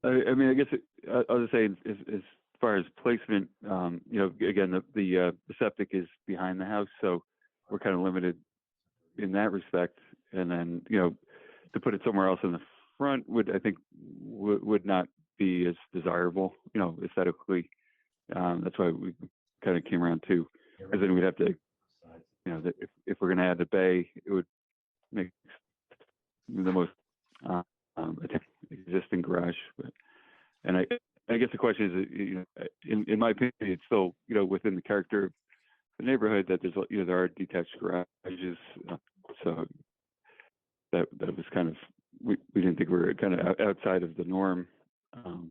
I mean, I guess I'll just say as far as placement, again, the septic is behind the house, so we're kind of limited in that respect. And then, to put it somewhere else in the front would not be as desirable, aesthetically. That's why we kind of came around to, because then we'd have to, if we're going to add the bay, it would make the most existing garage. And I guess the question is, in my opinion, it's still, within the character the neighborhood that there's, there are detached garages. So that was kind of, we didn't think we were kind of outside of the norm.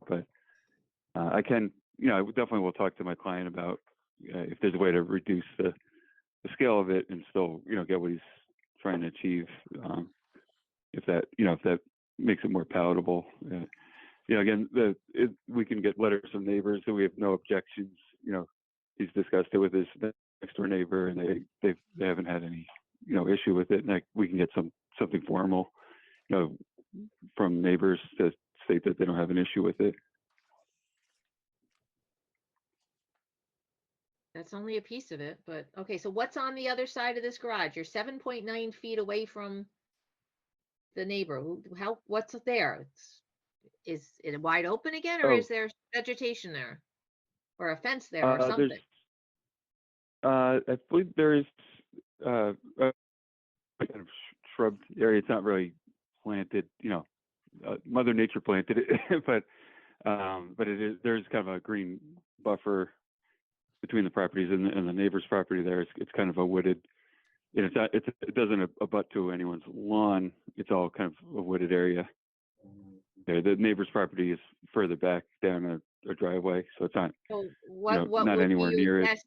But I can, I definitely will talk to my client about if there's a way to reduce the scale of it and still, get what he's trying to achieve. If that makes it more palatable. Again, we can get letters from neighbors, so we have no objections. He's discussed it with his next door neighbor, and they haven't had any issue with it. And we can get something formal, from neighbors to state that they don't have an issue with it. That's only a piece of it, but okay. So what's on the other side of this garage? You're 7.9 feet away from the neighbor. What's there? Is it wide open again, or is there vegetation there, or a fence there, or something? I believe there is a kind of shrub area. It's not really planted, Mother Nature planted it, but there's kind of a green buffer between the properties and the neighbor's property there. It's kind of a wooded, it doesn't abut to anyone's lawn. It's all kind of a wooded area. There, the neighbor's property is further back down a driveway, so it's not, So what not anywhere near it.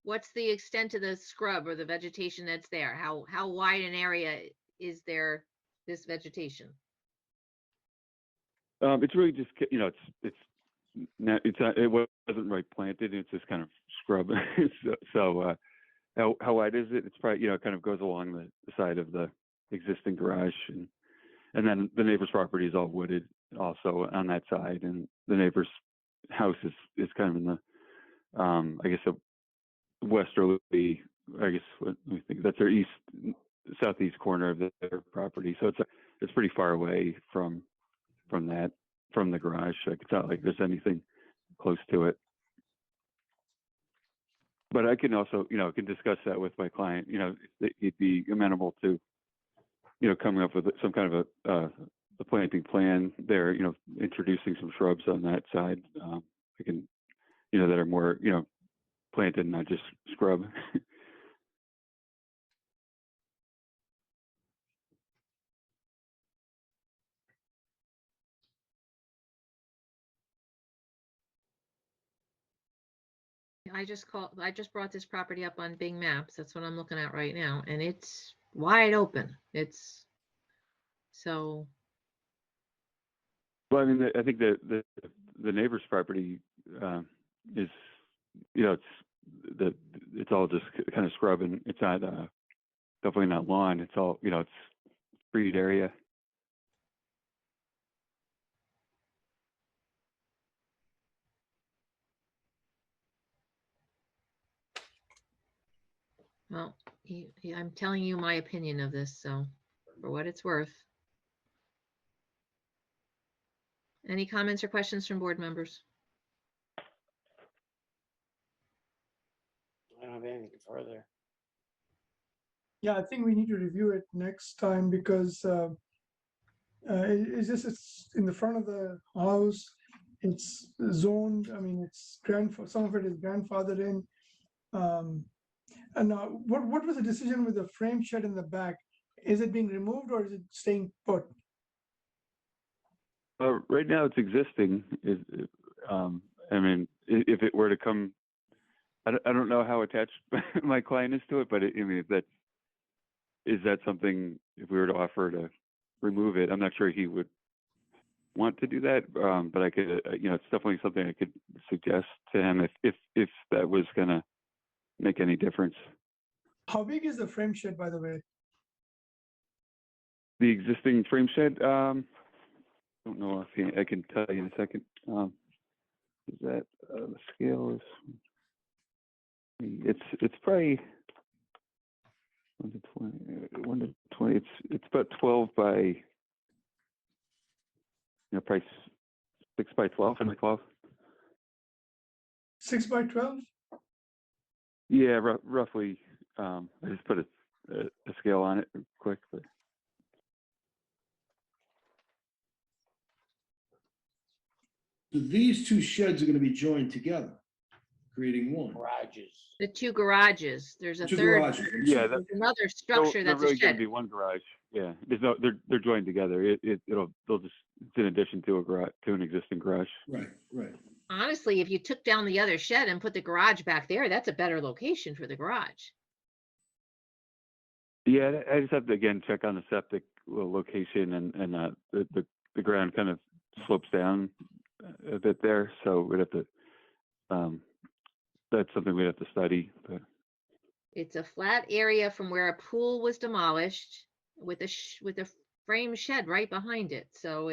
What's the extent of the scrub or the vegetation that's there? How wide an area is there, this vegetation? It's really just, it wasn't really planted. It's just kind of scrub. So how wide is it? It's probably, it kind of goes along the side of the existing garage, and then the neighbor's property is all wooded also on that side, and the neighbor's house is kind of in the, I guess, a westerly, I guess, let me think, that's their southeast corner of their property. So it's pretty far away from the garage. Like, it's not like there's anything close to it. But I can also, can discuss that with my client. He'd be amenable to, coming up with some kind of a planting plan there. Introducing some shrubs on that side. I can, that are more, planted, not just scrub. I just brought this property up on Bing Maps. That's what I'm looking at right now, and it's wide open. It's so. Well, I mean, I think the neighbor's property is, it's all just kind of scrub, and it's not definitely not lawn. It's all, it's treated area. Well, I'm telling you my opinion of this, so for what it's worth. Any comments or questions from board members? I don't have anything further. Yeah, I think we need to review it next time because it's in the front of the house. It's zoned. I mean, some of it is grandfathered in. And what was the decision with the frame shed in the back? Is it being removed or is it staying put? Right now, it's existing. I mean, if it were to come, I don't know how attached my client is to it, but I mean, is that something, if we were to offer to remove it, I'm not sure he would want to do that, but I could, it's definitely something I could suggest to him if that was gonna make any difference. How big is the frame shed, by the way? The existing frame shed, don't know if I can tell you in a second. Is that the scale is? It's probably 1 to 20. It's about 12 by, probably 6 by 12, 12. 6 by 12? Yeah, roughly. I just put a scale on it quick, but. So these two sheds are going to be joined together, creating one. Garages. The two garages. There's a Two third, garages. Yeah, there's another they're structure that's a really going shed. to be one garage. Yeah, there's no, they're joined together. They'll just, it's in addition to a garage, to an existing garage. Right, right. Honestly, if you took down the other shed and put the garage back there, that's a better location for the garage. Yeah, I just have to again check on the septic location and the ground kind of slopes down a bit there, so we'd have to. That's something we'd have to study. But It's a flat area from where a pool was demolished with a frame shed right behind it. So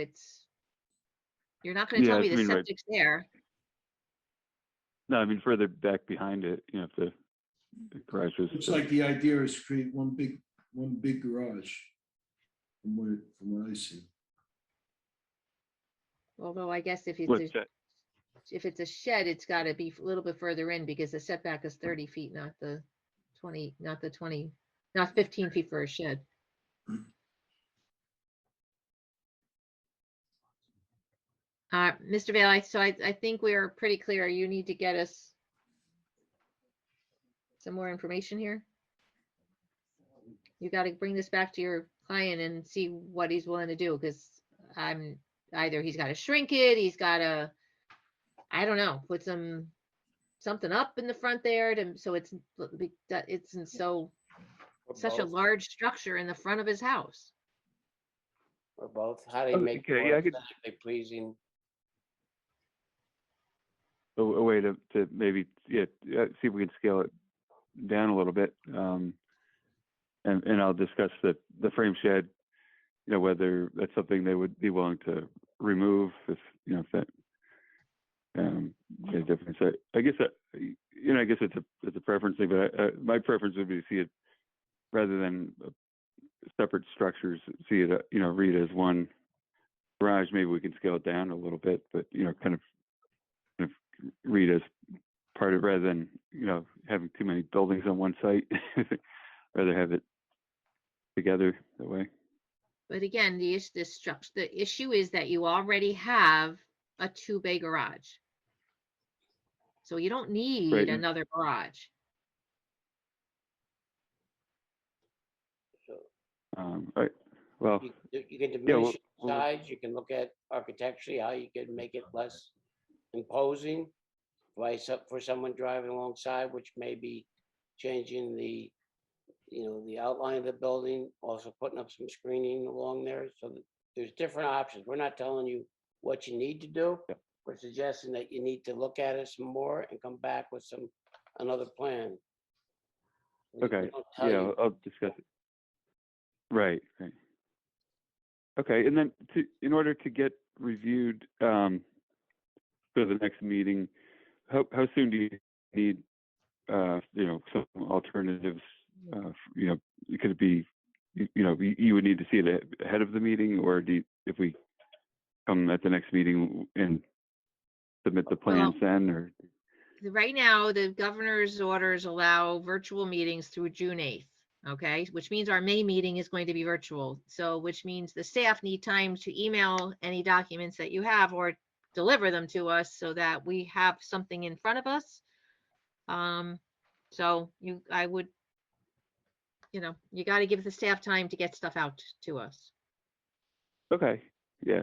you're not going to tell me the septic's there. No, I mean further back behind it, if the garage was. Looks like the idea is to create one big garage, from what I see. Although I guess if What's it's that? if it's a shed, it's got to be a little bit further in because the setback is 30 feet, not 15 feet for a shed. Mr. Vale, so I think we are pretty clear. You need to get us some more information here. You got to bring this back to your client and see what he's willing to do, because either he's got to shrink it, he's got to, I don't know, put something up in the front there so it's such a large structure in the front of his house. Or both. How do you make it more aesthetically pleasing? A way to maybe see if we can scale it down a little bit, and I'll discuss the frame shed, whether that's something they would be willing to remove if that made a difference. I guess it's a preference thing, but my preference would be to see it rather than separate structures, see it read as one garage. Maybe we can scale it down a little bit, but kind of read as part of, rather than having too many buildings on one site. Rather have it together that way. But again, the issue is that you already have a 2-bay garage, so you don't need another garage. Right. Well, you can diminish size. You can look at architecturally how you can make it less imposing. Vice up for someone driving alongside, which may be changing the outline of the building, also putting up some screening along there. So there's different options. We're not telling you what you need to do. Yeah. We're suggesting that you need to look at it some more and come back with another plan. Okay. Yeah, I'll discuss it. Right. Okay, and then in order to get reviewed for the next meeting, how soon do you need some alternatives? Could it be you would need to see it ahead of the meeting, or if we come at the next meeting and submit the plans then, or? Right now, the governor's orders allow virtual meetings through June 8th. Okay, which means our May meeting is going to be virtual. So which means the staff need time to email any documents that you have or deliver them to us so that we have something in front of us. So you got to give the staff time to get stuff out to us. Okay. Yeah.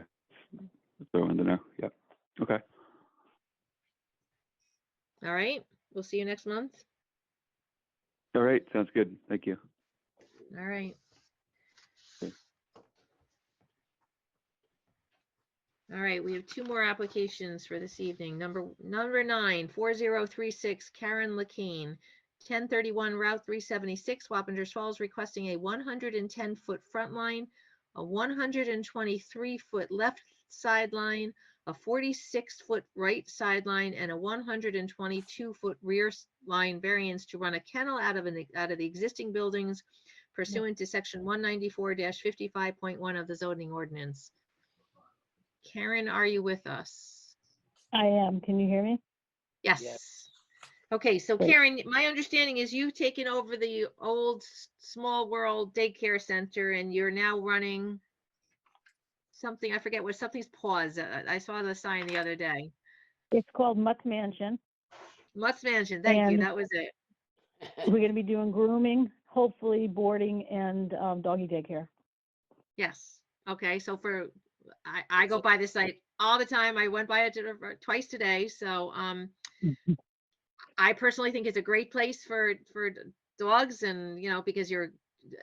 That's what I wanted to know. Yeah. Okay. All right. We'll see you next month. All right. Sounds good. Thank you. All right. Okay. All right, we have 2 more applications for this evening. Number 9, 4036 Karen Lakane, 1031 Route 376, Wappingers Falls, requesting a 110-foot front line, a 123-foot left sideline, a 46-foot right sideline, and a 122-foot rear line variance to run a kennel out of the existing buildings pursuant to section 194-55.1 of the zoning ordinance. Karen, are you with us? I am. Can you hear me? Yes. Okay, so Great. Karen, my understanding is you've taken over the old Small World Daycare Center and you're now running something, I forget what, something's paused. I saw the sign the other day. It's called Muck Mansion. Must mention, thank you, And- that was it. We're gonna be doing grooming, hopefully boarding and doggy daycare. Yes, okay, so I go by the site all the time. I went by it twice today, so I personally think it's a great place for dogs, and because you're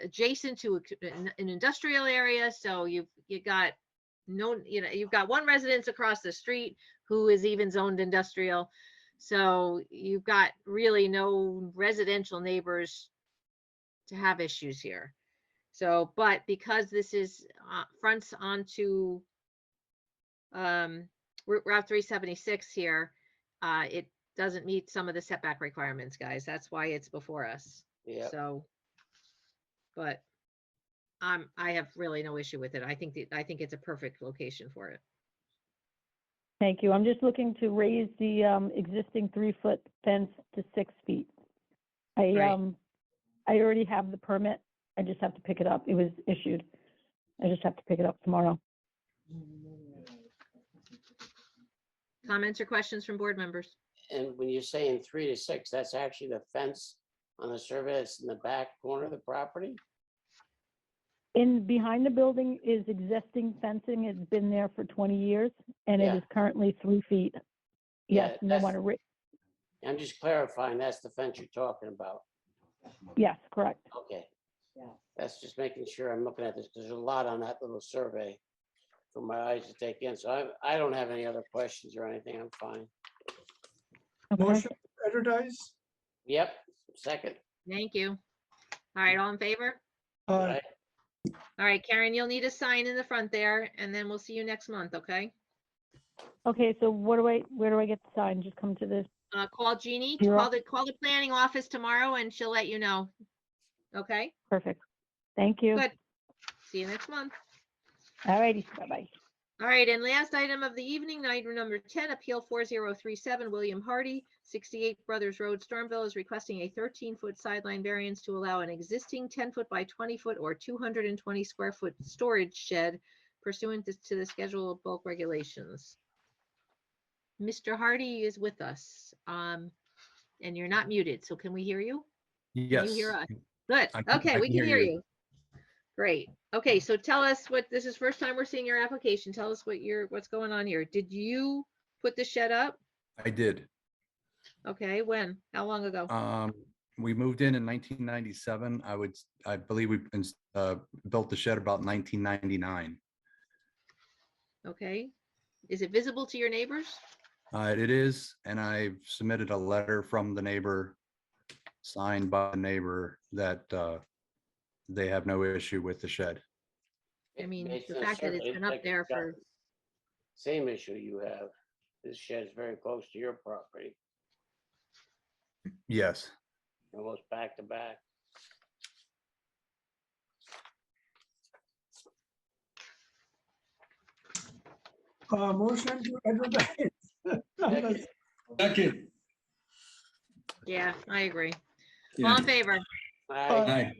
adjacent to an industrial area, so you've got you've got one residence across the street who is even zoned industrial, so you've got really no residential neighbors to have issues here. So, but because this is fronts onto Route 376 here, it doesn't meet some of the setback requirements, guys. That's why it's before us. Yeah. So, but I have really no issue with it. I think it's a perfect location for it. Thank you. I'm just looking to raise the existing 3-foot fence to 6 feet. I already have the permit. I just have to pick it up. It was issued. I just have to pick it up tomorrow. Comments or questions from board members? And when you're saying 3 to 6, that's actually the fence on the survey that's in the back corner of the property? Behind the building is existing fencing. It's been there for 20 years, and Yeah. it is currently 3 feet. Yeah, Yes, and I want to, I'm just clarifying, that's the fence you're talking about. yes, correct. Okay. That's just making sure I'm looking at this, because there's a lot on that little survey for my eyes to take in. So I don't have any other questions or anything. I'm fine. Motion to advertise. Yep, second. Thank you. All right, all in favor? Aye. All right, Karen, you'll need a sign in the front there, and then we'll see you next month, okay? Okay, so where do I get the sign? Just come to the, Call Jeannie, You're call the planning office tomorrow, and she'll let you know. Okay, perfect. Thank you. good. See you next month. All righty, bye-bye. All right, and last item of the evening, item number 10, Appeal 4037, William Hardy, 68 Brothers Road, Stormville, is requesting a 13-foot sideline variance to allow an existing 10-foot by 20-foot or 220 square foot storage shed pursuant to the schedule of bulk regulations. Mr. Hardy is with us, and you're not muted, so can we hear you? Yes. Can you hear us? Good. I Okay, we can hear you. you. Great. Okay, so tell us this is first time we're seeing your application. Tell us what's going on here. Did you put the shed up? I did. Okay, when? How long ago? We moved in 1997. I believe we built the shed about 1999. Okay. Is it visible to your neighbors? It is, and I've submitted a letter from the neighbor, signed by the neighbor, that they have no issue with the shed. I mean, Based the on fact that it's survey, been looks up there it's got for, the same issue you have. This shed is very close to your property, Yes. almost back to back. Motion to advertise. Second. yeah, I agree. Yeah. All in favor? Aye.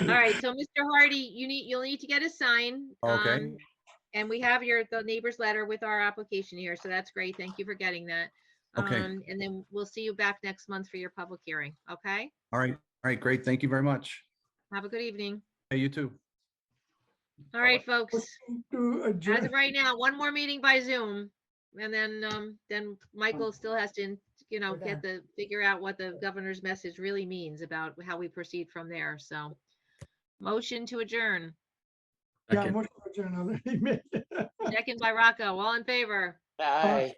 All right, so Mr. Hardy, you'll need to get a sign. Okay. And we have the neighbor's letter with our application here, so that's great. Thank you for getting that. Okay. And then we'll see you back next month for your public hearing, okay? All right, great. Thank you very much. Have a good evening. Hey, you too. All right, folks. To As adjourn. of right now, one more meeting by Zoom, and then Michael still has to, figure out what the governor's message really means about how we proceed from there. So, motion to adjourn. Yeah, motion to adjourn already made. Second by Rocco. All in favor? Aye.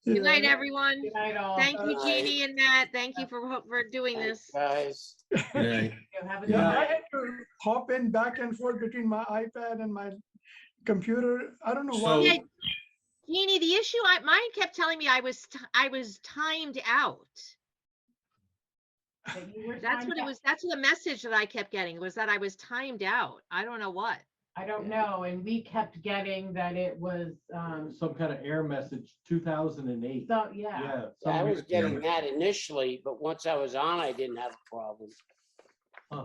Good night, everyone. Good night, all. Thank you, Good night. Jeannie and Matt. Thank you for doing this. Guys. Have a Yeah, I good had to hop in back and forth between my iPad and my computer. I don't know why. Yeah, Jeannie, the issue mine kept telling me I was timed out. That's what it was. That's the message that I kept getting, was that I was timed out. I don't know what. I don't know, and we kept getting that it was, Some kind of error message, 2008. so, yeah. Yeah. I was getting some- that initially, but once I was on, I didn't have a problem.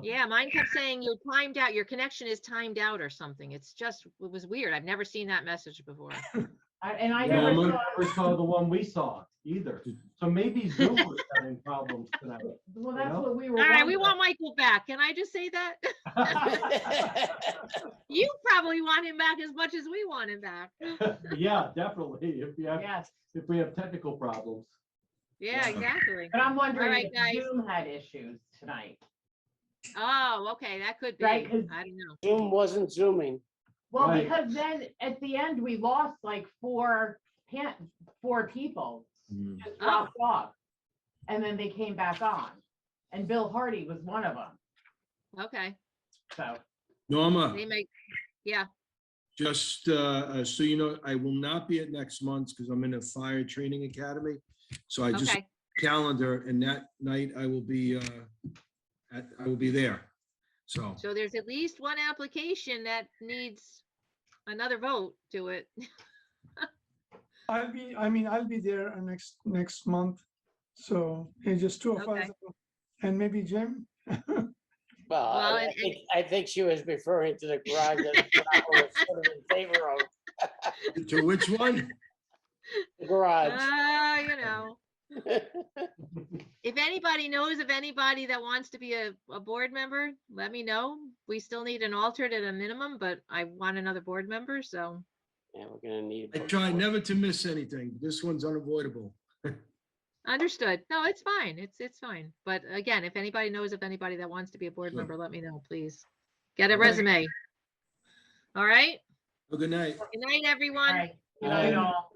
Yeah, mine kept saying you're timed out. Your connection is timed out or something. It was weird. I've never seen that message before. And I Yeah, never I saw, never saw the one we saw either. So maybe Zoom was having problems tonight. well, that's know? what we were. All right, we wondering. want Michael back. Can I just say that? You probably want him back as much as we want him back. Yeah, definitely. If you have, Yes, if we have technical problems. Yeah, exactly. but I'm All wondering right, if guys. Zoom had issues tonight. Oh, okay, that could be. Right, 'cause- I don't know. Zoom wasn't zooming. Well, Right. because then at the end, we lost like four people, just dropped off. And then they came back on. And Bill Hardy was one of them, Okay, so. Norma, they make, yeah, just so you know, I will not be at next month's because I'm in a fire training academy. So I just okay, calendar, and that night I will be there. So so there's at least one application that needs another vote to it. I'll be there next month. So it's just two of us Okay. and maybe Jim. Well, Well, I think she was referring to the garage that Bravo was sort of in favor of. to which one? The garage. You know, if anybody knows of anybody that wants to be a board member, let me know. We still need an alternate at a minimum, but I want another board member, so. Yeah, we're gonna need. I try never to miss anything. This one's unavoidable. Understood. No, it's fine. It's fine. But again, if anybody knows of anybody that wants to be a board Sure. member, let me know, please. Get a All right. resume. All right. Well, good night. Good night, everyone. All right, good night all.